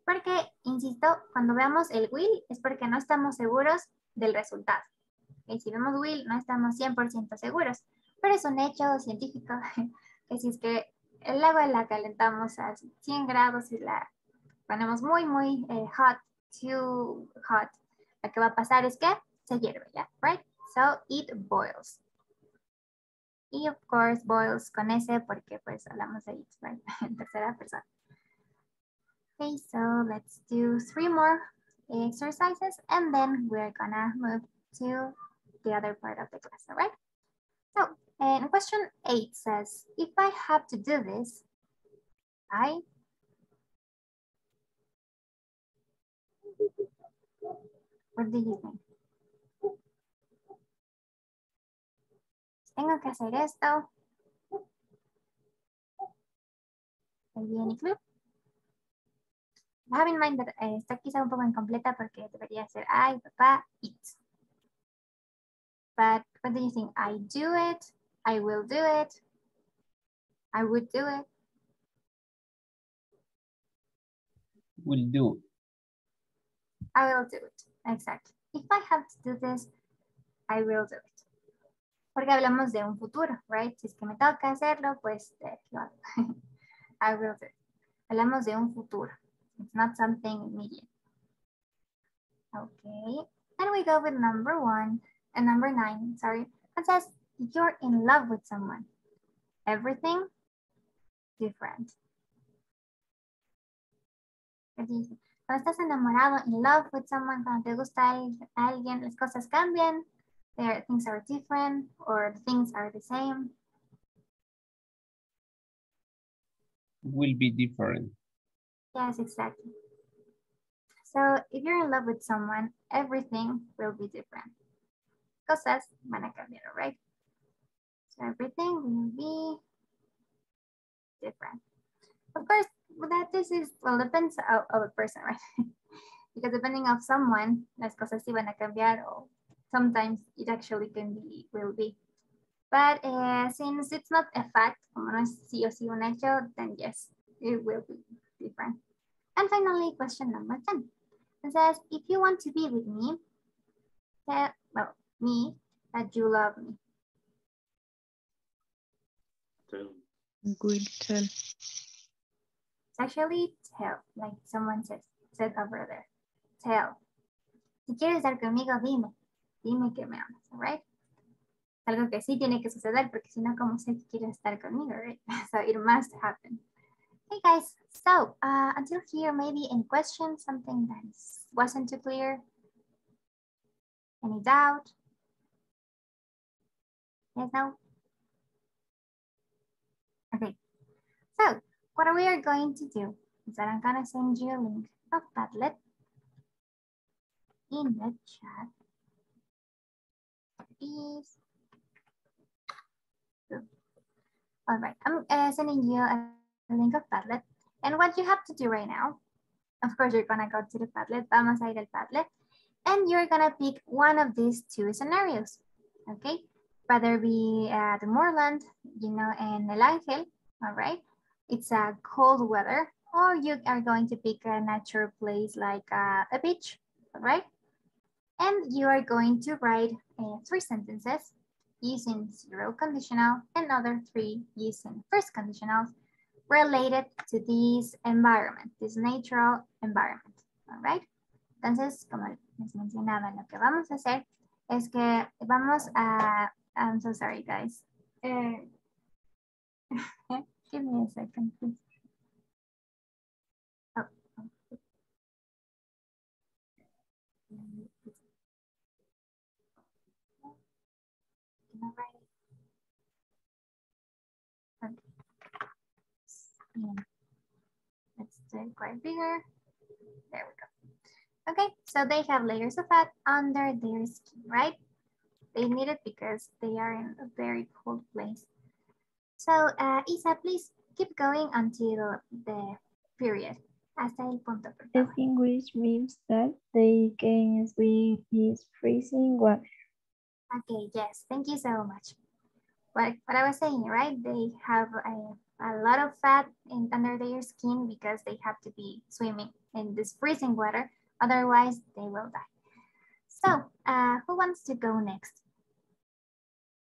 Porque, insisto, cuando veamos el will es porque no estamos seguros del resultado. Okay, si vemos will, no estamos 100% seguros, pero es un hecho científico que si es que el agua la calentamos a 100 grados y la ponemos muy, muy hot, too hot, lo que va a pasar es que se hierve, ¿ya? Right? So, it boils. Y, of course, boils con S porque pues hablamos de it, right? En tercera persona. Okay, so let's do 3 more exercises and then we're gonna move to the other part of the class, all right? So, and question 8 says, if I have to do this, what do you think? Tengo que hacer esto. ¿Any clue? Have in mind that está quizá un poco incompleta porque debería ser I, papá, it. But what do you think? I do it, I will do it, I would do it. Will do. I will do it, exactly. If I have to do this, I will do it. Porque hablamos de un futuro, right? Si es que me toca hacerlo, pues lo hago. I will do it. Hablamos de un futuro. It's not something immediate. Okay. Then we go with number 9, sorry. It says, you're in love with someone. Everything different. Cuando estás enamorado, in love with someone, cuando te gusta alguien, las cosas cambian. Things are different or things are the same. Will be different. Yes, exactly. So if you're in love with someone, everything will be different. Cosas van a cambiar, right? So everything will be different. Of course, this is, well, depends of a person, right? Because depending on someone, las cosas sí van a cambiar o sometimes it actually will be. But since it's not a fact, como no es sí o sí un hecho, then yes, it will be different. And finally, question number 10. It says, if you want to be with me, tell, well, me, that you love me. Will tell. It's actually tell, like someone said over there. Tell. Si quieres estar conmigo, dime que me amas, all right? Algo que sí tiene que suceder, porque si no, ¿cómo sé que quieres estar conmigo, right? So it must happen. Hey guys, so until here, maybe any questions, something that wasn't too clear? Any doubt? Yes, no? Okay, so what we are going to do is that I'm gonna send you a link of Padlet in the chat. Please. All right, I'm sending you a link of Padlet. And what you have to do right now, of course, you're gonna go to the Padlet, vamos a ir al Padlet, and you're gonna pick one of these two scenarios, okay? Whether be the moorland, you know, and El Ángel, all right? It's a cold weather, or you are going to pick a natural place like a beach, all right? And you are going to write 3 sentences using 0 conditional and other 3 using first conditionals related to this environment, this natural environment, all right? Entonces, como les mencionaba, lo que vamos a hacer es que vamos a, I'm so sorry guys. Give me a second, please. Oh. Can I write it? Okay. Let's do it quite bigger. There we go. Okay, so they have layers of fat under their skin, right? They need it because they are in a very cold place. So, Isa, please keep going until the period. Hasta el punto, por favor. Extinguish means that they can swim in freezing water. Okay, yes, thank you so much. What I was saying, right? They have a lot of fat under their skin because they have to be swimming in this freezing water. Otherwise, they will die. So, who wants to go next?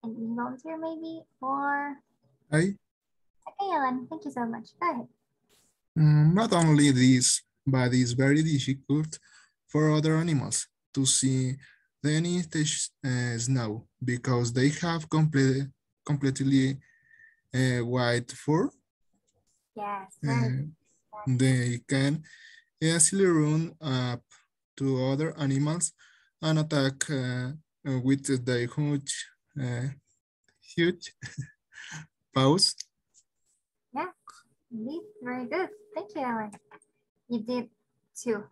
Any volunteer maybe, or? Hi. Okay, Ellen, thank you so much. Go ahead. Not only this, but it's very difficult for other animals to see the snow because they have completely white fur. Yes. They can easily run up to other animals and attack with their huge paws. Yeah, indeed, very good. Thank you, Ellen. You did 2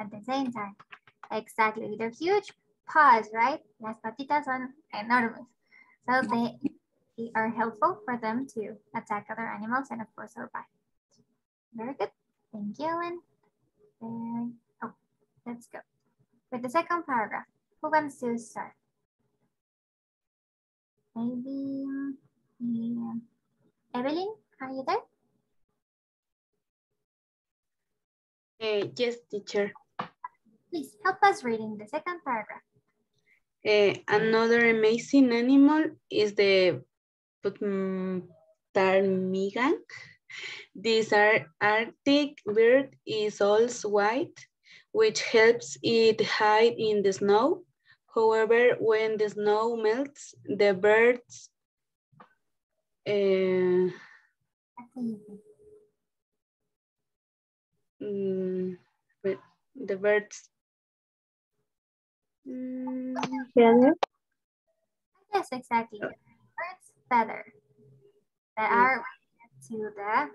at the same time. Exactly, with their huge paws, right? Las patitas son enormous. So they are helpful for them to attack other animals and of course survive. Very good. Thank you, Ellen. Oh, let's go. With the second paragraph, who wants to start? Maybe Evelyn, are you there? Yes, teacher. Please help us reading the second paragraph. Another amazing animal is the ptarmigan. This Arctic bird is all white, which helps it hide in the snow. However, when the snow melts, the birds Feather? Yes, exactly. Bird's feather that are related to the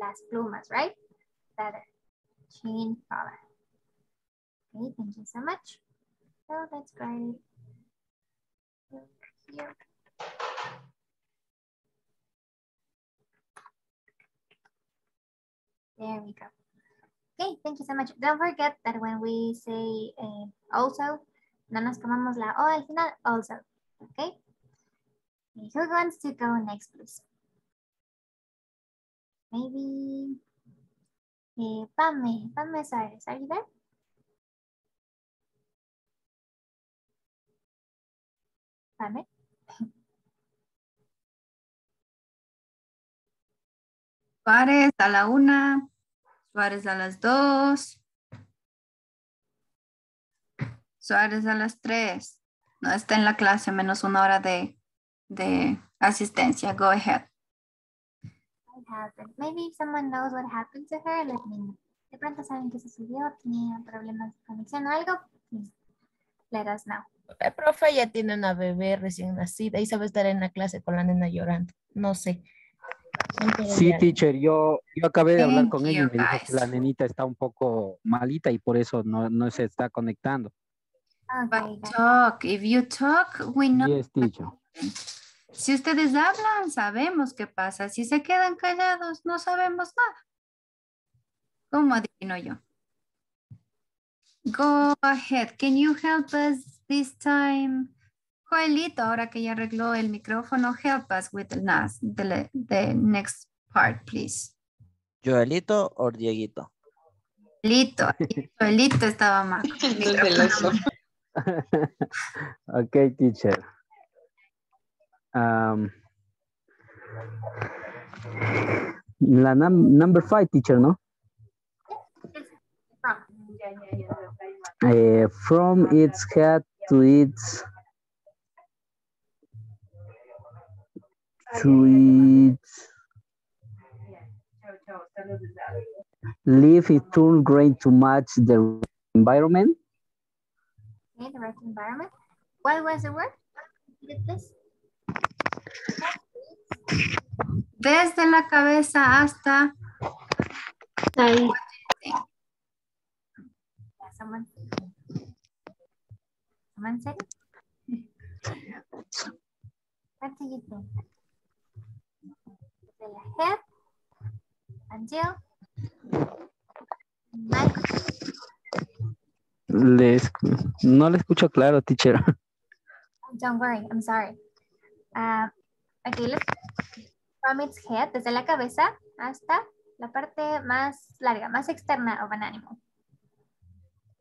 las plumas, right? Feather, change color. Okay, thank you so much. So that's great. Here. There we go. Okay, thank you so much. Don't forget that when we say also, No nos comamos la O al final, also. Okay? Who wants to go next, please? Maybe Pame Suarez, are you there? Pame? Suárez a la 1, Suárez a las 2, Suárez a las 3. No está en la clase, menos 1 hora de asistencia. Go ahead. What happened? Maybe if someone knows what happened to her, let me know. De pronto saben que se subió, tenía problemas de conexión o algo, please let us know. El profe ya tiene una bebé recién nacida y sabe estar en la clase con la nena llorando. No sé. Sí, teacher, yo acabé de hablar con ella y you, me dijo que la nenita está un poco malita y por eso no se está conectando. Okay, But talk. If you talk, we know. Yes, teacher. Si ustedes hablan, sabemos qué pasa. Si se quedan callados, no sabemos nada. ¿Cómo adivino yo? Go ahead. Can you help us this time? Joelito, ahora que ya arregló el micrófono, help us with the next part, please. ¿Joelito o Dieguito? Joelito estaba mal. Okay, teacher. La number 5, teacher, ¿no? From its head to its leaf, it turned green to match the environment. Okay, the right environment. What was the word? This? Desde la cabeza hasta ahí. Someone said it? What do you think? De la head until No le escucho claro, teacher. Don't worry, I'm sorry. Okay, look. From its head, desde la cabeza hasta la parte más larga, más externa of an animal.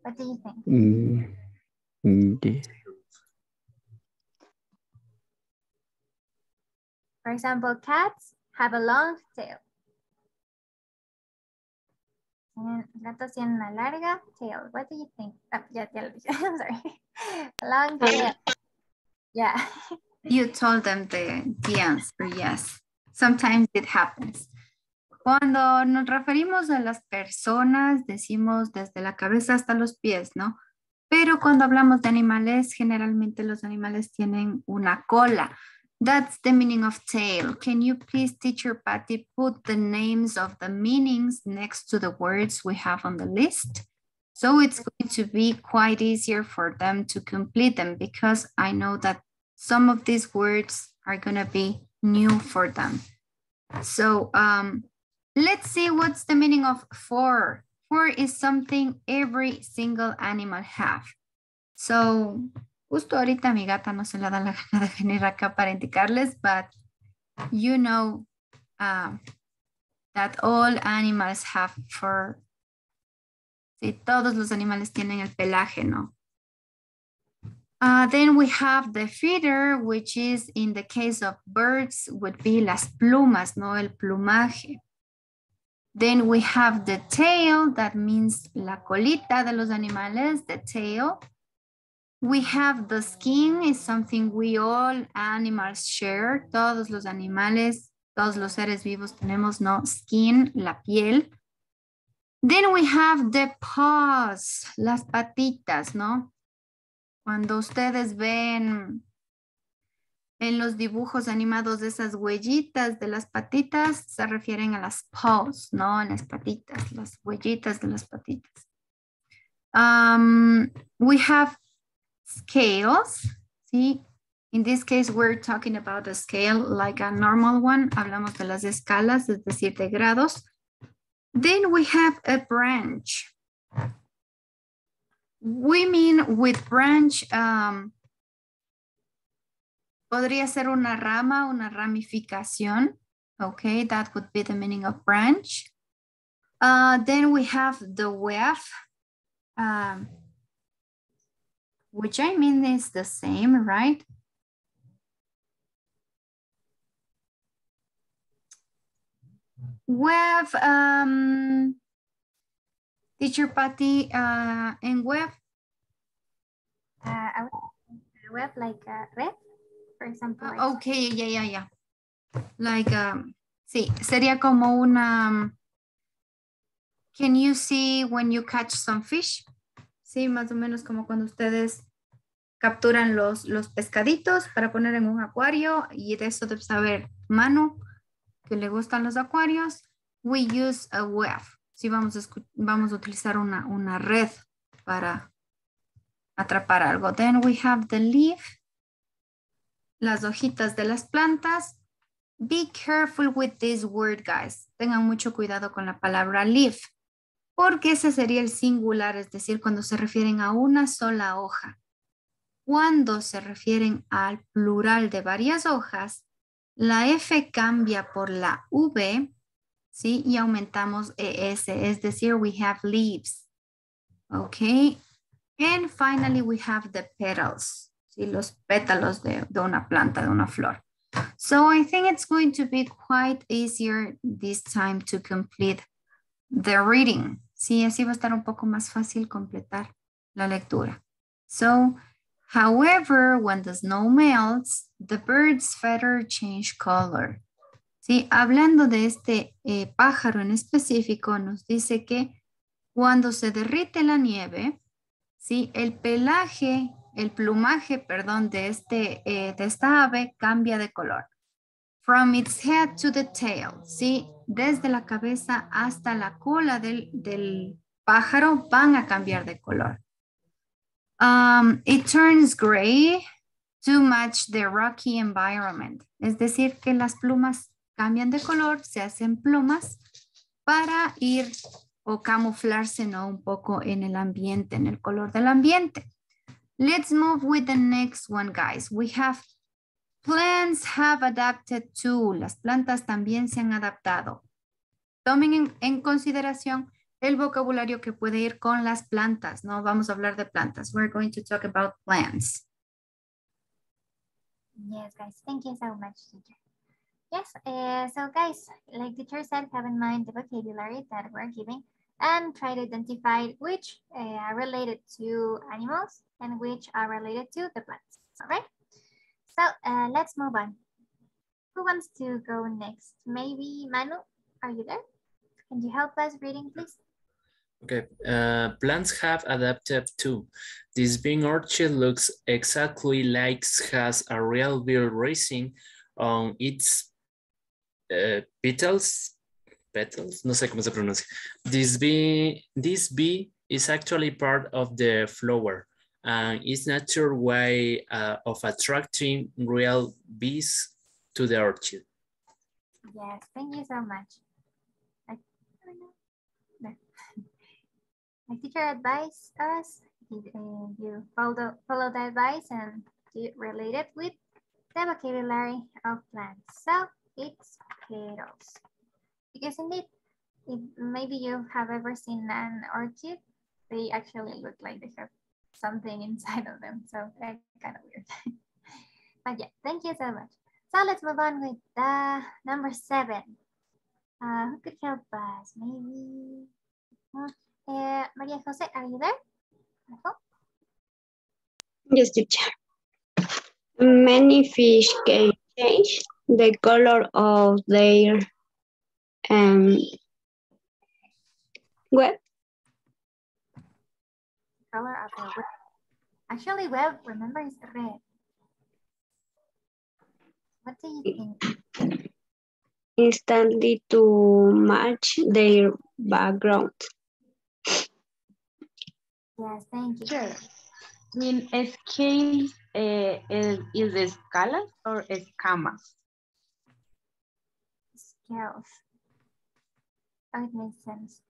What do you think? Yeah. For example, cats have a long tail. Gatos tienen una larga tail. What do you think? Oh, ya lo dije. I'm sorry. A long tail. Yeah. You told them the answer, yes. Sometimes it happens. Cuando nos referimos a las personas, decimos desde la cabeza hasta los pies, ¿no? Pero cuando hablamos de animales, generalmente los animales tienen una cola. That's the meaning of tail. Can you please, teacher Patty, put the names of the meanings next to the words we have on the list? So it's going to be quite easier for them to complete them because I know that some of these words are going to be new for them. So let's see what's the meaning of four. Four is something every single animal have. So, justo ahorita mi gata no se le da la gana de venir acá para indicarles, but you know that all animals have fur. Sí, todos los animales tienen el pelaje, ¿no? Then we have the feather, which is in the case of birds would be las plumas, no el plumaje. Then we have the tail, that means la colita de los animales, the tail. We have the skin, is something we all animals share. Todos los animales, todos los seres vivos tenemos, no, skin, la piel. Then we have the paws, las patitas, ¿no? Cuando ustedes ven en los dibujos animados de esas huellitas de las patitas, se refieren a las paws, ¿no? Las patitas, las huellitas de las patitas. We have scales, ¿sí? In this case, we're talking about a scale like a normal one. Hablamos de las escalas, es decir, de grados. Then we have a branch. We mean with branch, podría ser una rama, una ramificación. Okay, that would be the meaning of branch. Then we have the web, which I mean is the same, right? Web, Teacher Patty, en web. Web like red, for example. Okay, yeah. Like, sí, sería como una, can you see when you catch some fish? Sí, más o menos como cuando ustedes capturan los pescaditos para poner en un acuario, y de eso debe saber Manu, que le gustan los acuarios. We use a web. Sí, vamos a utilizar una red para atrapar algo. Then we have the leaf, las hojitas de las plantas. Be careful with this word, guys. Tengan mucho cuidado con la palabra leaf, porque ese sería el singular, es decir, cuando se refieren a una sola hoja. Cuando se refieren al plural de varias hojas, la F cambia por la V, ¿sí? Y aumentamos ES, es decir, we have leaves. Okay. And finally, we have the petals, ¿sí? Los pétalos de una planta, de una flor. So I think it's going to be quite easier this time to complete the reading. Sí, así va a estar un poco más fácil completar la lectura. So, however, when the snow melts, the bird's feather change color. Sí, hablando de este pájaro en específico, nos dice que cuando se derrite la nieve, sí, el plumaje, perdón, de esta ave cambia de color. From its head to the tail, ¿sí? Desde la cabeza hasta la cola del pájaro van a cambiar de color. It turns gray to match the rocky environment. Es decir, que las plumas cambian de color, se hacen plumas para ir o camuflarse, ¿no? Un poco en el ambiente, en el color del ambiente. Let's move with the next one, guys. We have plants have adapted to. Las plantas también se han adaptado. Tomen en consideración el vocabulario que puede ir con las plantas, ¿no? Vamos a hablar de plantas. We're going to talk about plants. Yes, guys. Thank you so much, teacher. Yes, so guys, like teacher said, have in mind the vocabulary that we're giving and try to identify which are related to animals and which are related to the plants, all right? So let's move on. Who wants to go next? Maybe Manu, are you there? Can you help us reading, please? Okay, plants have adapted to. This being orchid looks exactly like has a real bird racing on its petals, no sé cómo se pronuncia. This bee is actually part of the flower and its natural way of attracting real bees to the orchid. Yes, thank you so much. My teacher advised us, you follow the advice and relate it with the vocabulary of plants. So it's petals. Because indeed, if maybe you have ever seen an orchid, they actually look like they have something inside of them. So they're kind of weird. But yeah, thank you so much. So let's move on with the number 7. Who could help us? Maybe Maria Jose, are you there? Yes, teacher. Many fish can change the color of their web. Color of their web. Actually, web, remember, is red. What do you think? Instantly to match their background. Yes, thank you. Sure. I mean, scales is escalas or escamas? Scales. Oh, it makes sense.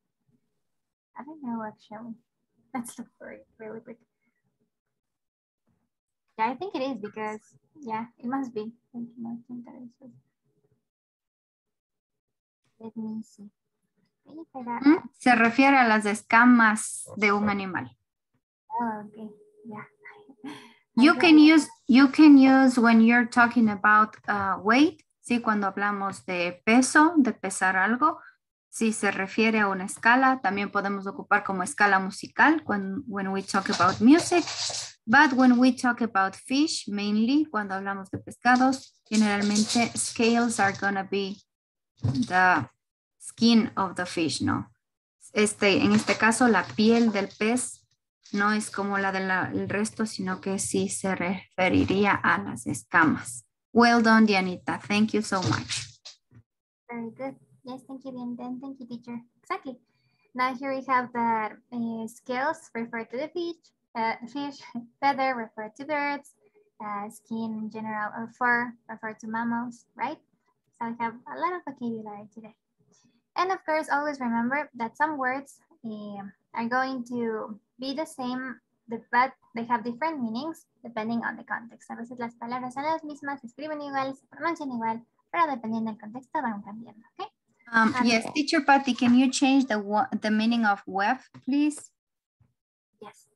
I don't know, actually. Let's look for it really quick. Yeah, I think it is because, yeah, it must be. Let me see. Se refiere a las escamas de un animal. Oh, okay. Yeah. You can use when you're talking about weight, sí, cuando hablamos de peso, de pesar algo, si se refiere a una escala, también podemos ocupar como escala musical when we talk about music. But when we talk about fish, mainly, cuando hablamos de pescados, generalmente scales are gonna be the skin of the fish, ¿no? En este caso, la piel del pez no es como la del resto, sino que sí se referiría a las escamas. Well done, Dianita. Thank you so much. Very good. Yes, thank you, Dianita. Thank you, teacher. Exactly. Now here we have the scales refer to the fish, feather refer to birds, skin in general, or fur refer to mammals, right? So we have a lot of vocabulary today. And of course, always remember that some words are going to be the same, but they have different meanings depending on the context. A veces las palabras son las mismas, se escriben igual, se pronuncian igual, pero dependiendo del contexto van cambiando, okay? Yes, teacher Patty, can you change the meaning of web, please? Yes.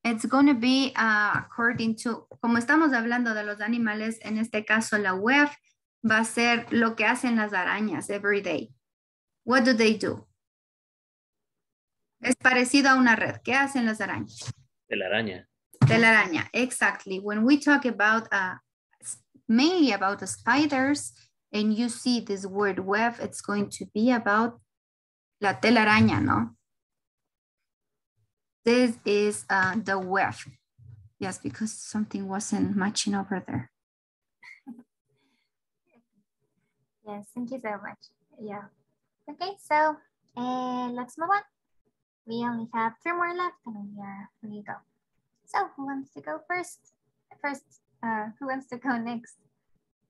It's going to be according to, como estamos hablando de los animales, en este caso la web va a ser lo que hacen las arañas every day. What do they do? Es parecido a una red. ¿Qué hacen las arañas? Telaraña. Telaraña, exactly. When we talk about, mainly about the spiders, and you see this word web, it's going to be about la telaraña, no? This is the web. Yes, because something wasn't matching over there. Yes, thank you so much. Yeah. Okay, so let's move on. We only have 3 more left and we are ready to go. So who wants to go first? Who wants to go next?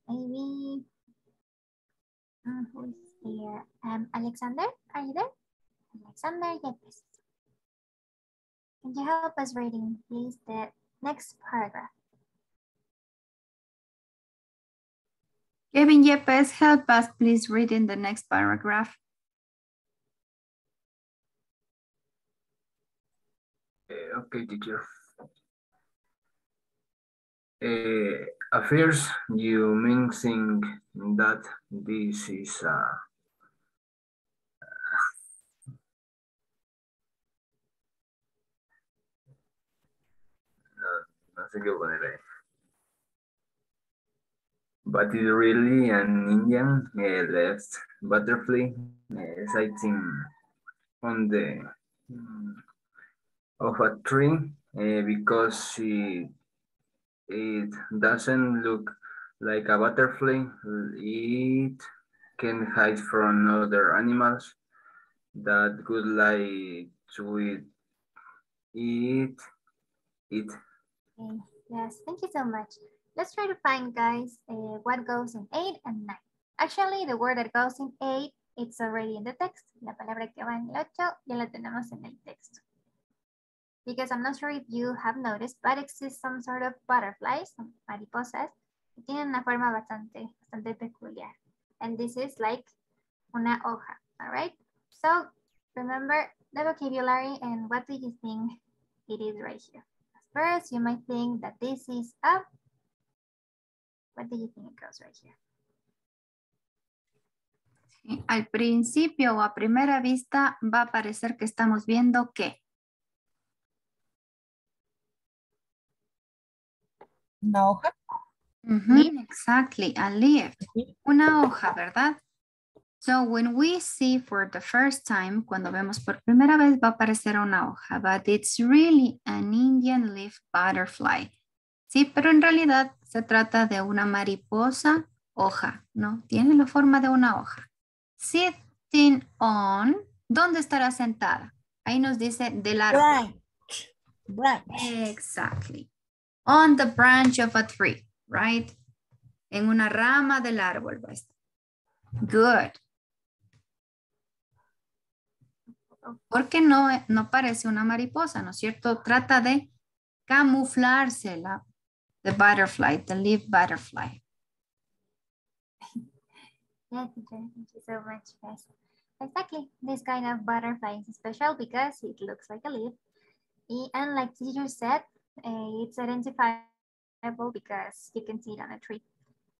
Maybe, who's here? Alexander, are you there? Alexander, Yepes. Can you help us reading, please, the next paragraph? Kevin Yepes, help us please reading the next paragraph. Okay, teacher. At first, you mentioned that this is no sé qué poner ahí. But it's really an Indian left butterfly sighting on the of a tree because it doesn't look like a butterfly. It can hide from other animals that would like to eat it. Okay. Yes, thank you so much. Let's try to find, guys, what goes in 8 and 9. Actually, the word that goes in 8, it's already in the text. La palabra que va en el 8 ya la tenemos en el texto. Because I'm not sure if you have noticed, but exists some sort of butterflies, some mariposas, que tienen una forma bastante peculiar. And this is like una hoja, all right? So remember the vocabulary and what do you think it is right here? First, you might think that this is a, what do you think it goes right here? Al principio o a primera vista va a parecer que estamos viendo ¿qué? Una hoja. Exactly, a leaf. Una hoja, ¿verdad? So when we see for the first time, cuando vemos por primera vez va a aparecer una hoja, but it's really an Indian leaf butterfly. Sí, pero en realidad se trata de una mariposa hoja, ¿no? Tiene la forma de una hoja. Sitting on, ¿dónde estará sentada? Ahí nos dice del árbol. Branch. Exactly. On the branch of a tree, right? En una rama del árbol va a estar. Good. Porque no parece una mariposa, ¿no es cierto? Trata de camuflarse the butterfly, the leaf butterfly. Yeah, teacher, thank you so much, guys. Exactly, this kind of butterfly is special because it looks like a leaf. And like teacher said, it's identifiable because you can see it on a tree.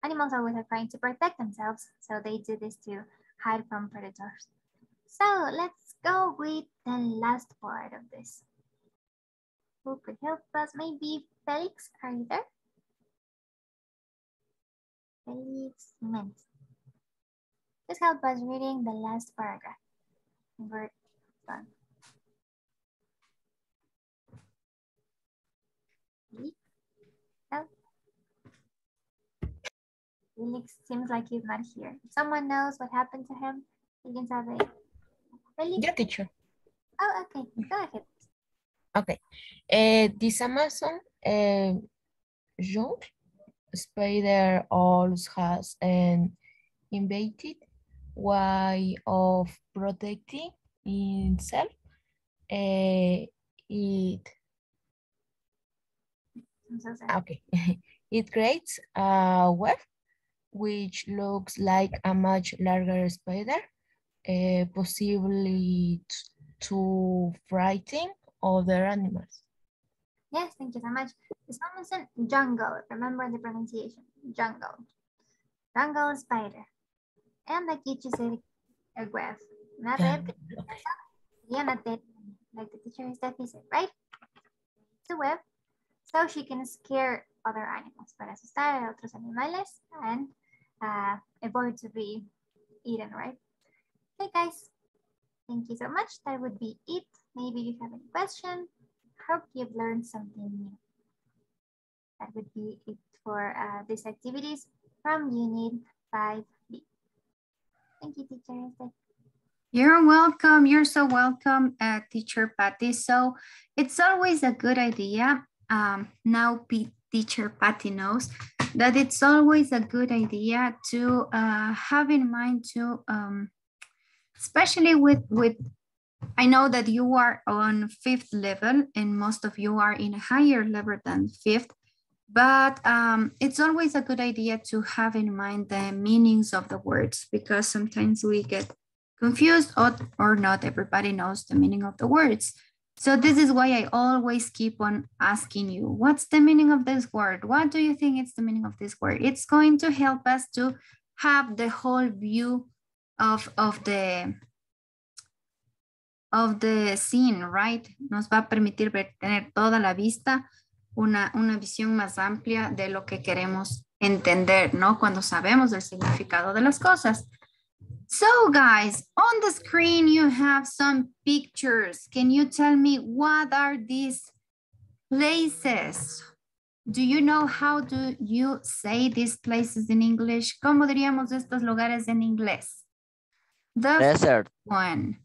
Animals always are trying to protect themselves, so they do this to hide from predators. So let's go with the last part of this. Who could help us? Maybe Felix, are you there? Felix Menz. Just help us reading the last paragraph. Word done. Felix seems like he's not here. If someone knows what happened to him, you can tell me. Felix? Yeah, teacher. Oh, okay. Go ahead. Okay. This Amazon young spider also has an innovative way of protecting itself. It I'm so sorry. okay. It creates a web which looks like a much larger spider, possibly to frighten other animals. Yes, thank you so much. This one is in jungle. Remember the pronunciation. Jungle. Jungle spider. And aquí dice a web. Una red. Like the teacher Steffi said, right? It's a web. So she can scare other animals. Para asustar a otros animales and avoid to be eaten, right? Okay, guys. Thank you so much. That would be it. Maybe you have any question. Hope you've learned something new. That would be it for these activities from Unit 5B. Thank you, teacher. You're welcome. You're so welcome, Teacher Patty. So it's always a good idea. Now Teacher Patty knows that it's always a good idea to have in mind to, especially with, I know that you are on 5th level and most of you are in a higher level than 5th, but it's always a good idea to have in mind the meanings of the words because sometimes we get confused or not everybody knows the meaning of the words. So this is why I always keep on asking you, what's the meaning of this word? What do you think is the meaning of this word? It's going to help us to have the whole view of the scene, right? Nos va a permitir tener toda la vista, una visión más amplia de lo que queremos entender, ¿no? Cuando sabemos el significado de las cosas. So guys, on the screen you have some pictures. Can you tell me what are these places? Do you know how do you say these places in English? ¿Cómo diríamos estos lugares en inglés? The Desert. One.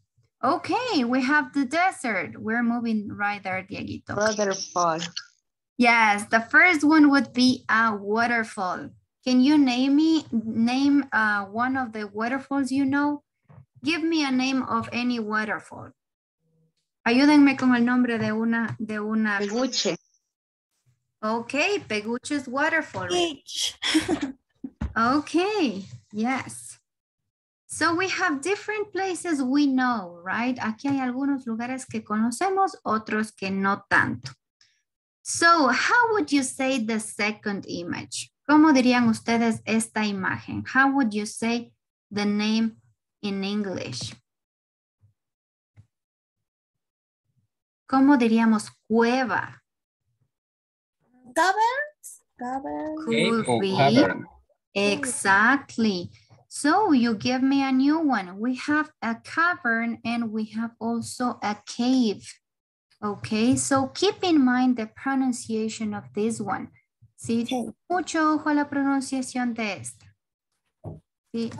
Okay, we have the desert. We're moving right there, Dieguito. Waterfall. Yes, the first one would be a waterfall. Can you name one of the waterfalls you know? Give me a name of any waterfall. Ayúdenme con el nombre de una. Peguche. Okay, Peguche's waterfall. Okay, yes. So we have different places we know, right? Aquí hay algunos lugares que conocemos, otros que no tanto. So how would you say the second image? ¿Cómo dirían ustedes esta imagen? How would you say the name in English? ¿Cómo diríamos cueva? Caverns. Could be. Exactly. So you give me a new one. We have a cavern and we have also a cave. Okay, so keep in mind the pronunciation of this one. Sí, mucho ojo a la pronunciación de esta. Sí.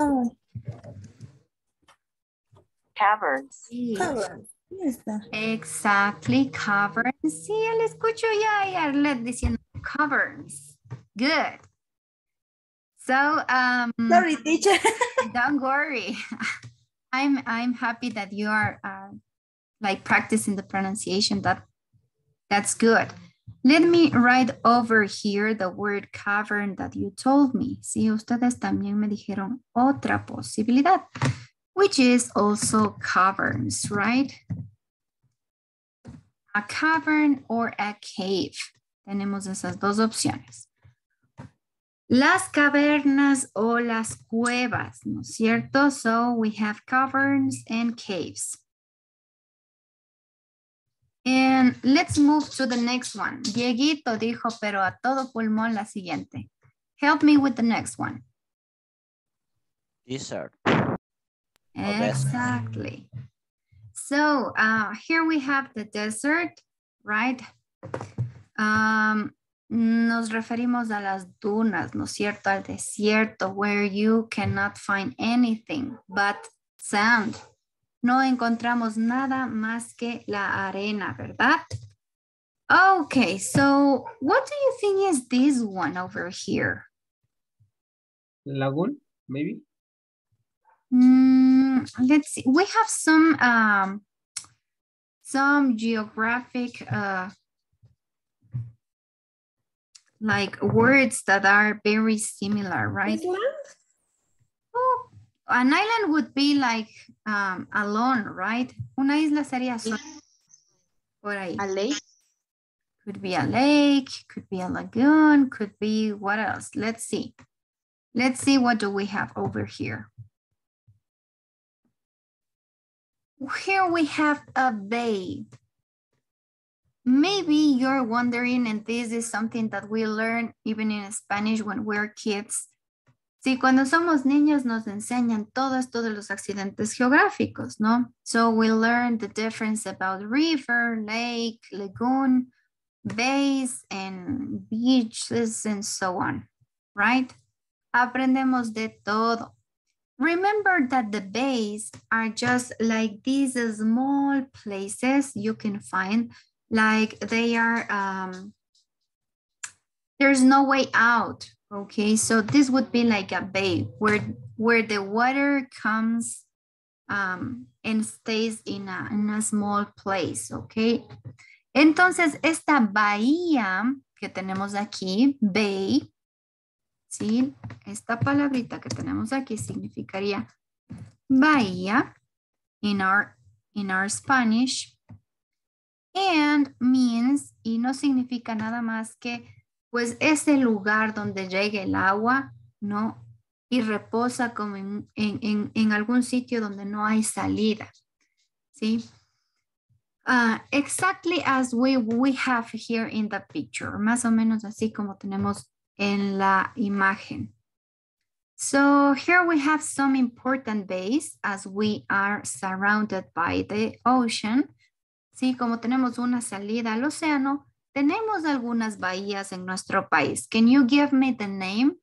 Caverns. Sí. Caverns. Exactly, caverns. Sí, el escucho ya le diciendo caverns. Good. So, sorry, teacher. Don't worry. I'm happy that you are like practicing the pronunciation, that's good. Let me write over here the word cavern that you told me. Sí, ustedes también me dijeron otra posibilidad, which is also caverns, right? A cavern or a cave. Tenemos esas dos opciones. Las cavernas o las cuevas, ¿no es cierto? So we have caverns and caves. And let's move to the next one. Dieguito dijo, pero a todo pulmón la siguiente. Help me with the next one. Desert. Exactly. So here we have the desert, right? Nos referimos a las dunas, ¿no es cierto? Al desierto, where you cannot find anything but sand. No encontramos nada más que la arena, ¿verdad? Okay, so what do you think is this one over here? Lagoon, maybe? Let's see. We have some geographic like words that are very similar, right? Oh, an island would be like alone, right? Una isla sería sola. Por ahí. A lake? Could be a lake, could be a lagoon, could be what else? Let's see. Let's see what do we have over here. Here we have a bay. Maybe you're wondering, and this is something that we learn even in Spanish when we're kids. Sí, cuando somos niños nos enseñan todo esto de los accidentes geográficos, ¿no? So we learn the difference about river, lake, lagoon, bays, and beaches, and so on, right? Aprendemos de todo. Remember that the bays are just like these small places you can find, like they are, there's no way out, okay? So this would be like a bay where the water comes and stays in a small place, okay? Entonces, esta bahía que tenemos aquí, bay, ¿sí? Esta palabrita que tenemos aquí significaría bahía in our Spanish, and means, y no significa nada más que pues ese lugar donde llega el agua, ¿no? Y reposa como en algún sitio donde no hay salida, ¿sí? Exactly as we have here in the picture, más o menos así como tenemos en la imagen. So here we have some important bays as we are surrounded by the ocean. Sí, como tenemos una salida al océano, tenemos algunas bahías en nuestro país. Can you give me the name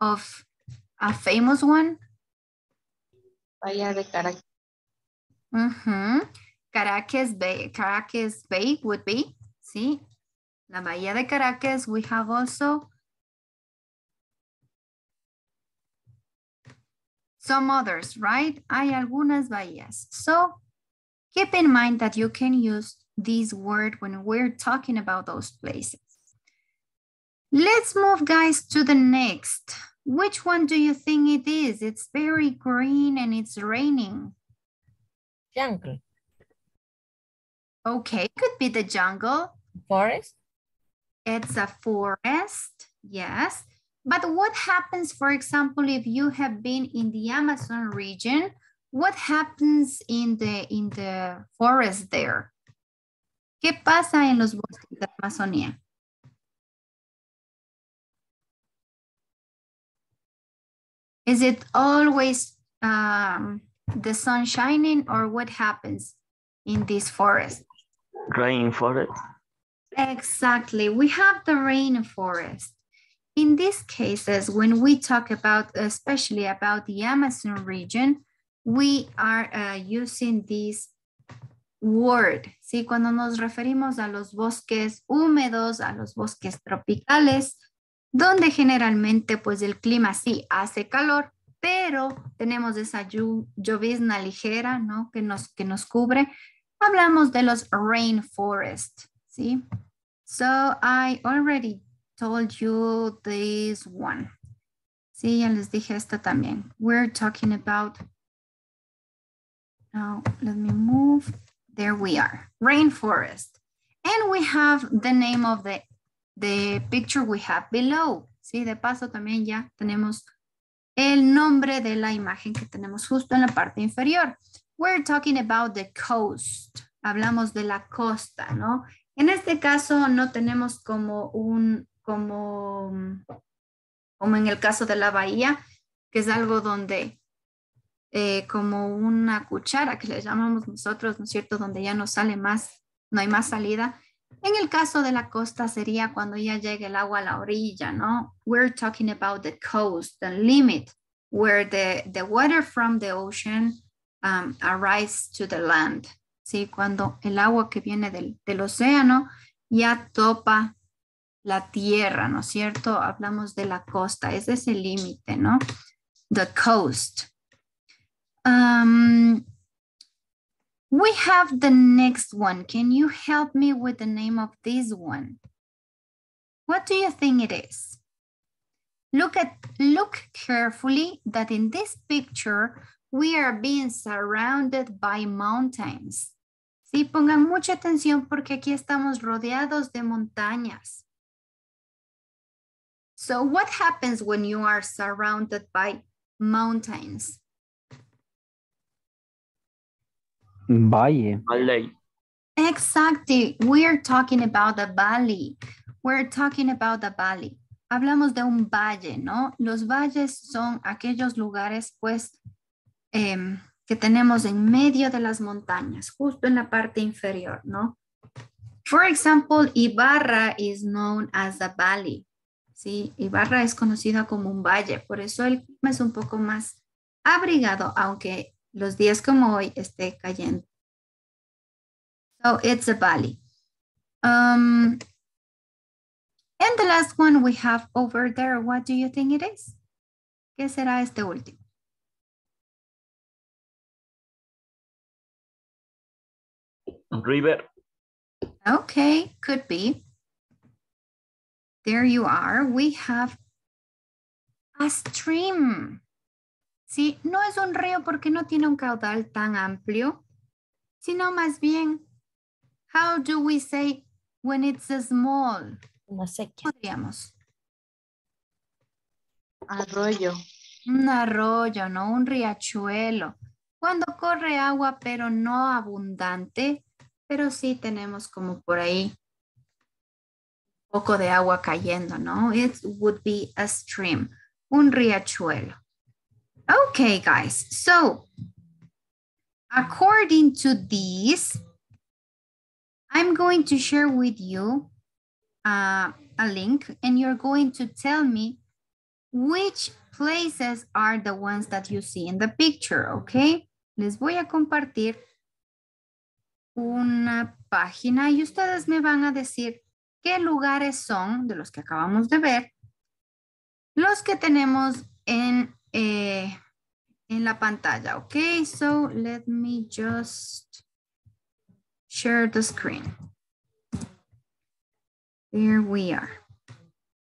of a famous one? Bahía de Caracas. Caracas Bay would be, sí. La bahía de Caracas, we have also some others, right? Hay algunas bahías. So keep in mind that you can use this word when we're talking about those places. Let's move, guys, to the next. Which one do you think it is? It's very green and it's raining. Jungle. Okay, could be the jungle. Forest. It's a forest, yes. But what happens, for example, if you have been in the Amazon region, what happens in the forest there? ¿Qué pasa en los bosques de Amazonía? Is it always the sun shining, or what happens in this forest? Rainforest. Exactly, we have the rainforest. In these cases, when we talk about, especially about the Amazon region, we are using this word, ¿sí? Cuando nos referimos a los bosques húmedos, a los bosques tropicales, donde generalmente pues el clima sí hace calor, pero tenemos esa llovizna ligera, ¿no? que nos cubre. Hablamos de los rainforest, ¿sí? So I already told you this one. Sí, ya les dije esta también. We're talking about, now let me move. There we are, rainforest. And we have the name of the picture we have below. Sí, de paso también ya tenemos el nombre de la imagen que tenemos justo en la parte inferior. We're talking about the coast. Hablamos de la costa, ¿no? En este caso no tenemos como en el caso de la bahía, que es algo donde como una cuchara que le llamamos nosotros, ¿no es cierto? Donde ya no sale más, no hay más salida. En el caso de la costa sería cuando ya llegue el agua a la orilla, ¿no? We're talking about the coast, the limit, where the water from the ocean arrives to the land. ¿Sí? Cuando el agua que viene del océano ya topa la tierra, ¿no es cierto? Hablamos de la costa, es ese límite, ¿no? The coast. We have the next one. Can you help me with the name of this one? What do you think it is? Look carefully that in this picture, we are being surrounded by mountains. Sí, pongan mucha atención porque aquí estamos rodeados de montañas. So what happens when you are surrounded by mountains? Valle. Valley. Exactly. We're talking about the valley. We're talking about the valley. Hablamos de un valle, ¿no? Los valles son aquellos lugares, pues, que tenemos en medio de las montañas, justo en la parte inferior, ¿no? For example, Ibarra is known as a valley. Sí, Ibarra es conocida como un valle, por eso el clima es un poco más abrigado, aunque los días como hoy esté cayendo. So it's a valley. And the last one we have over there, what do you think it is? ¿Qué será este último? River. Okay, could be. There you are. We have a stream. Sí, no es un río porque no tiene un caudal tan amplio, sino más bien, how do we say when it's small? Una sequía. Podríamos. Arroyo. Un arroyo, ¿no? Un riachuelo. Cuando corre agua, pero no abundante, pero sí tenemos como por ahí un poco de agua cayendo, ¿no? It would be a stream, un riachuelo. Okay, guys, so according to these, I'm going to share with you a link and you're going to tell me which places are the ones that you see in the picture, okay? Les voy a compartir una página y ustedes me van a decir qué lugares son de los que acabamos de ver, los que tenemos en la pantalla, okay? So let me just share the screen. There we are.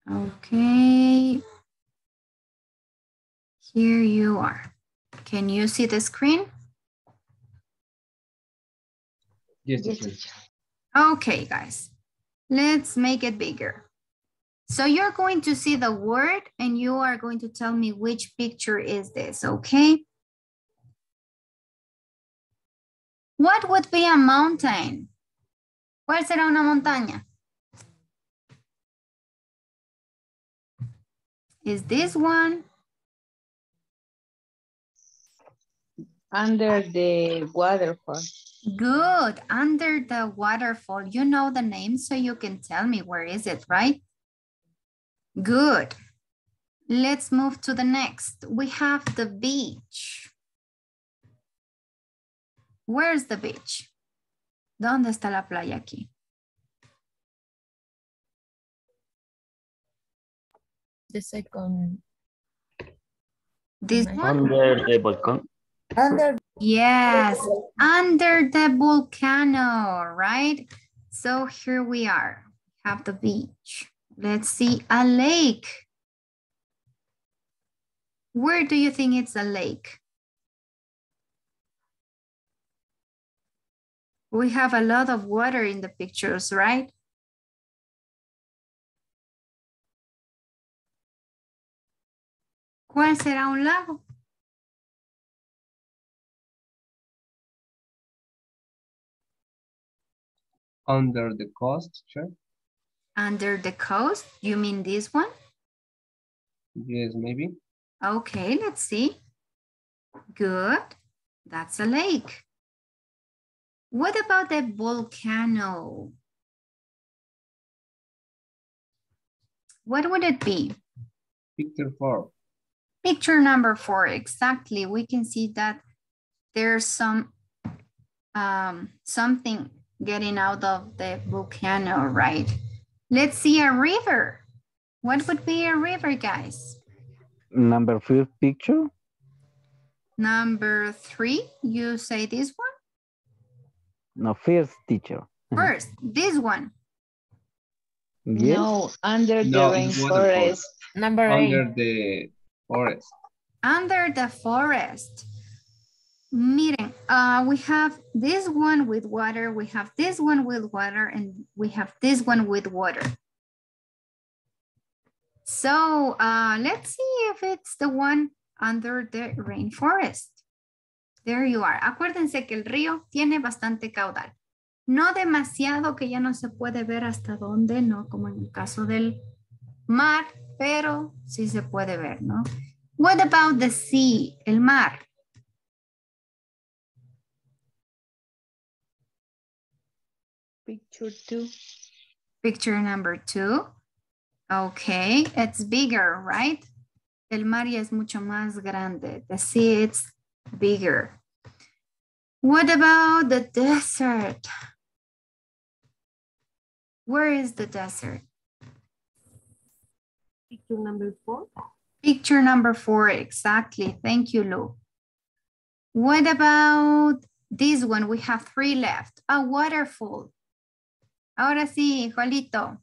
Okay. Here you are. Can you see the screen? Yes, teacher. Okay, guys. Let's make it bigger. So you're going to see the word and you are going to tell me which picture is this, okay? What would be a mountain? ¿Cuál será una montaña? Is this one? Under the waterfall. Good, under the waterfall. You know the name, so you can tell me where is it, right? Good. Let's move to the next. We have the beach. Where's the beach? ¿Dónde está la playa aquí? The second. This one? Under the balcony. Under Yes, under the volcano, right? So here we are, have the beach. Let's see, a lake. Where do you think it's a lake? We have a lot of water in the pictures, right? ¿Cuál será un lago? Under the coast, sure. Under the coast? You mean this one? Yes, maybe. Okay, let's see. Good. That's a lake. What about the volcano? What would it be? Picture 4. Picture number 4, exactly. We can see that there's some something getting out of the volcano, right? Let's see a river. What would be a river, guys? Number 5 picture. Number 3, you say this one? No, first teacher. First, this one. Yes. No, under the No, it's waterfall. rainforest. Number 8. Under the forest. Under the forest. Miren, we have this one with water, we have this one with water, and we have this one with water. So let's see if it's the one under the rainforest. There you are. Acuérdense que el río tiene bastante caudal. No demasiado que ya no se puede ver hasta dónde, no como en el caso del mar, pero sí se puede ver, ¿no? What about the sea, el mar? Picture 2. Picture number 2. Okay, it's bigger, right? El mar ya es mucho más grande. The sea, it's bigger. What about the desert? Where is the desert? Picture number 4. Picture number 4, exactly. Thank you, Lou. What about this one? We have 3 left. A waterfall. Ahora sí, Juanito.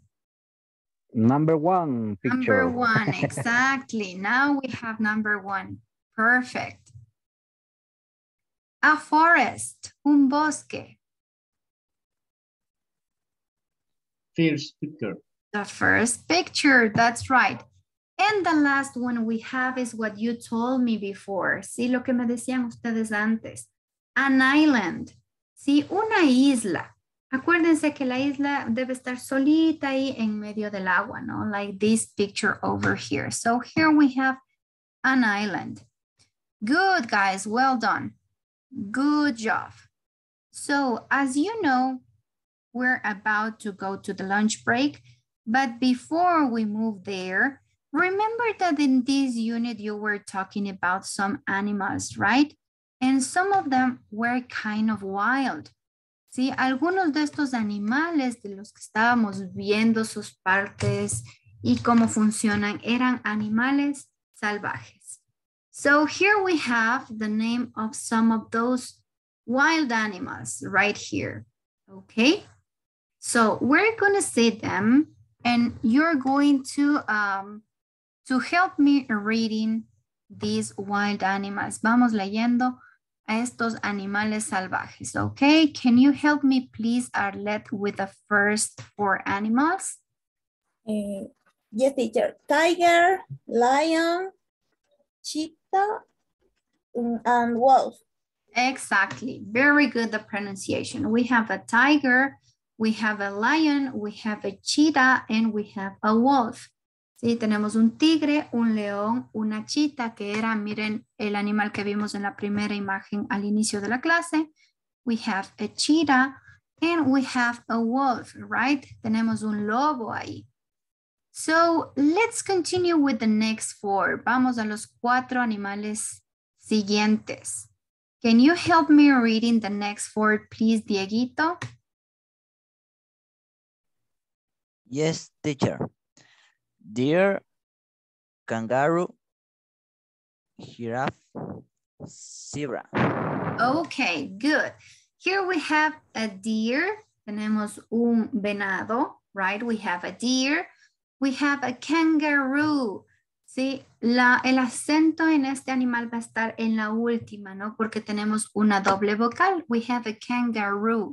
Number 1 picture. Number 1, exactly. Now we have number 1. Perfect. A forest, un bosque. First picture. The first picture, that's right. And the last one we have is what you told me before. Sí, lo que me decían ustedes antes. An island. Sí, una isla. Acuérdense que la isla debe estar solita ahí en medio del agua, ¿no? Like this picture over here. So here we have an island. Good, guys. Well done. Good job. So as you know, we're about to go to the lunch break. But before we move there, remember that in this unit, you were talking about some animals, right? And some of them were kind of wild. ¿Sí? Algunos de estos animales de los que estábamos viendo sus partes y cómo funcionan eran animales salvajes. So here we have the name of some of those wild animals right here, okay? So we're going to say them and you're going to help me reading these wild animals. Vamos leyendo a estos animales salvajes, okay? Can you help me please, Arlette, with the first 4 animals? Yes, teacher. Tiger, lion, cheetah, and wolf. Exactly. Very good, the pronunciation. We have a tiger, we have a lion, we have a cheetah, and we have a wolf. Sí, tenemos un tigre, un león, una chita, que era, miren, el animal que vimos en la primera imagen al inicio de la clase. We have a cheetah and we have a wolf, right? Tenemos un lobo ahí. So let's continue with the next 4. Vamos a los 4 animales siguientes. Can you help me reading the next 4, please, Dieguito? Yes, teacher. Deer, kangaroo, giraffe, zebra. Okay, good. Here we have a deer. Tenemos un venado, right? We have a deer. We have a kangaroo. ¿Sí? El acento en este animal va a estar en la última, ¿no? Porque tenemos una doble vocal. We have a kangaroo.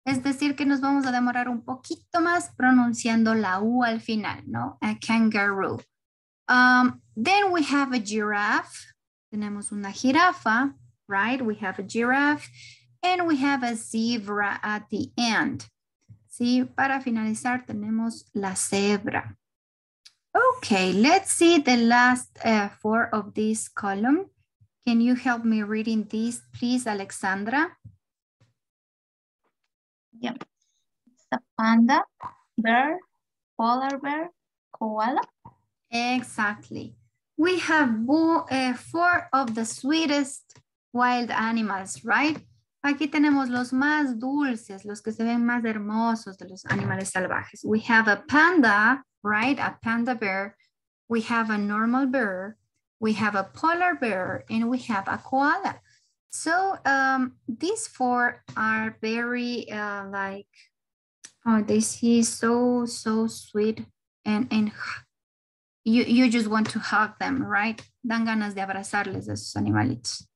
Es decir, que nos vamos a demorar un poquito más pronunciando la U al final, ¿no? A kangaroo. Then we have a giraffe. Tenemos una jirafa, right? We have a giraffe. And we have a zebra at the end. Sí, para finalizar tenemos la cebra. Okay, let's see the last 4 of this column. Can you help me reading this, please, Alexandra? Yep. It's a panda, bear, polar bear, koala. Exactly. We have 4 of the sweetest wild animals, right? Aquí tenemos los más dulces, los que se ven más hermosos de los animales salvajes. We have a panda, right? A panda bear. We have a normal bear. We have a polar bear, and we have a koala. So these 4 are very like, oh, they see so sweet, and you just want to hug them, right? Dan ganas de abrazarles a esos animalitos.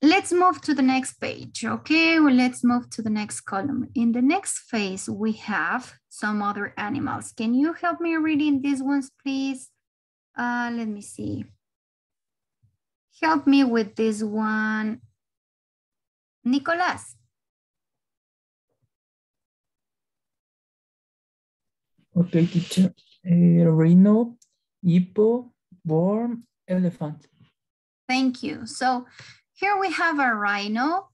Let's move to the next page, okay? Well, let's move to the next column. In the next phase, we have some other animals. Can you help me reading these ones, please? Let me see. Help me with this one. Nicolás. Okay, teacher. Rhino, hippo, worm, elephant. Thank you. So here we have a rhino,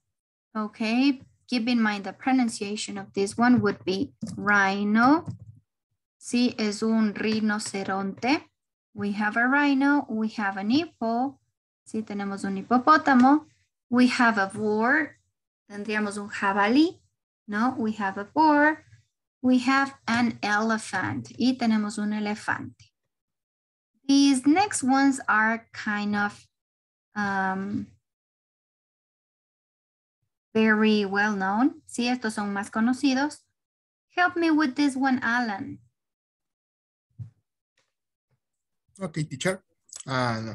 okay? Keep in mind the pronunciation of this one would be rhino. Sí, es un rinoceronte. We have a rhino, we have an hippo. Sí, tenemos un hipopótamo. We have a boar. Tendríamos un jabalí. No, we have a boar. We have an elephant. Y tenemos un elefante. These next ones are kind of very well known. Sí, estos son más conocidos. Help me with this one, Alan. Okay, teacher.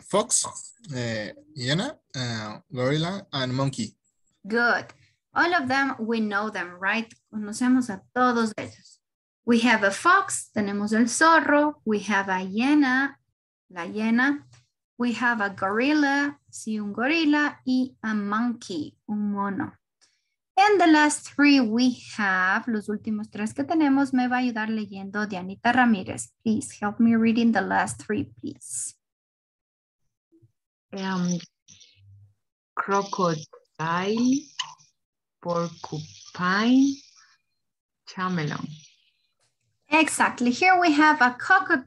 Fox, hyena, gorilla, and monkey. Good. All of them, we know them, right? Conocemos a todos ellos. We have a fox, tenemos el zorro. We have a hiena, la hiena. We have a gorilla, sí, un gorila, y a monkey, un mono. And the last 3 we have, los últimos 3 que tenemos, me va a ayudar leyendo Dianita Ramírez. Please help me reading the last 3, please. Crocodile, porcupine, chameleon. Exactly. Here we have a crocodile,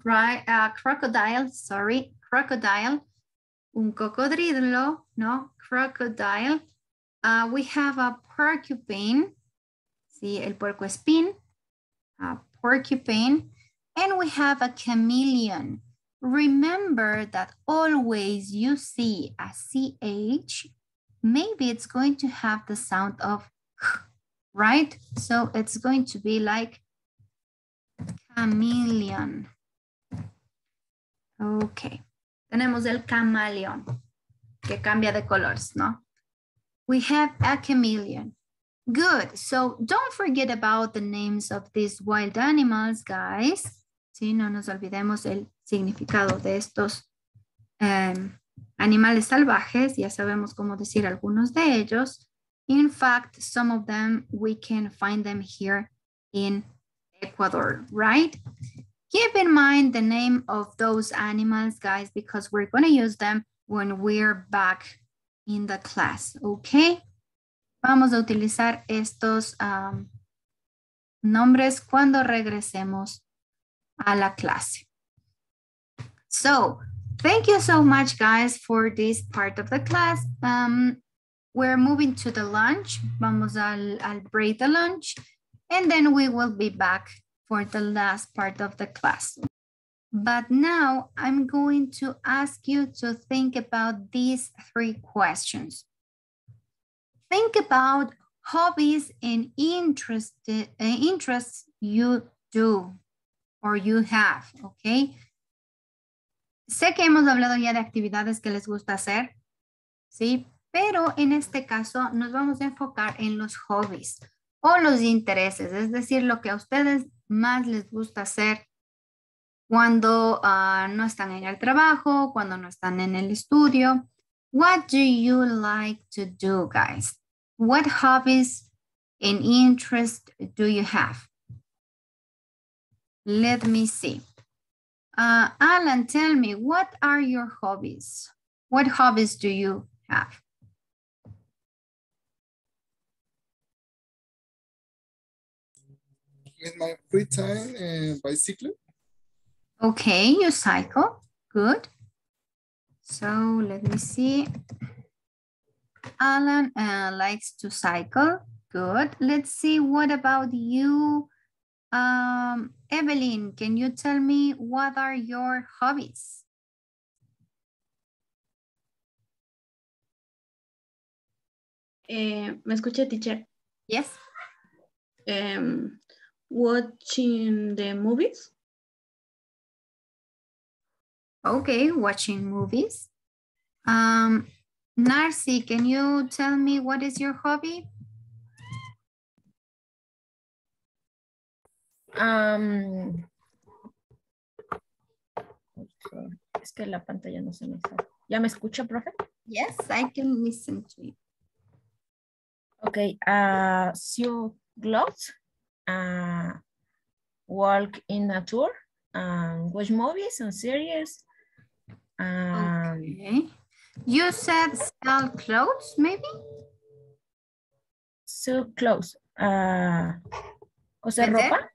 un cocodrilo, no, crocodile. We have a porcupine, sí, el puercoespín, a porcupine, and we have a chameleon. Remember that always you see a CH, maybe it's going to have the sound of H, right? So it's going to be like chameleon. Okay. Tenemos el camaleón, que cambia de colores, ¿no? We have a chameleon. Good. So don't forget about the names of these wild animals, guys. Sí, no nos olvidemos el significado de estos animales salvajes. Ya sabemos cómo decir algunos de ellos. In fact, some of them, we can find them here in Ecuador, right? Keep in mind the name of those animals, guys, because we're going to use them when we're back in the class, okay? Vamos a utilizar estos nombres cuando regresemos a la clase. So, thank you so much, guys, for this part of the class. We're moving to the lunch. Vamos al break the lunch, and then we will be back for the last part of the class. But now I'm going to ask you to think about these 3 questions. Think about hobbies and interests you do or you have, okay? Sé que hemos hablado ya de actividades que les gusta hacer, ¿sí? Pero en este caso nos vamos a enfocar en los hobbies o los intereses, es decir, lo que a ustedes más les gusta hacer cuando no están en el trabajo, cuando no están en el estudio. What do you like to do, guys? What hobbies and interests do you have? Let me see. Alan, tell me, what are your hobbies? What hobbies do you have? In my free time, bicycle. Okay, you cycle. Good. So let me see. Alan likes to cycle. Good. Let's see. What about you? Evelyn, can you tell me what are your hobbies? ¿Me escucha, teacher? Yes. Watching the movies. Okay, watching movies. Narcy, can you tell me what is your hobby? Es que la pantalla no se me sale. ¿Ya me escucha, profe? Yes, I can listen to you. Okay, sew clothes, walk in nature, watch movies and series. Okay. You said sell clothes, maybe? Sew clothes. O sea, ropa.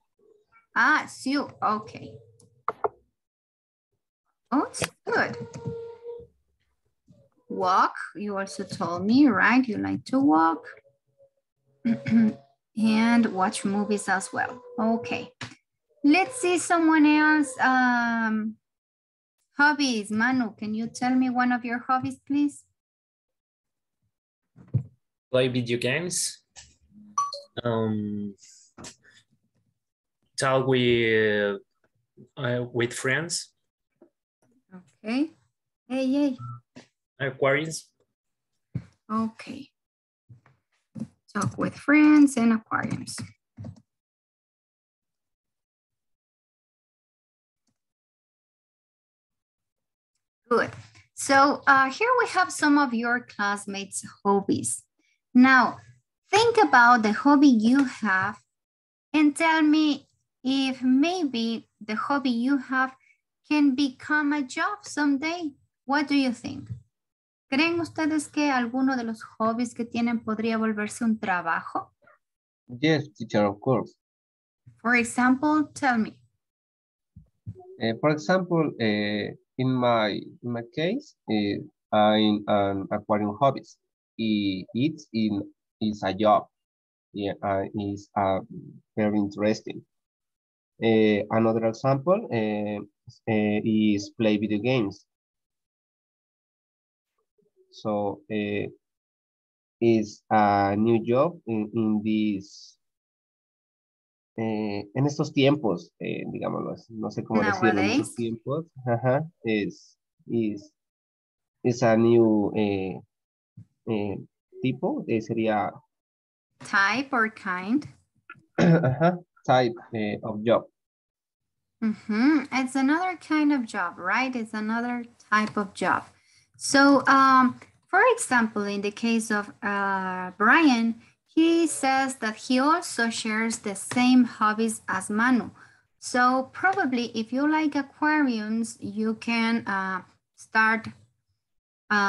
Sew, okay. Oh, it's good. Walk, you also told me, right? You like to walk. And watch movies as well. Okay. Let's see someone else. Hobbies. Manu, can you tell me one of your hobbies, please? Play video games. Talk with friends. Okay. Hey. Aquariums. Okay. Talk with friends and aquariums. Good. So here we have some of your classmates' hobbies. Now, think about the hobby you have and tell me if maybe the hobby you have can become a job someday. What do you think? ¿Creen ustedes que alguno de los hobbies que tienen podría volverse un trabajo? Yes, teacher, of course. For example, tell me. For example, in my case, I'm an aquarium hobbyist. It's a job. Yeah, it's very interesting. Another example is play video games. So it's a new job in this. En estos tiempos, digámoslo así, no sé cómo decirlo, en estos tiempos, es a new tipo, sería... Type or kind? Type of job. It's another kind of job, right? It's another type of job. So, for example, in the case of Brian, he says that he also shares the same hobbies as Manu. So probably if you like aquariums, you can start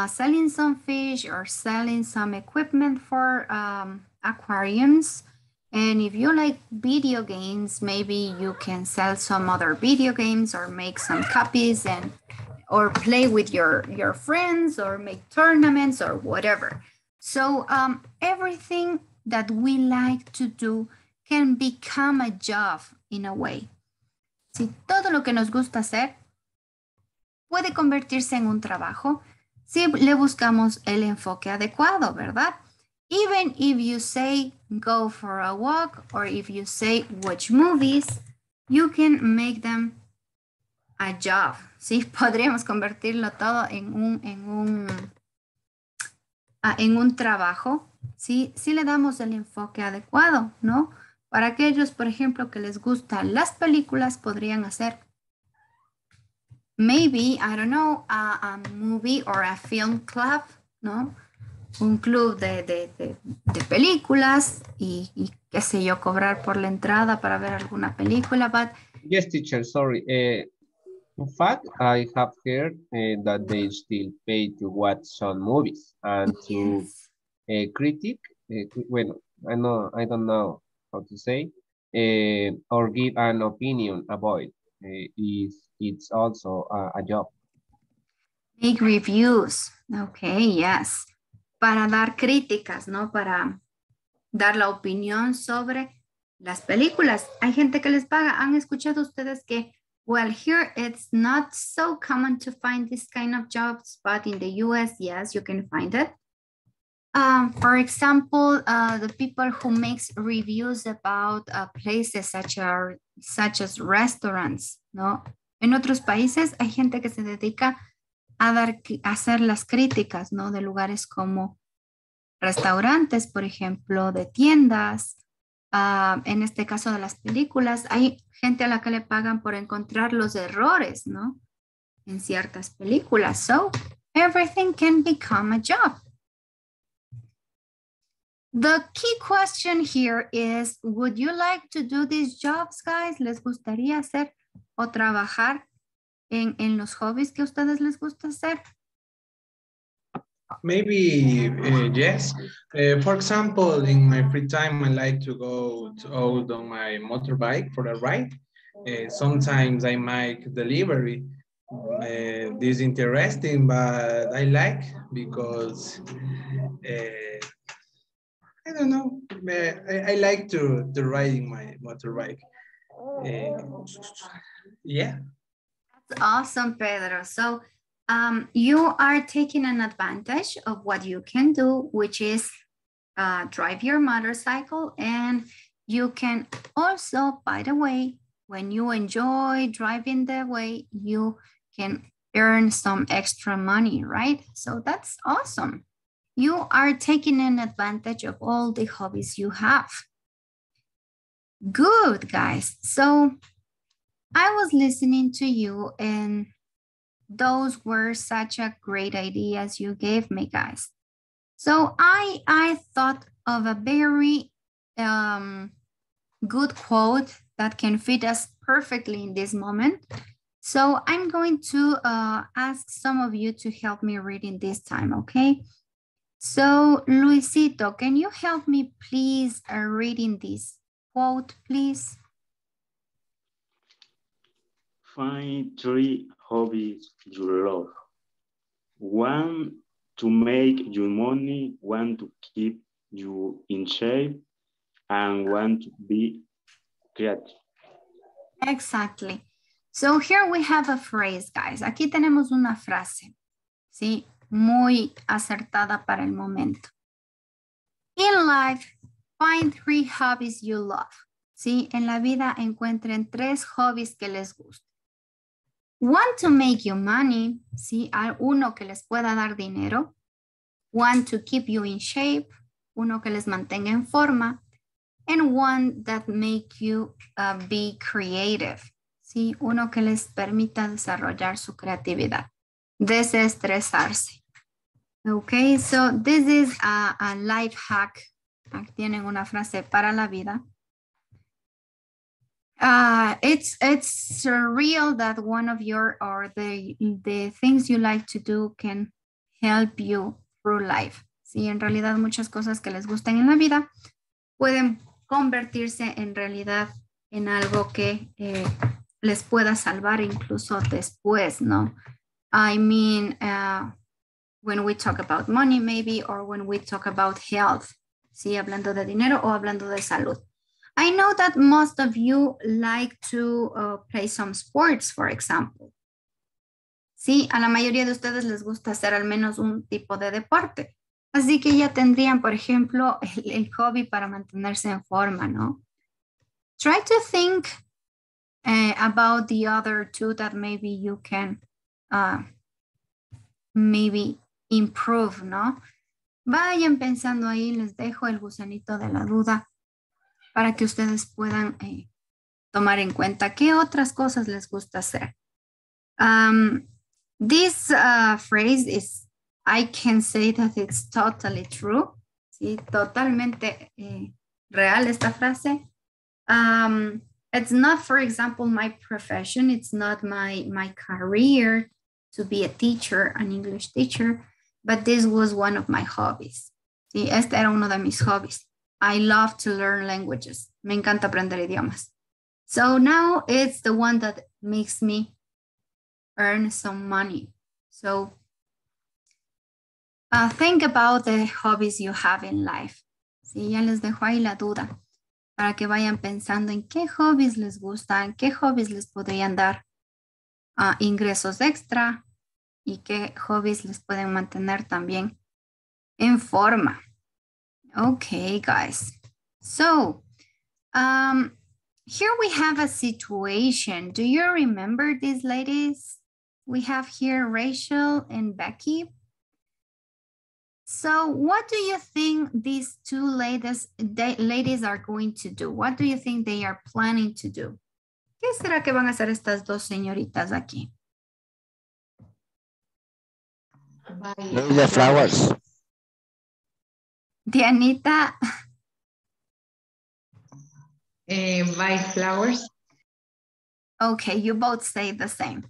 selling some fish or selling some equipment for aquariums. And if you like video games, maybe you can sell some other video games or make some copies or play with your friends or make tournaments or whatever. So everything that we like to do can become a job in a way. Si todo lo que nos gusta hacer puede convertirse en un trabajo si le buscamos el enfoque adecuado, ¿verdad? Even if you say go for a walk or if you say watch movies, you can make them a job, ¿sí? Podríamos convertirlo todo en un trabajo, ¿sí? Si le damos el enfoque adecuado, ¿no? Para aquellos, por ejemplo, que les gustan las películas, podrían hacer maybe, I don't know, a movie or a film club, ¿no? Un club de películas y qué sé yo, cobrar por la entrada para ver alguna película, but Yes, teacher, sorry. In fact, I have heard that they still pay to watch some movies and to critic, bueno, I don't know how to say, or give an opinion about it. It's also a job. make reviews, okay, yes, para dar críticas, ¿no? Para dar la opinión sobre las películas. Hay gente que les paga. ¿Han escuchado ustedes que, well, here it's not so common to find this kind of jobs, but in the US, yes, you can find it. For example, the people who makes reviews about places such as restaurants, ¿no? En otros países hay gente que se dedica a hacer las críticas, ¿no? De lugares como restaurantes, por ejemplo, de tiendas. En este caso de las películas, hay gente a la que le pagan por encontrar los errores, ¿no? En ciertas películas. So, everything can become a job. The key question here is, would you like to do these jobs, guys? ¿Les gustaría hacer o trabajar en los hobbies que a ustedes les gusta hacer? Maybe yes. For example, in my free time, I like to go out on my motorbike for a ride. Sometimes I make delivery. This is interesting, but I like because I don't know. I like to riding my motorbike. Yeah. That's awesome, Pedro. So you are taking an advantage of what you can do, which is drive your motorcycle. And you can also, by the way, when you enjoy driving the way, you can earn some extra money, right? So that's awesome. You are taking an advantage of all the hobbies you have. Good, guys. So I was listening to you and those were such a great ideas you gave me, guys. So I thought of a very good quote that can fit us perfectly in this moment. So I'm going to ask some of you to help me reading this time, okay? So Luisito, can you help me please reading this quote, please? Find 3 hobbies you love. 1 to make you money, 1 to keep you in shape, and 1 to be creative. Exactly. So here we have a phrase, guys. Aquí tenemos una frase, ¿sí? Muy acertada para el momento. In life, find 3 hobbies you love. ¿Sí? En la vida encuentren 3 hobbies que les gusten. 1 to make you money, ¿sí? Uno que les pueda dar dinero. 1 to keep you in shape, uno que les mantenga en forma. And 1 that make you be creative, ¿sí? Uno que les permita desarrollar su creatividad. Desestresarse. Okay, so this is a life hack. Aquí tienen una frase para la vida. It's real that one of your or the things you like to do can help you through life. Sí, en realidad muchas cosas que les gustan en la vida pueden convertirse en realidad en algo que les pueda salvar incluso después, ¿no? I mean, when we talk about money maybe or when we talk about health, ¿sí? Hablando de dinero o hablando de salud. I know that most of you like to play some sports, for example. Sí, a la mayoría de ustedes les gusta hacer al menos un tipo de deporte. Así que ya tendrían, por ejemplo, el hobby para mantenerse en forma, ¿no? Try to think about the other two that maybe you can maybe improve, ¿no? Vayan pensando ahí, les dejo el gusanito de la duda para que ustedes puedan tomar en cuenta qué otras cosas les gusta hacer. This phrase is, I can say that it's totally true. Sí, totalmente real esta frase. It's not, for example, my profession. It's not my career to be a teacher, an English teacher, but this was one of my hobbies. Sí, este era uno de mis hobbies. I love to learn languages. Me encanta aprender idiomas. So now it's the one that makes me earn some money. So think about the hobbies you have in life. Sí, ya les dejo ahí la duda para que vayan pensando en qué hobbies les gustan, qué hobbies les podrían dar ingresos extra y qué hobbies les pueden mantener también en forma. Okay, guys. So, here we have a situation. Do you remember these ladies? We have here Rachel and Becky. So what do you think these two ladies are going to do? What do you think they are planning to do? ¿Qué será que van a hacer estas dos señoritas aquí? Look the flowers. Dianita. Buy flowers. Okay, you both say the same.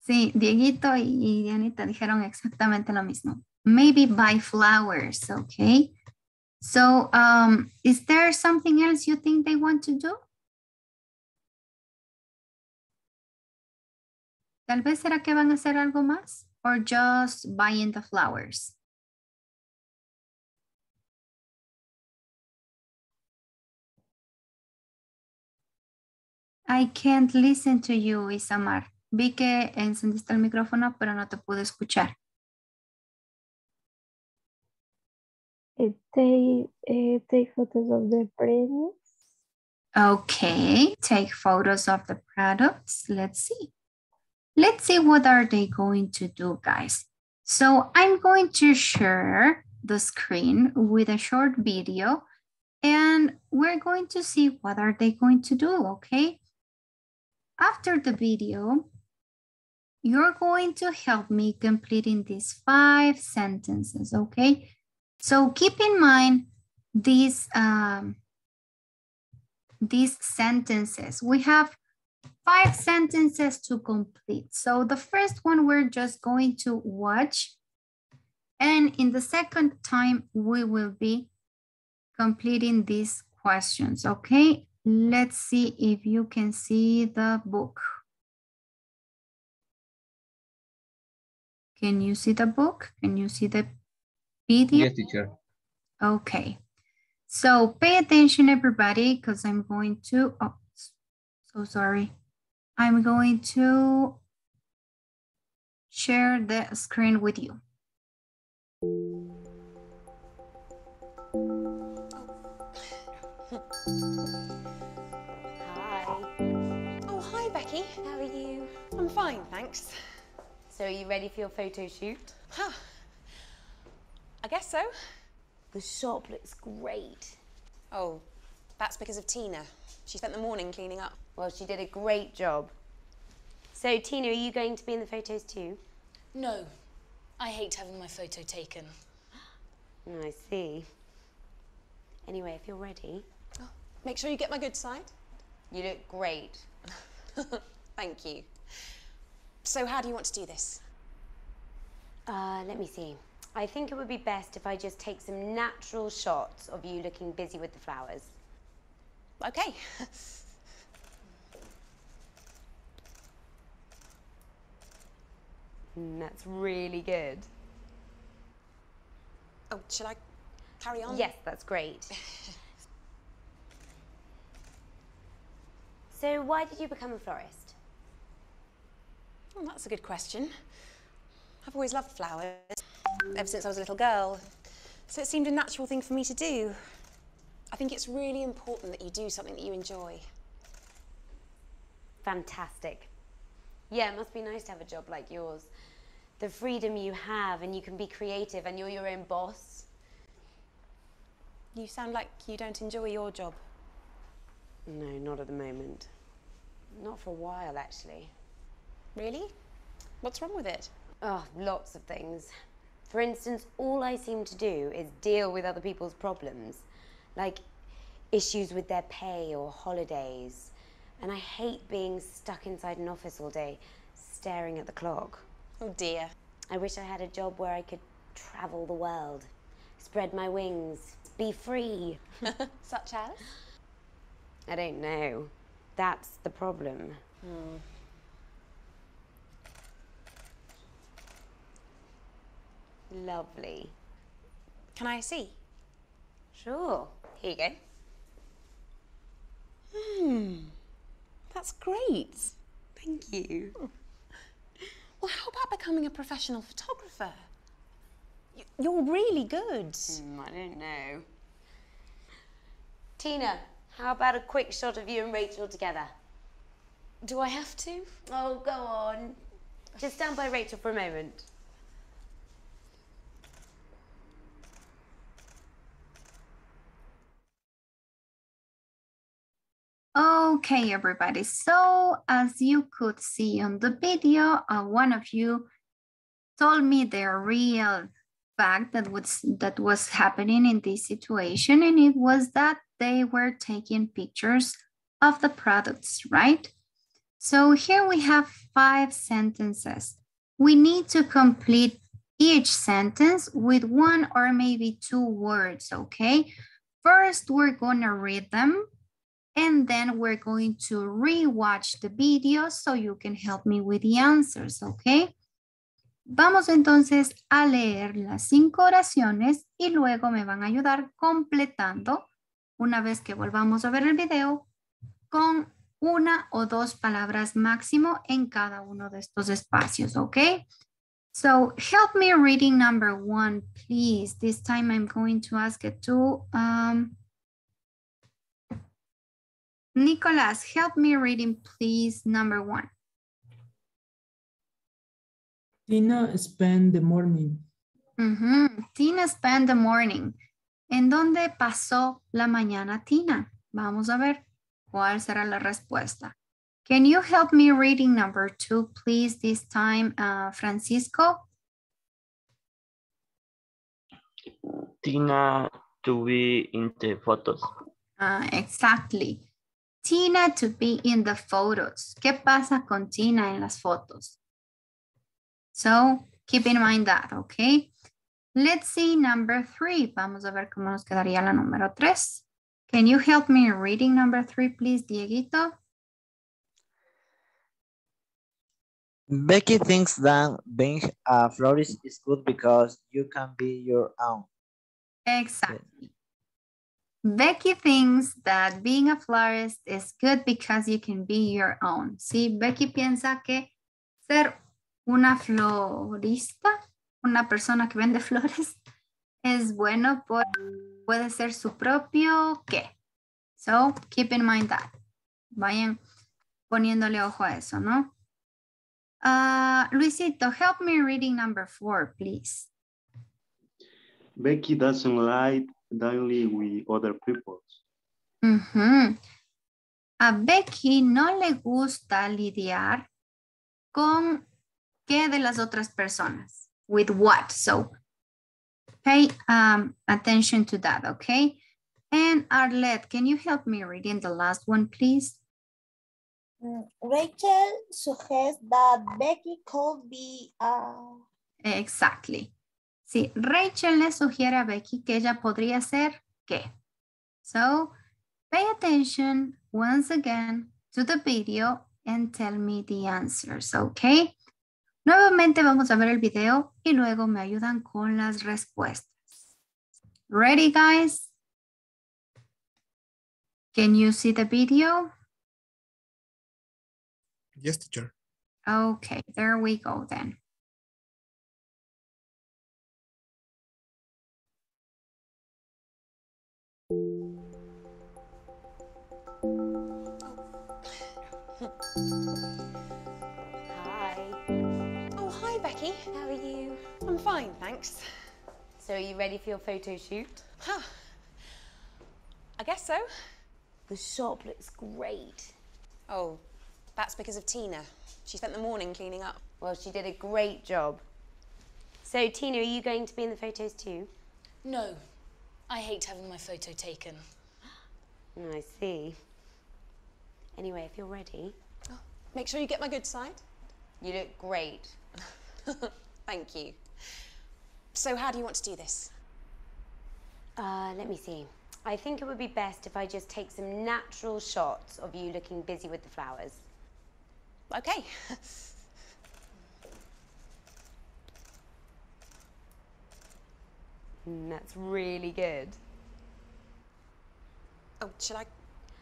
Sí, Dieguito y Dianita dijeron exactamente lo mismo. Maybe buy flowers, okay? So, is there something else you think they want to do? Tal vez será que van a hacer algo más? Or just buying the flowers? I can't listen to you, Isamar. Vi que encendiste el micrófono, pero no te pude escuchar. Take photos of the products. Okay, take photos of the products. Let's see. Let's see what are they going to do, guys. So I'm going to share the screen with a short video and we're going to see what are they going to do, okay? After the video, you're going to help me completing these 5 sentences, okay? So keep in mind these sentences. We have 5 sentences to complete. So the first one we're just going to watch. And in the second time, we will be completing these questions, okay? Let's see if you can see the book. Can you see the book? Can you see the video? Yes, teacher. Okay. So pay attention, everybody, because I'm going to, oh, so sorry. I'm going to share the screen with you. Hi. Oh, hi, Becky. How are you? I'm fine, thanks. So are you ready for your photo shoot? Huh. I guess so. The shop looks great. Oh, that's because of Tina. She spent the morning cleaning up. Well, she did a great job. So, Tina, are you going to be in the photos too? No. I hate having my photo taken. I see. Anyway, if you're ready. Oh, make sure you get my good side. You look great. Thank you. So how do you want to do this? Let me see. I think it would be best if I just take some natural shots of you looking busy with the flowers. Okay. That's really good. Oh, shall I carry on? Yes, that's great. So why did you become a florist? Well, that's a good question. I've always loved flowers, ever since I was a little girl. So it seemed a natural thing for me to do. I think it's really important that you do something that you enjoy. Fantastic. Yeah, it must be nice to have a job like yours. The freedom you have, and you can be creative, and you're your own boss. You sound like you don't enjoy your job. No, not at the moment. Not for a while, actually. Really? What's wrong with it? Oh, lots of things. For instance, all I seem to do is deal with other people's problems, like issues with their pay or holidays. And I hate being stuck inside an office all day, staring at the clock. Oh dear. I wish I had a job where I could travel the world, spread my wings, be free. Such as? I don't know. That's the problem. Lovely. Can I see? Sure. Here you go. That's great. Thank you. Well, how about becoming a professional photographer? You're really good. I don't know. Tina, how about a quick shot of you and Rachel together? Do I have to? Oh, go on. Just stand by Rachel for a moment. Okay, everybody. So as you could see on the video, one of you told me the real fact that was happening in this situation, and it was that they were taking pictures of the products, right? So here we have 5 sentences. We need to complete each sentence with 1 or maybe 2 words, okay? First, we're gonna read them, and then we're going to re-watch the video so you can help me with the answers, okay? Vamos entonces a leer las 5 oraciones y luego me van a ayudar completando, una vez que volvamos a ver el video, con 1 o 2 palabras máximo en cada uno de estos espacios, okay? So help me reading number 1, please. This time I'm going to ask it to Nicolas, help me reading, please, number 1. Tina spent the morning. Tina spent the morning. ¿En dónde pasó la mañana Tina? Vamos a ver cuál será la respuesta. Can you help me reading number 2, please, this time, Francisco? Tina to be in the photos. Exactly. Tina to be in the photos. ¿Qué pasa con Tina en las fotos? So, keep in mind that, okay? Let's see number 3. Vamos a ver cómo nos quedaría la número 3. Can you help me reading number 3, please, Dieguito? Becky thinks that being a florist is good because you can be your own. Exactly. Becky thinks that being a florist is good because you can be your own. Sí, Becky piensa que ser una florista, una persona que vende flores, es bueno porque puede ser su propio qué. So, keep in mind that. Vayan poniéndole ojo a eso, ¿no? Luisito, help me reading number 4, please. Becky doesn't like dealing with other people. A Becky no le gusta lidiar con qué de las otras personas. With what? So pay attention to that, okay? And Arlette, can you help me reading the last one, please? Rachel suggests that Becky could be Exactly. Sí, Rachel le sugiere a Becky que ella podría ser ¿qué? So, pay attention once again to the video and tell me the answers, okay? Nuevamente vamos a ver el video y luego me ayudan con las respuestas. Ready, guys? Can you see the video? Yes, teacher. Okay, there we go then. Hi. Oh, hi, Becky. How are you? I'm fine, thanks. So are you ready for your photo shoot? Huh. I guess so. The shop looks great. Oh, that's because of Tina. She spent the morning cleaning up. Well, she did a great job. So, Tina, are you going to be in the photos too? No, I hate having my photo taken. I see. Anyway, if you're ready. Oh, make sure you get my good side. You look great. Thank you. So how do you want to do this? Let me see. I think it would be best if I just take some natural shots of you looking busy with the flowers. Okay. That's really good. Oh, shall I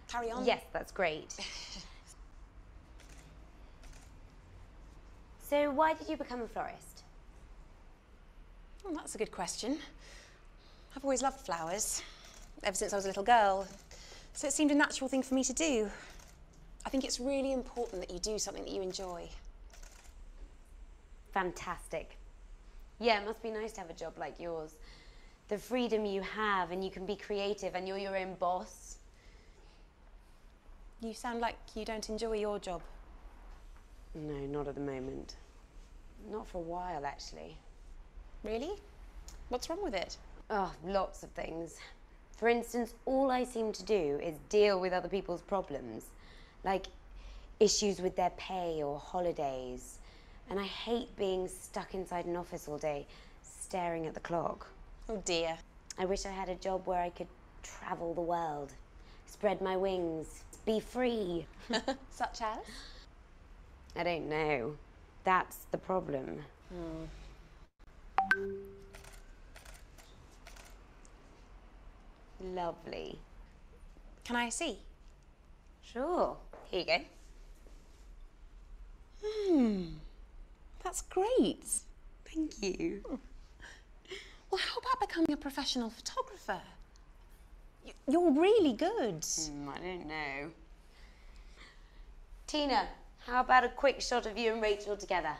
carry on? Yes, that's great. So why did you become a florist? Oh, that's a good question. I've always loved flowers, ever since I was a little girl. So it seemed a natural thing for me to do. I think it's really important that you do something that you enjoy. Fantastic. Yeah, it must be nice to have a job like yours. The freedom you have, and you can be creative, and you're your own boss. You sound like you don't enjoy your job. No, not at the moment. Not for a while, actually. Really? What's wrong with it? Oh, lots of things. For instance, all I seem to do is deal with other people's problems, like issues with their pay or holidays. And I hate being stuck inside an office all day, staring at the clock. Oh dear. I wish I had a job where I could travel the world, spread my wings, be free. Such as? I don't know. That's the problem. Lovely. Can I see? Sure. Here you go. That's great. Thank you. Well, how about becoming a professional photographer? You're really good. I don't know. Tina, how about a quick shot of you and Rachel together?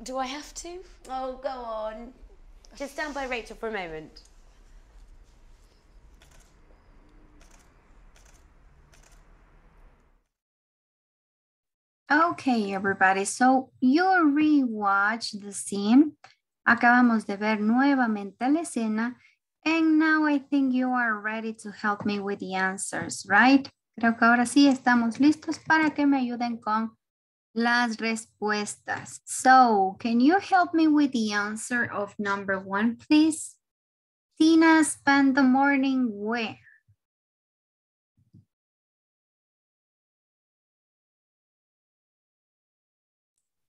Do I have to? Oh, go on. Just stand by Rachel for a moment. Okay, everybody, so you rewatch the scene. Acabamos de ver nuevamente la escena. And now I think you are ready to help me with the answers, right? Creo que ahora sí estamos listos para que me ayuden con las respuestas. So, can you help me with the answer of number 1, please? Tina spent the morning where?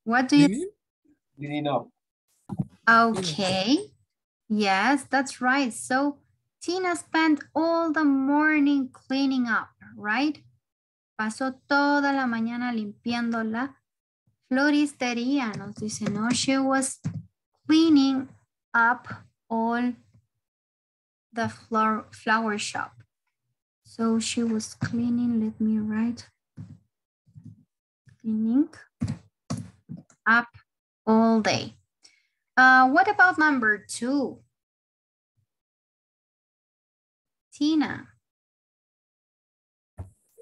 What do you... Cleaning up. Okay. Yes, that's right. So Tina spent all the morning cleaning up, right? Pasó toda la mañana limpiando la floristería. Nos dice, no, she was cleaning up all the flower shop. So she was cleaning, let me write. Cleaning up all day. What about number 2? Tina.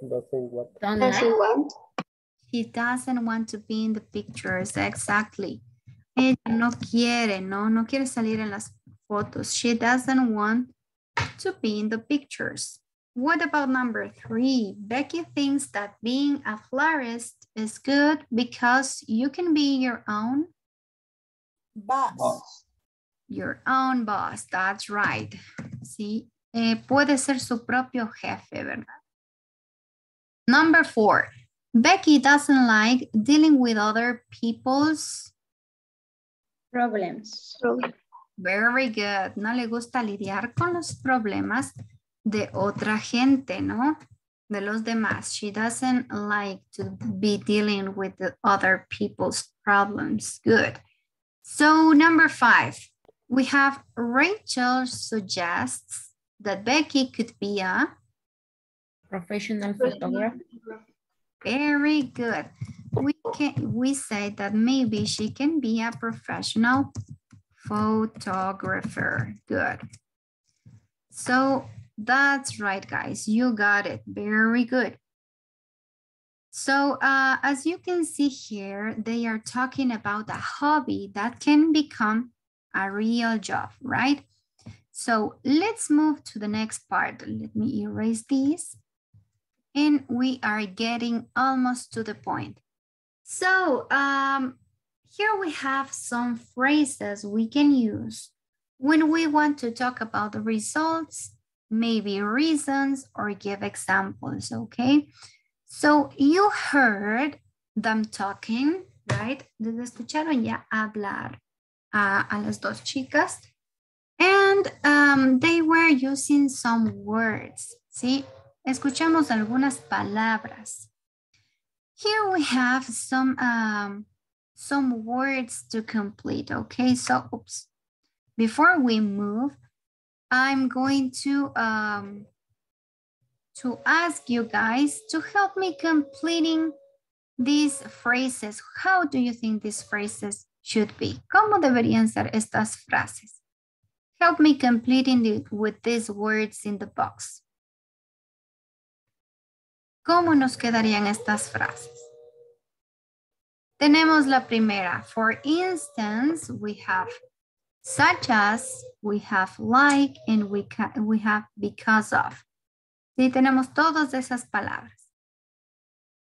Doesn't what? Doesn't want. She doesn't want to be in the pictures, exactly. Ella no quiere, no quiere salir en las fotos. She doesn't want to be in the pictures. What about number 3? Becky thinks that being a florist is good because you can be your own boss. Your own boss, that's right. Sí, puede ser su propio jefe, ¿verdad? Number 4, Becky doesn't like dealing with other people's Problems. Very good. No le gusta lidiar con los problemas de otra gente, ¿no? de los demás. She doesn't like to be dealing with the other people's problems. Good. So number 5, we have Rachel suggests that Becky could be a professional photographer. Very good. We say that maybe she can be a professional photographer. Good. So that's right, guys. You got it. Very good. So as you can see here, they are talking about a hobby that can become a real job, right? So let's move to the next part. Let me erase these. And we are getting almost to the point. So here we have some phrases we can use when we want to talk about the results, maybe reasons, or give examples, okay? So you heard them talking, right? Desde escucharon ya hablar a las dos chicas. And they were using some words, ¿sí? Escuchamos algunas palabras. Here we have some words to complete, okay? So, oops. Before we move, I'm going to ask you guys to help me completing these phrases. How do you think these phrases should be? ¿Cómo deberían ser estas frases? Help me completing with these words in the box. ¿Cómo nos quedarían estas frases? Tenemos la primera. For instance, we have such as, we have like, and we have because of. Sí, tenemos todas esas palabras.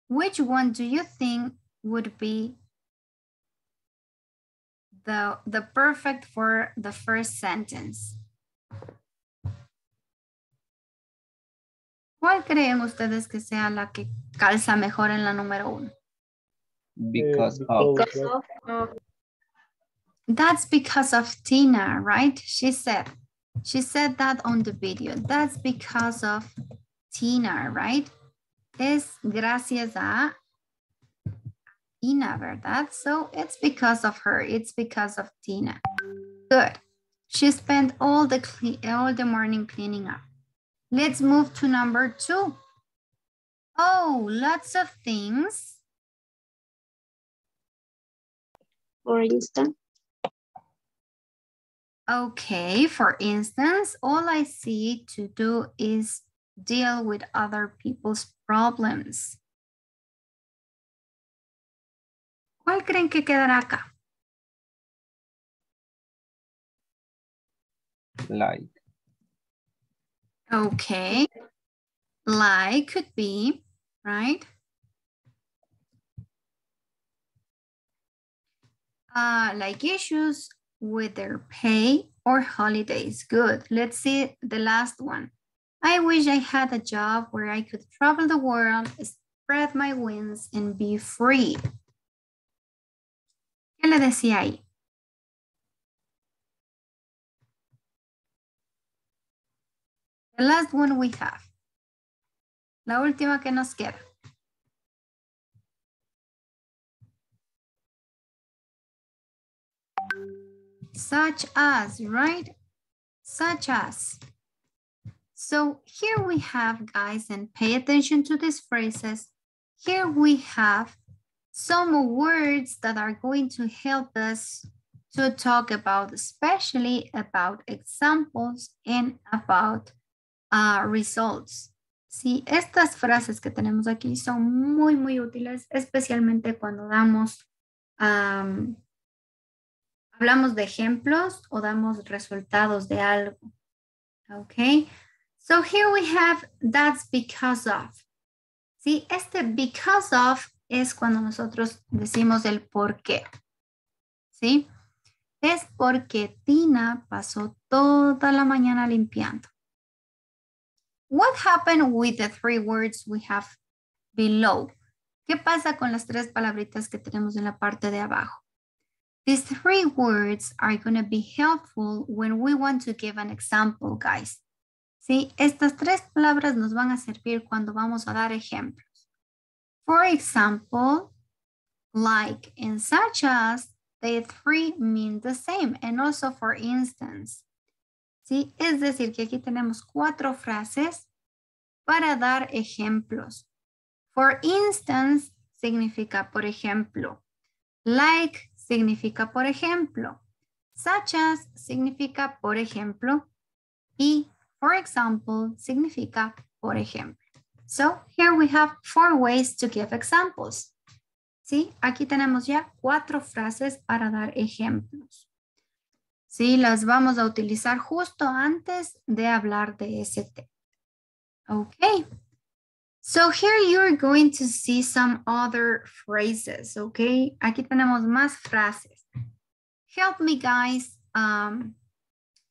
Which one do you think would be the perfect for the first sentence? ¿Cuál creen ustedes que sea la que calza mejor en la número 1? Because of. That's because of Tina, right? She said that on the video. That's because of Tina, right? Es gracias a Tina, ¿verdad? So it's because of her. It's because of Tina. Good. She spent all the morning cleaning up. Let's move to number 2. Oh, lots of things. For instance. Okay, for instance, all I see to do is deal with other people's problems. ¿Cuál creen que quedará acá? Like. Okay. Like could be, right? Like issues with their pay or holidays. Good. Let's see the last one. I wish I had a job where I could travel the world, spread my wings, and be free. ¿Qué le decía ahí? The last one we have. La última que nos queda. Such as, right? Such as. So here we have, guys, and pay attention to these phrases. Here we have some words that are going to help us to talk about, especially about examples and about results. Sí, estas frases que tenemos aquí son muy, muy útiles, especialmente cuando damos, hablamos de ejemplos o damos resultados de algo. Okay, so here we have that's because of. Sí, este because of es cuando nosotros decimos el por qué. ¿Sí? Es porque Tina pasó toda la mañana limpiando. What happened with the 3 words we have below? ¿Qué pasa con las 3 palabritas que tenemos en la parte de abajo? These 3 words are going to be helpful when we want to give an example, guys. ¿Sí? Estas tres palabras nos van a servir cuando vamos a dar ejemplos. For example, like and such as, the three mean the same. And also for instance. ¿Sí? Es decir, que aquí tenemos 4 frases para dar ejemplos. For instance significa por ejemplo. Like significa por ejemplo. Such as significa por ejemplo. Y for example significa por ejemplo. So here we have 4 ways to give examples. ¿Sí? Aquí tenemos ya 4 frases para dar ejemplos. Sí, las vamos a utilizar justo antes de hablar de ese tema. Okay. So here you're going to see some other phrases, okay? Aquí tenemos más frases. Help me guys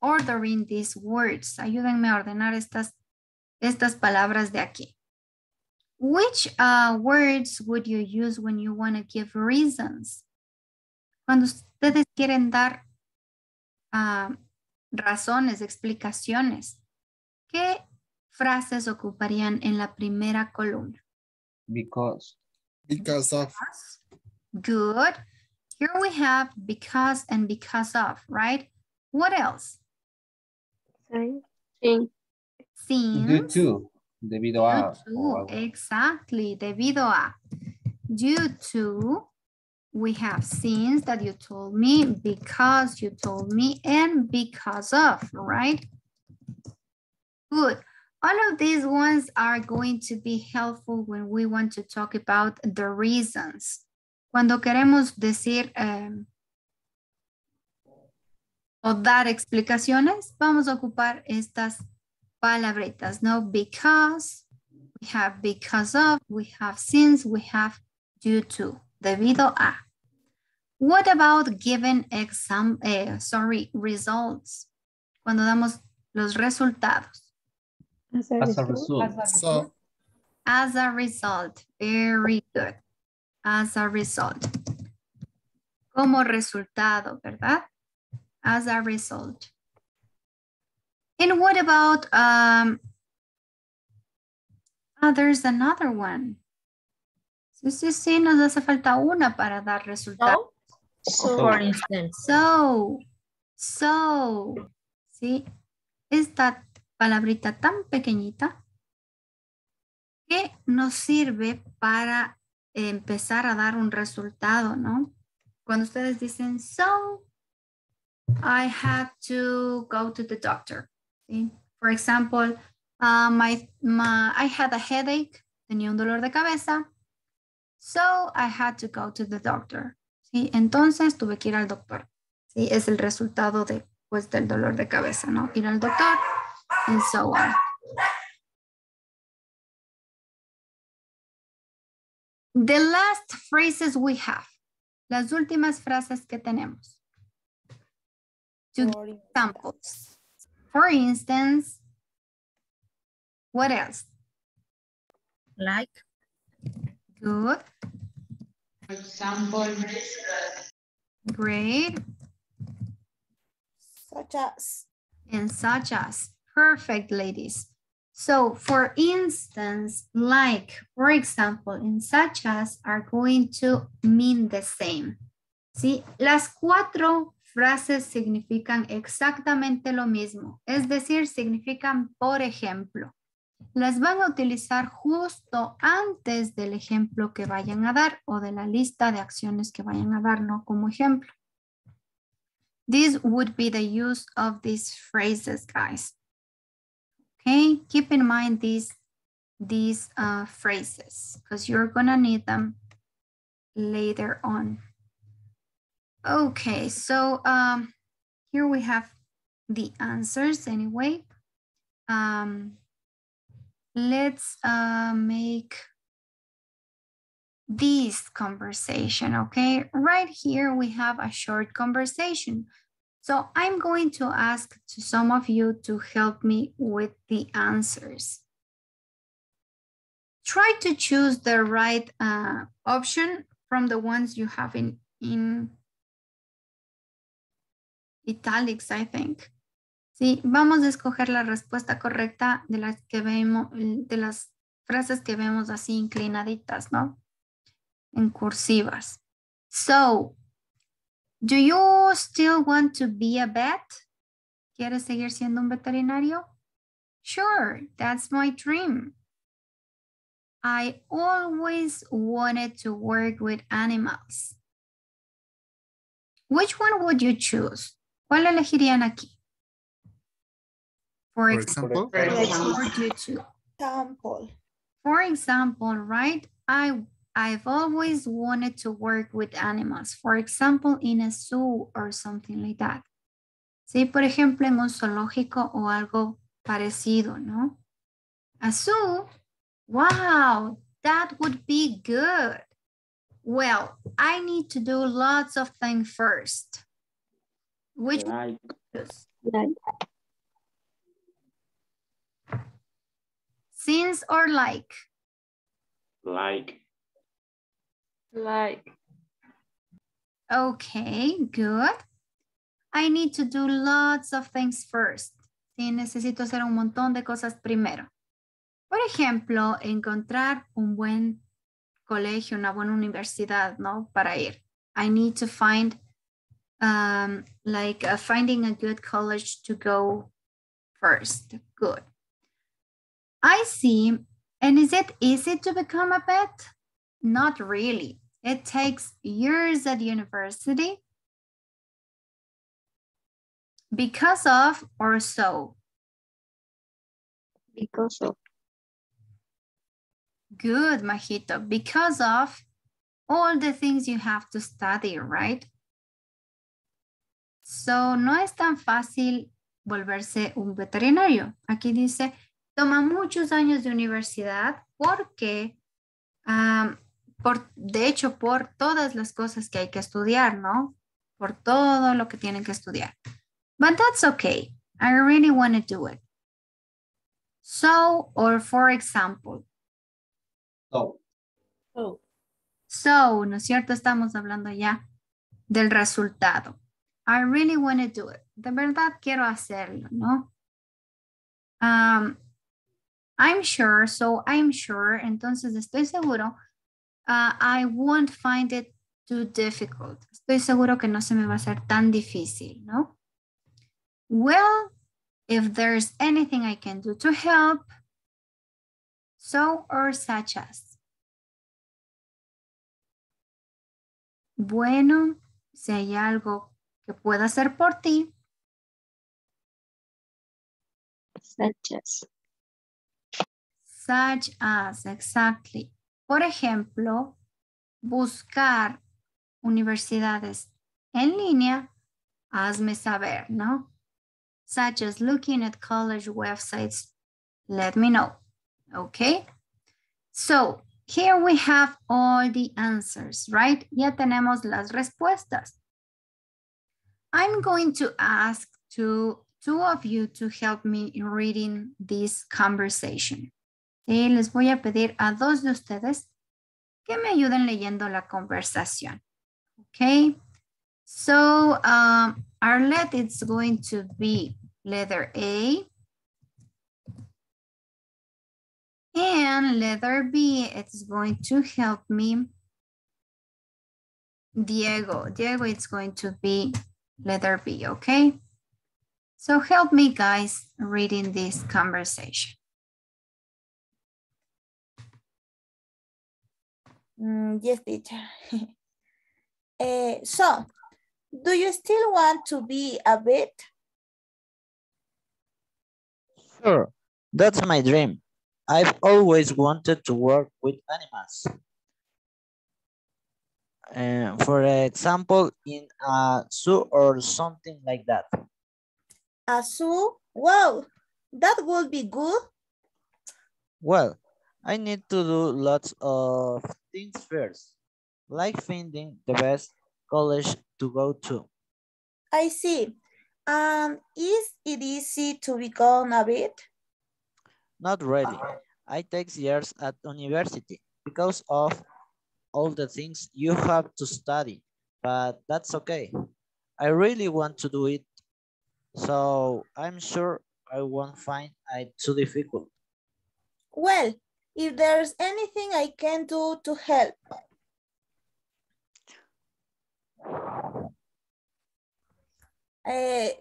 ordering these words. Ayúdenme a ordenar estas palabras de aquí. Which words would you use when you want to give reasons? Cuando ustedes quieren dar razones, explicaciones, ¿qué frases ocuparían en la primera columna? Because. Because of. Good. Here we have because and because of, right? What else? Sí. Since. Due to. Debido a. Due to, exactly. Debido a. Due to. We have since that you told me, because you told me, and because of, right? Good. All of these ones are going to be helpful when we want to talk about the reasons. Cuando queremos decir o dar explicaciones, vamos a ocupar estas palabritas, ¿no? Because, we have because of, we have since, we have due to, debido a. What about given results? Cuando damos los resultados. As a result. As a result. Very good. As a result. Como resultado, ¿verdad? As a result. And what about, there's another one. Sí, nos hace falta una para dar resultado. So, for instance. So, ¿sí? Esta palabrita tan pequeñita que nos sirve para empezar a dar un resultado, ¿no? Cuando ustedes dicen, so, I had to go to the doctor. ¿Sí? For example, I had a headache, tenía un dolor de cabeza, so I had to go to the doctor. ¿Sí? Entonces tuve que ir al doctor. ¿Sí? Es el resultado de, pues, del dolor de cabeza, ¿no? Ir al doctor and so on. The last phrases we have. Las últimas frases que tenemos. To give examples. For instance, what else? Like. Good. For example. Great. Such as. And such as. Perfect, ladies. So, for instance, like, for example, and such as are going to mean the same. ¿Sí? Las 4 frases significan exactamente lo mismo. Es decir, significan por ejemplo. Las van a utilizar justo antes del ejemplo que vayan a dar o de la lista de acciones que vayan a dar, ¿no? Como ejemplo. This would be the use of these phrases, guys. Okay, keep in mind these phrases because you're gonna need them later on. Okay, so here we have the answers anyway. Let's make this conversation, okay? Right here we have a short conversation. So I'm going to ask to some of you to help me with the answers. Try to choose the right option from the ones you have in italics, I think. Sí, vamos a escoger la respuesta correcta de las que vemos, de las frases que vemos así inclinaditas, ¿no? En cursivas. So, do you still want to be a vet? ¿Quieres seguir siendo un veterinario? Sure, that's my dream. I always wanted to work with animals. Which one would you choose? ¿Cuál elegirían aquí? For example, For example, right? I've always wanted to work with animals. For example, in a zoo or something like that. Sí, por ejemplo, en un zoológico o algo parecido, ¿no? A zoo? Wow, that would be good. Well, I need to do lots of things first. Which Like. Since or like? Like. Like. Okay, good. I need to do lots of things first. Sí, necesito hacer un montón de cosas primero. Por ejemplo, encontrar un buen colegio, una buena universidad, ¿no? Para ir. I need to find, finding a good college to go first. Good. I see. And is it easy to become a pet? Not really. It takes years at university. Because of or so? Because of. Good, Majito. Because of all the things you have to study, right? So, no es tan fácil volverse un veterinario. Aquí dice, toma muchos años de universidad porque, de hecho, por todas las cosas que hay que estudiar, ¿no? Por todo lo que tienen que estudiar. But that's okay. I really want to do it. So, or for example. So. So, ¿no es cierto? Estamos hablando ya del resultado. I really want to do it. De verdad quiero hacerlo, ¿no? I'm sure, so I'm sure. Entonces estoy seguro. I won't find it too difficult. Estoy seguro que no se me va a hacer tan difícil, ¿no? Well, if there's anything I can do to help, so or such as. Bueno, si hay algo que pueda hacer por ti. Such as. Such as, exactly. Por ejemplo, buscar universidades en línea, hazme saber, ¿no? Such as looking at college websites, let me know, okay? So, here we have all the answers, right? Ya tenemos las respuestas. I'm going to ask two of you to help me in reading this conversation. Y les voy a pedir a dos de ustedes que me ayuden leyendo la conversación. Okay? So, our letter is going to be letter A. And letter B, it's going to help me. Diego, it's going to be letter B, okay? So help me, guys, reading this conversation. Yes, teacher. So, do you still want to be a vet? Sure, that's my dream. I've always wanted to work with animals. For example, in a zoo or something like that. A zoo? Wow, that would be good. Well, I need to do lots of things first, like finding the best college to go to. I see. Is it easy to become a vet? Not really. I take years at university because of all the things you have to study, but that's okay. I really want to do it. So I'm sure I won't find it too difficult. Well, if there's anything I can do to help.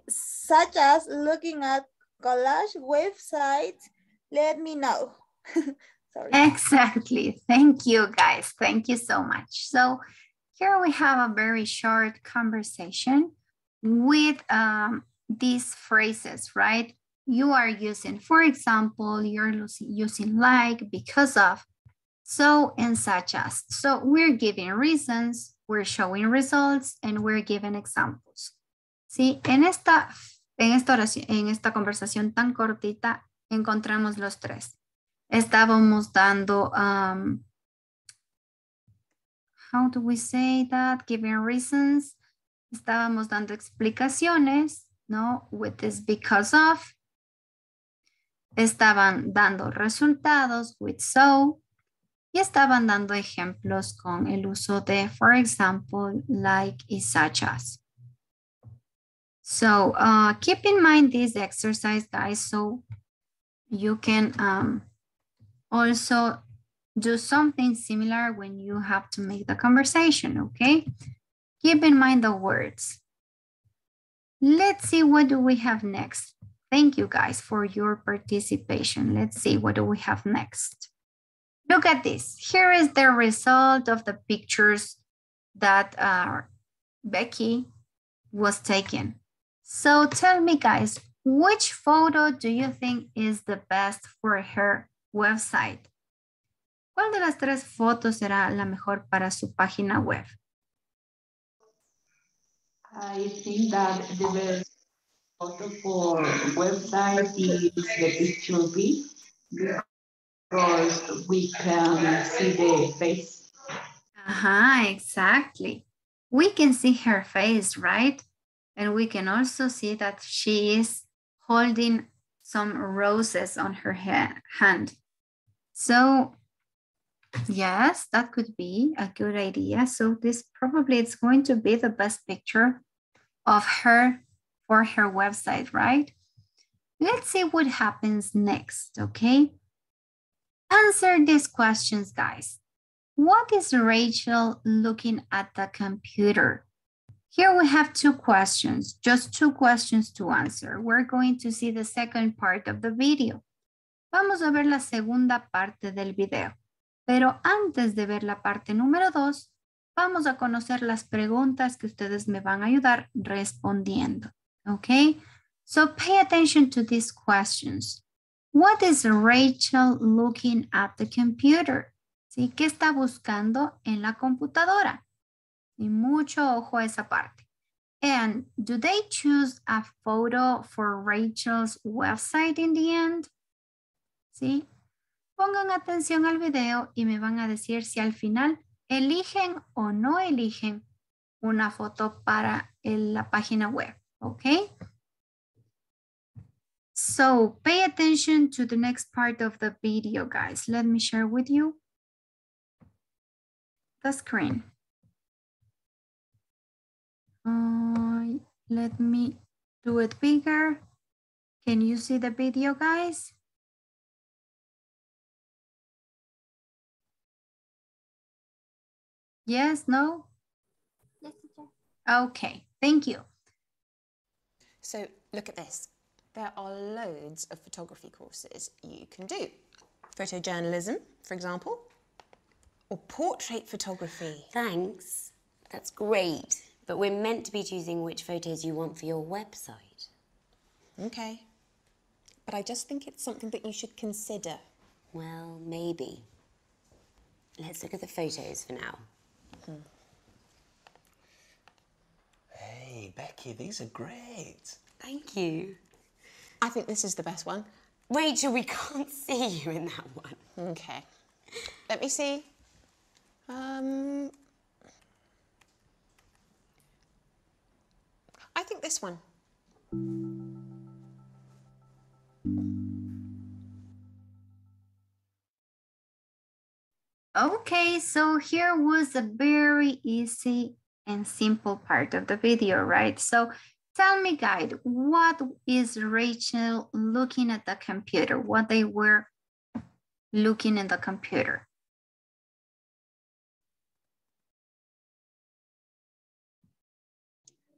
Such as looking at collage websites, let me know. Sorry. Exactly. Thank you, guys. Thank you so much. So here we have a very short conversation with these phrases, right? You are using, for example, you're using like, because of, so, and such as. So we're giving reasons, we're showing results, and we're giving examples. Sí, en esta conversación tan cortita, encontramos los tres. Estábamos dando, how do we say that? Giving reasons. Estábamos dando explicaciones, ¿no? With this because of. Estaban dando resultados with so. Y estaban dando ejemplos con el uso de, for example, like y such as. So keep in mind this exercise, guys, so you can also do something similar when you have to make the conversation, okay? Keep in mind the words. Let's see, what do we have next? Thank you, guys, for your participation. Let's see, what do we have next? Look at this. Here is the result of the pictures that Becky was taking. So tell me, guys, which photo do you think is the best for her website? ¿Cuál de las tres fotos será la mejor para su página web? I think that the best photo for website is the picture B because we can see the face. Exactly. We can see her face, right? And we can also see that she is holding some roses on her hand. So yes, that could be a good idea. So this probably is going to be the best picture of her for her website, right? Let's see what happens next, okay? Answer these questions, guys. What is Rachel looking at the computer? Here we have two questions, just two questions to answer. We're going to see the second part of the video. Vamos a ver la segunda parte del video. Pero antes de ver la parte número 2, vamos a conocer las preguntas que ustedes me van a ayudar respondiendo. Okay? So pay attention to these questions. What is Rachel looking at the computer? ¿Sí? ¿Qué está buscando en la computadora? Y mucho ojo a esa parte. And do they choose a photo for Rachel's website in the end? ¿Sí? Pongan atención al video y me van a decir si al final eligen o no eligen una foto para la página web, ¿ok? So pay attention to the next part of the video, guys. Let me share with you the screen. Let me do it bigger. Can you see the video, guys? Yes, no? Yes, teacher. Okay, thank you. So look at this. There are loads of photography courses you can do. Photojournalism, for example, or portrait photography. Thanks. That's great. But we're meant to be choosing which photos you want for your website. Okay. But I just think it's something that you should consider. Well, maybe. Let's look at the photos for now. Hey, Becky, these are great. Thank you. I think this is the best one. Rachel, we can't see you in that one. Okay. Let me see. I think this one. Okay, so here was a very easy and simple part of the video, right? So Tell me, guide, what is Rachel looking at the computer? What they were looking in the computer?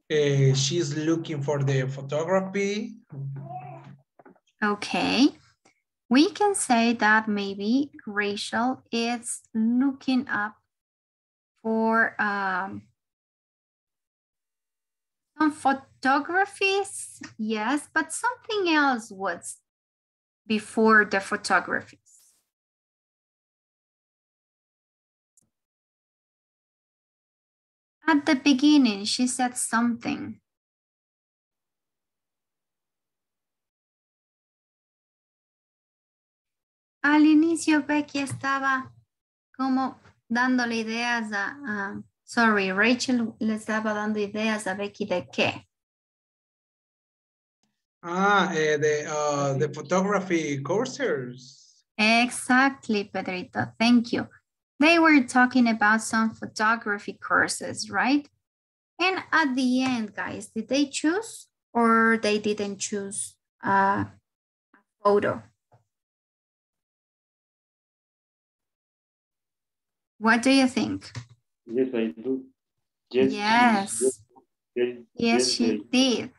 She's looking for the photography. Okay. We can say that maybe Rachel is looking up for some photographies, yes, but something else was before the photographies. At the beginning, she said something. Al inicio, Becky estaba como dándole ideas sorry, Rachel le estaba dando ideas a Becky de qué. The photography courses. Exactly, Pedrito. Thank you. They were talking about some photography courses, right? And at the end, guys, did they choose or they didn't choose a photo? What do you think? Yes, I do. Yes. Yes, she did.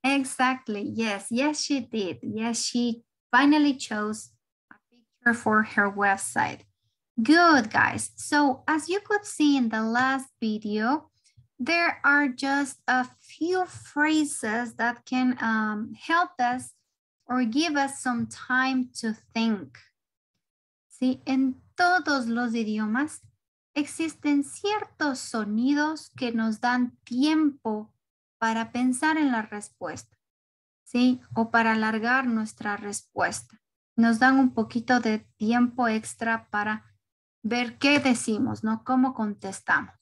Exactly. Yes, she did. Yes, she finally chose a picture for her website. Good, guys. So as you could see in the last video, there are just a few phrases that can help us or give us some time to think. ¿Sí? En todos los idiomas existen ciertos sonidos que nos dan tiempo para pensar en la respuesta, ¿sí? O para alargar nuestra respuesta. Nos dan un poquito de tiempo extra para ver qué decimos, ¿no? Cómo contestamos.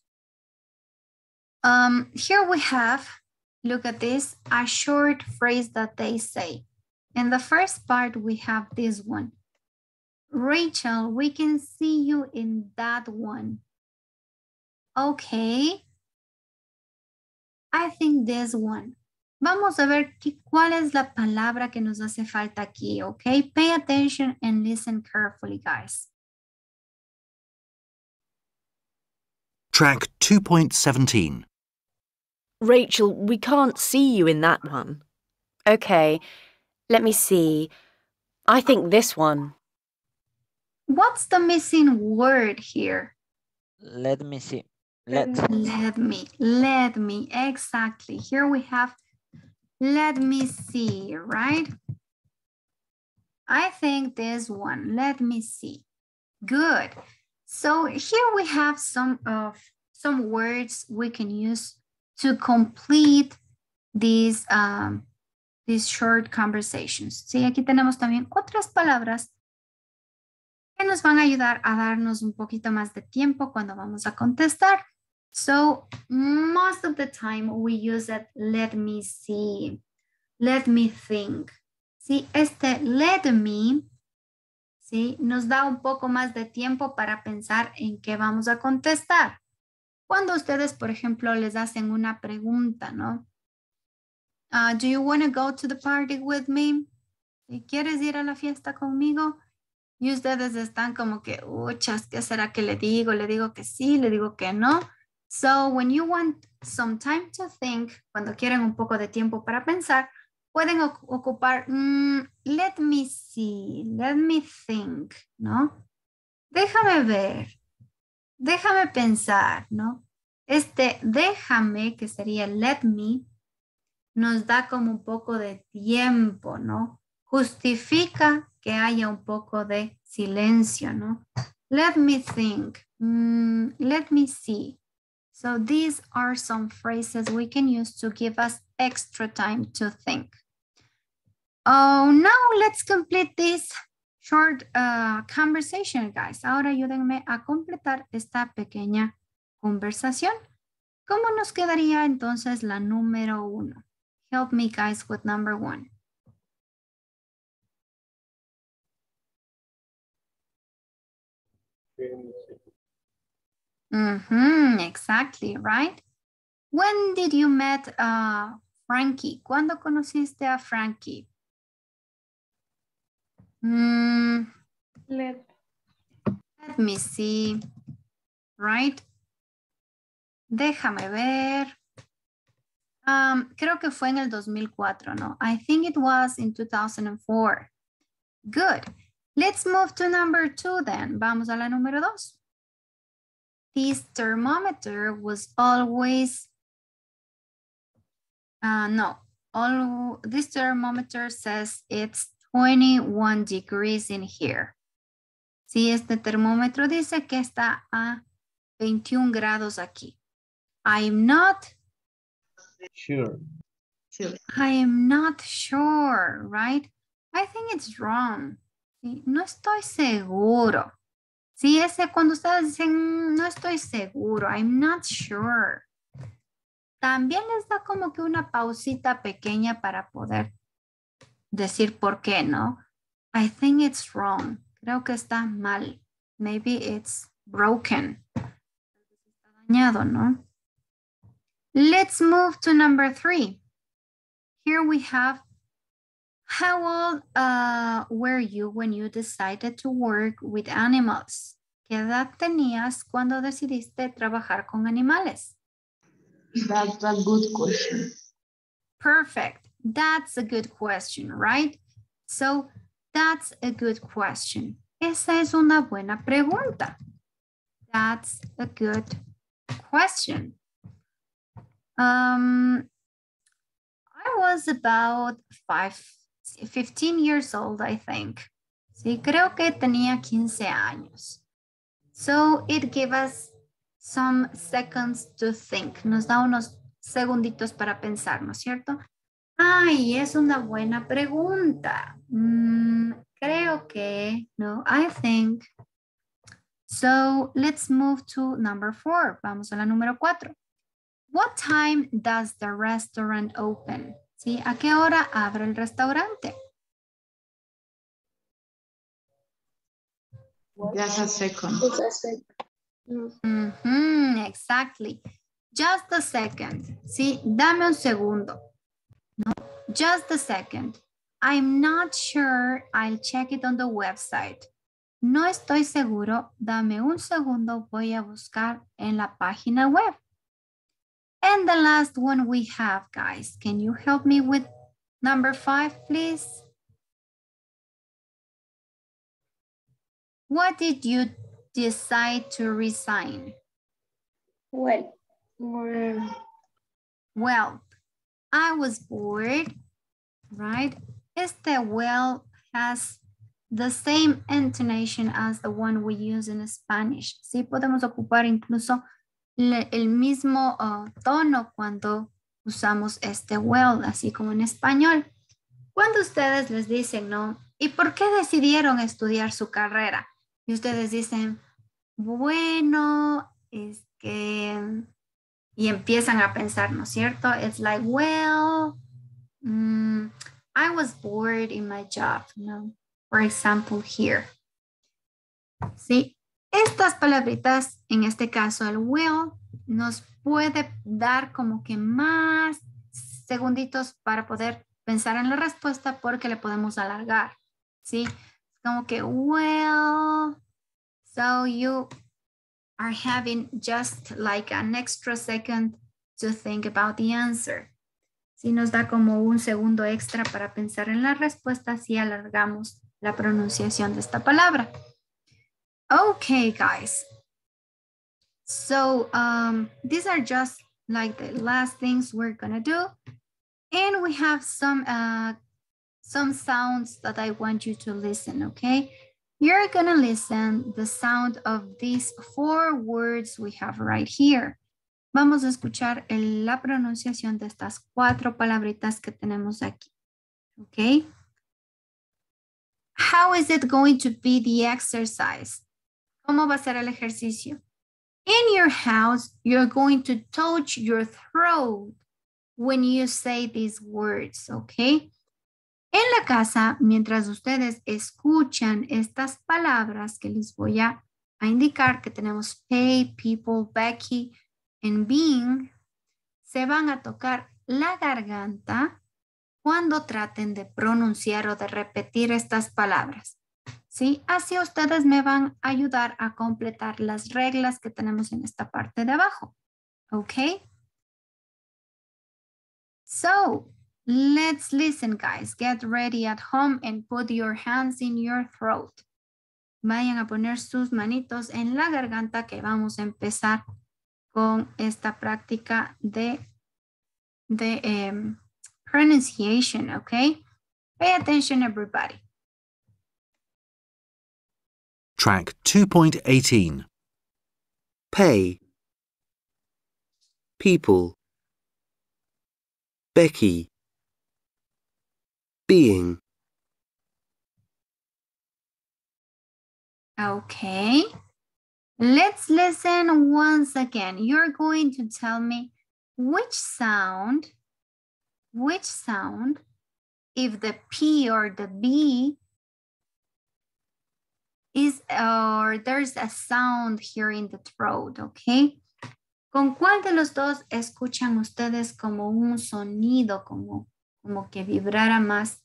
Here we have, look at this, a short phrase that they say. In the first part, we have this one. Rachel, we can see you in that one. Okay. I think this one. Vamos a ver cuál es la palabra que nos hace falta aquí, okay? Pay attention and listen carefully, guys. Track 2.17. Rachel, we can't see you in that one. Okay, let me see. I think this one. What's the missing word here? Let me see. Let me, exactly. Here we have, let me see, right? I think this one, let me see. Good. So here we have some words we can use to complete these short conversations. Sí, aquí tenemos también otras palabras que nos van a ayudar a darnos un poquito más de tiempo cuando vamos a contestar. So most of the time we use it, let me see, let me think. Sí, este let me, sí, nos da un poco más de tiempo para pensar en qué vamos a contestar. Cuando ustedes, por ejemplo, les hacen una pregunta, ¿no? Do you want to go to the party with me? ¿Quieres ir a la fiesta conmigo? Y ustedes están como que, uchas, ¿qué será que le digo? ¿Le digo que sí? ¿Le digo que no? So, when you want some time to think, cuando quieren un poco de tiempo para pensar, pueden ocupar, let me see, let me think, ¿no? Déjame ver, déjame pensar, ¿no? Este déjame, que sería let me, nos da como un poco de tiempo, ¿no? Justifica que haya un poco de silencio, ¿no? Let me think, let me see. So these are some phrases we can use to give us extra time to think. Oh, now let's complete this short conversation, guys. Ahora ayúdenme a completar esta pequeña conversación. ¿Cómo nos quedaría entonces la número 1? Help me, guys, with number 1. Exactly, right? When did you met Frankie? ¿Cuándo conociste a Frankie? Let me see. Right? Déjame ver. Creo que fue en el 2004, ¿no? I think it was in 2004. Good. Let's move to number 2 then. Vamos a la número 2. This thermometer was always, this thermometer says it's 21 degrees in here. Sí, este termómetro dice que está a 21 grados aquí. I'm not Sure. I am not sure, right? I think it's wrong. Sí, no estoy seguro. Sí, ese cuando ustedes dicen no estoy seguro, I'm not sure. También les da como que una pausita pequeña para poder decir por qué, ¿no? I think it's wrong. Creo que está mal. Maybe it's broken. Está dañado, ¿no? Let's move to number 3. Here we have, how old were you when you decided to work with animals? ¿Qué edad tenías cuando decidiste trabajar con animales? That's a good question. Perfect. That's a good question, right? So, that's a good question. Esa es una buena pregunta. That's a good question. I was about 15 years old, I think. Sí, creo que tenía 15 años. So it gave us some seconds to think. Nos da unos segunditos para pensar, ¿no es cierto? Ay, es una buena pregunta. Creo que, no, I think. So let's move to number 4. Vamos a la número 4. What time does the restaurant open? ¿Sí? ¿A qué hora abre el restaurante? Just a second. Exactly. Just a second. Sí, dame un segundo. No, just a second. I'm not sure. I'll check it on the website. No estoy seguro. Dame un segundo. Voy a buscar en la página web. And the last one we have, guys. Can you help me with number 5, please? What did you decide to resign? Well, I was bored, right? Este well has the same intonation as the one we use in Spanish. Sí, podemos ocupar incluso el mismo tono cuando usamos este well, así como en español. Cuando ustedes les dicen, ¿no? ¿Y por qué decidieron estudiar su carrera? Y ustedes dicen, bueno, es que... Y empiezan a pensar, ¿no es cierto? It's like, well, I was bored in my job, ¿no? For example, here. Sí, estas palabritas, en este caso el will, nos puede dar como que más segunditos para poder pensar en la respuesta porque le podemos alargar, ¿sí? Como que, well, so you are having just like an extra second to think about the answer. Sí, nos da como un segundo extra para pensar en la respuesta si alargamos la pronunciación de esta palabra. Okay, guys. So these are just like the last things we're gonna do. And we have some sounds that I want you to listen, okay? You're gonna listen the sound of these 4 words we have right here. Vamos a escuchar la pronunciación de estas 4 palabritas que tenemos aquí, okay? How is it going to be the exercise? ¿Cómo va a ser el ejercicio? In your house, you're going to touch your throat when you say these words, okay? En la casa, mientras ustedes escuchan estas palabras que les voy a indicar, que tenemos pay, people, Becky, and being, se van a tocar la garganta cuando traten de pronunciar o de repetir estas palabras. ¿Sí? Así ustedes me van a ayudar a completar las reglas que tenemos en esta parte de abajo. ¿Ok? So, let's listen, guys. Get ready at home and put your hands in your throat. Vayan a poner sus manitos en la garganta que vamos a empezar con esta práctica de pronunciation, okay? Pay attention, everybody. Track 2.18. Pay. People. Becky. Being. Okay. Let's listen once again. You're going to tell me which sound, if the P or the B is, or there's a sound here in the throat, okay? ¿Con cuál de los dos escuchan ustedes como un sonido, como que vibrara más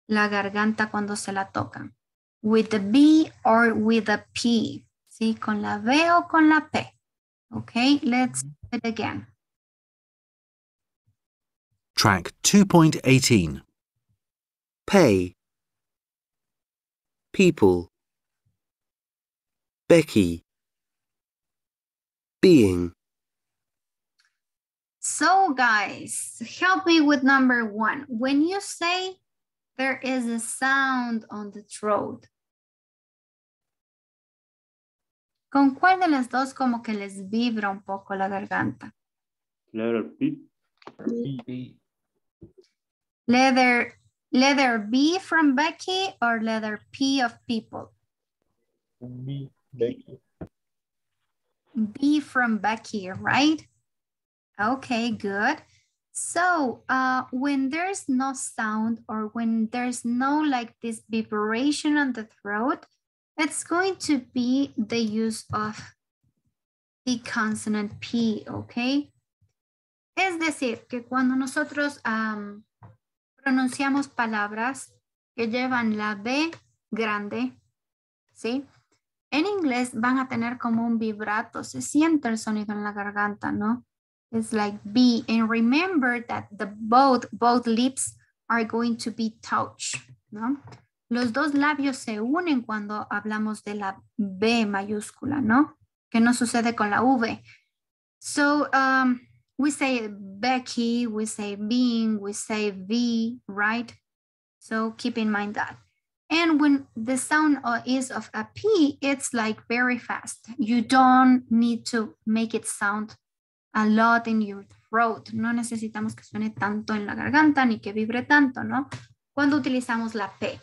la garganta cuando se la tocan? With the B or with the P? ¿Sí? ¿Con la B o con la P? Okay, let's do it again. Track 2.18. Pay. People. Becky. Being. So guys, help me with number 1. When you say there is a sound on the throat, ¿con cuál de las dos como que les vibra un poco la garganta? Letter P. Letter B from Becky or letter P of people? B, Becky. B from Becky, right? Okay, good. So when there's no sound or when there's no like this vibration on the throat, it's going to be the use of the consonant P, okay? Es decir, que cuando nosotros pronunciamos palabras que llevan la B grande, ¿sí? En inglés van a tener como un vibrato, se siente el sonido en la garganta, ¿no? It's like B, and remember that both lips are going to be touched, ¿no? Los dos labios se unen cuando hablamos de la B mayúscula, ¿no? Que no sucede con la V. So, we say Becky, we say being, we say V, right? So keep in mind that. And when the sound is of a P, it's like very fast. You don't need to make it sound a lot in your throat. No necesitamos que suene tanto en la garganta ni que vibre tanto, ¿no? Cuando utilizamos la P.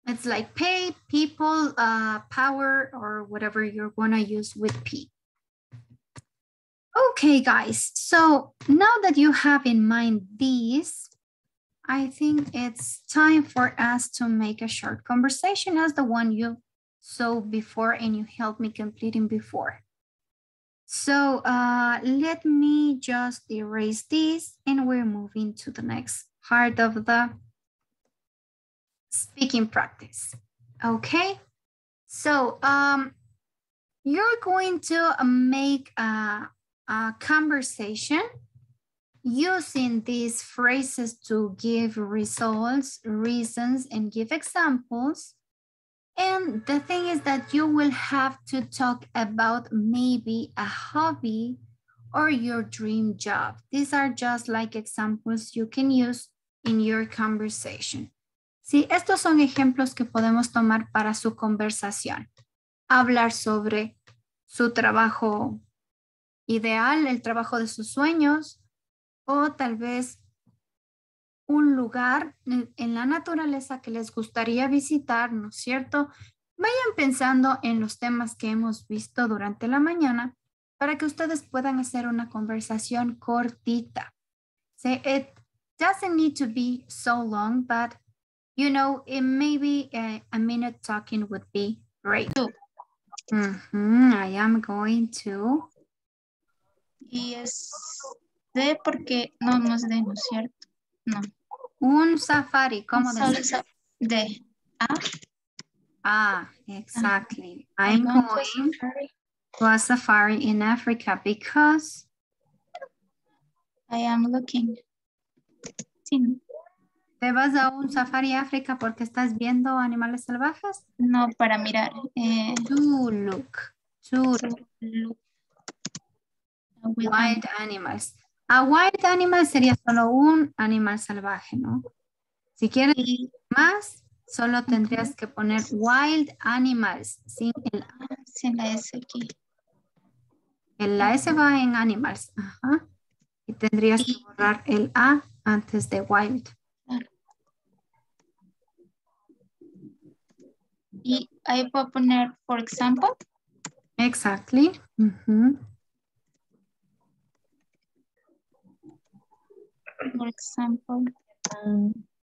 It's like pay, people, power, or whatever you're gonna use with P. Okay, guys. So now that you have in mind these, I think it's time for us to make a short conversation as the one you saw before and you helped me completing before. So let me just erase this and we're moving to the next part of the speaking practice. Okay, so you're going to make a conversation using these phrases to give results, reasons, and give examples. And the thing is that you will have to talk about maybe a hobby or your dream job. These are just like examples you can use in your conversation. Sí, estos son ejemplos que podemos tomar para su conversación. Hablar sobre su trabajo ideal, el trabajo de sus sueños, o tal vez un lugar en la naturaleza que les gustaría visitar, ¿no es cierto? Vayan pensando en los temas que hemos visto durante la mañana para que ustedes puedan hacer una conversación cortita. So it doesn't need to be so long, but you know, it maybe a minute talking would be great. I am going to. Yes. D porque no es D, ¿no es cierto? No. Un safari, ¿cómo Solo decir? D. A. Ah, exactly. I'm I'm going to a going safari. to a safari in Africa because I am looking. Sí. ¿te vas a un safari África porque estás viendo animales salvajes? No, para mirar. To look. To look. Wild animals. A wild animal sería solo un animal salvaje, ¿no? Si quieres más, solo tendrías que poner wild animals sin el A. Sin la S aquí. La S va en animals. Ajá. Y tendrías que borrar el A antes de wild. Y ahí puedo poner, for example. Exactly. For example.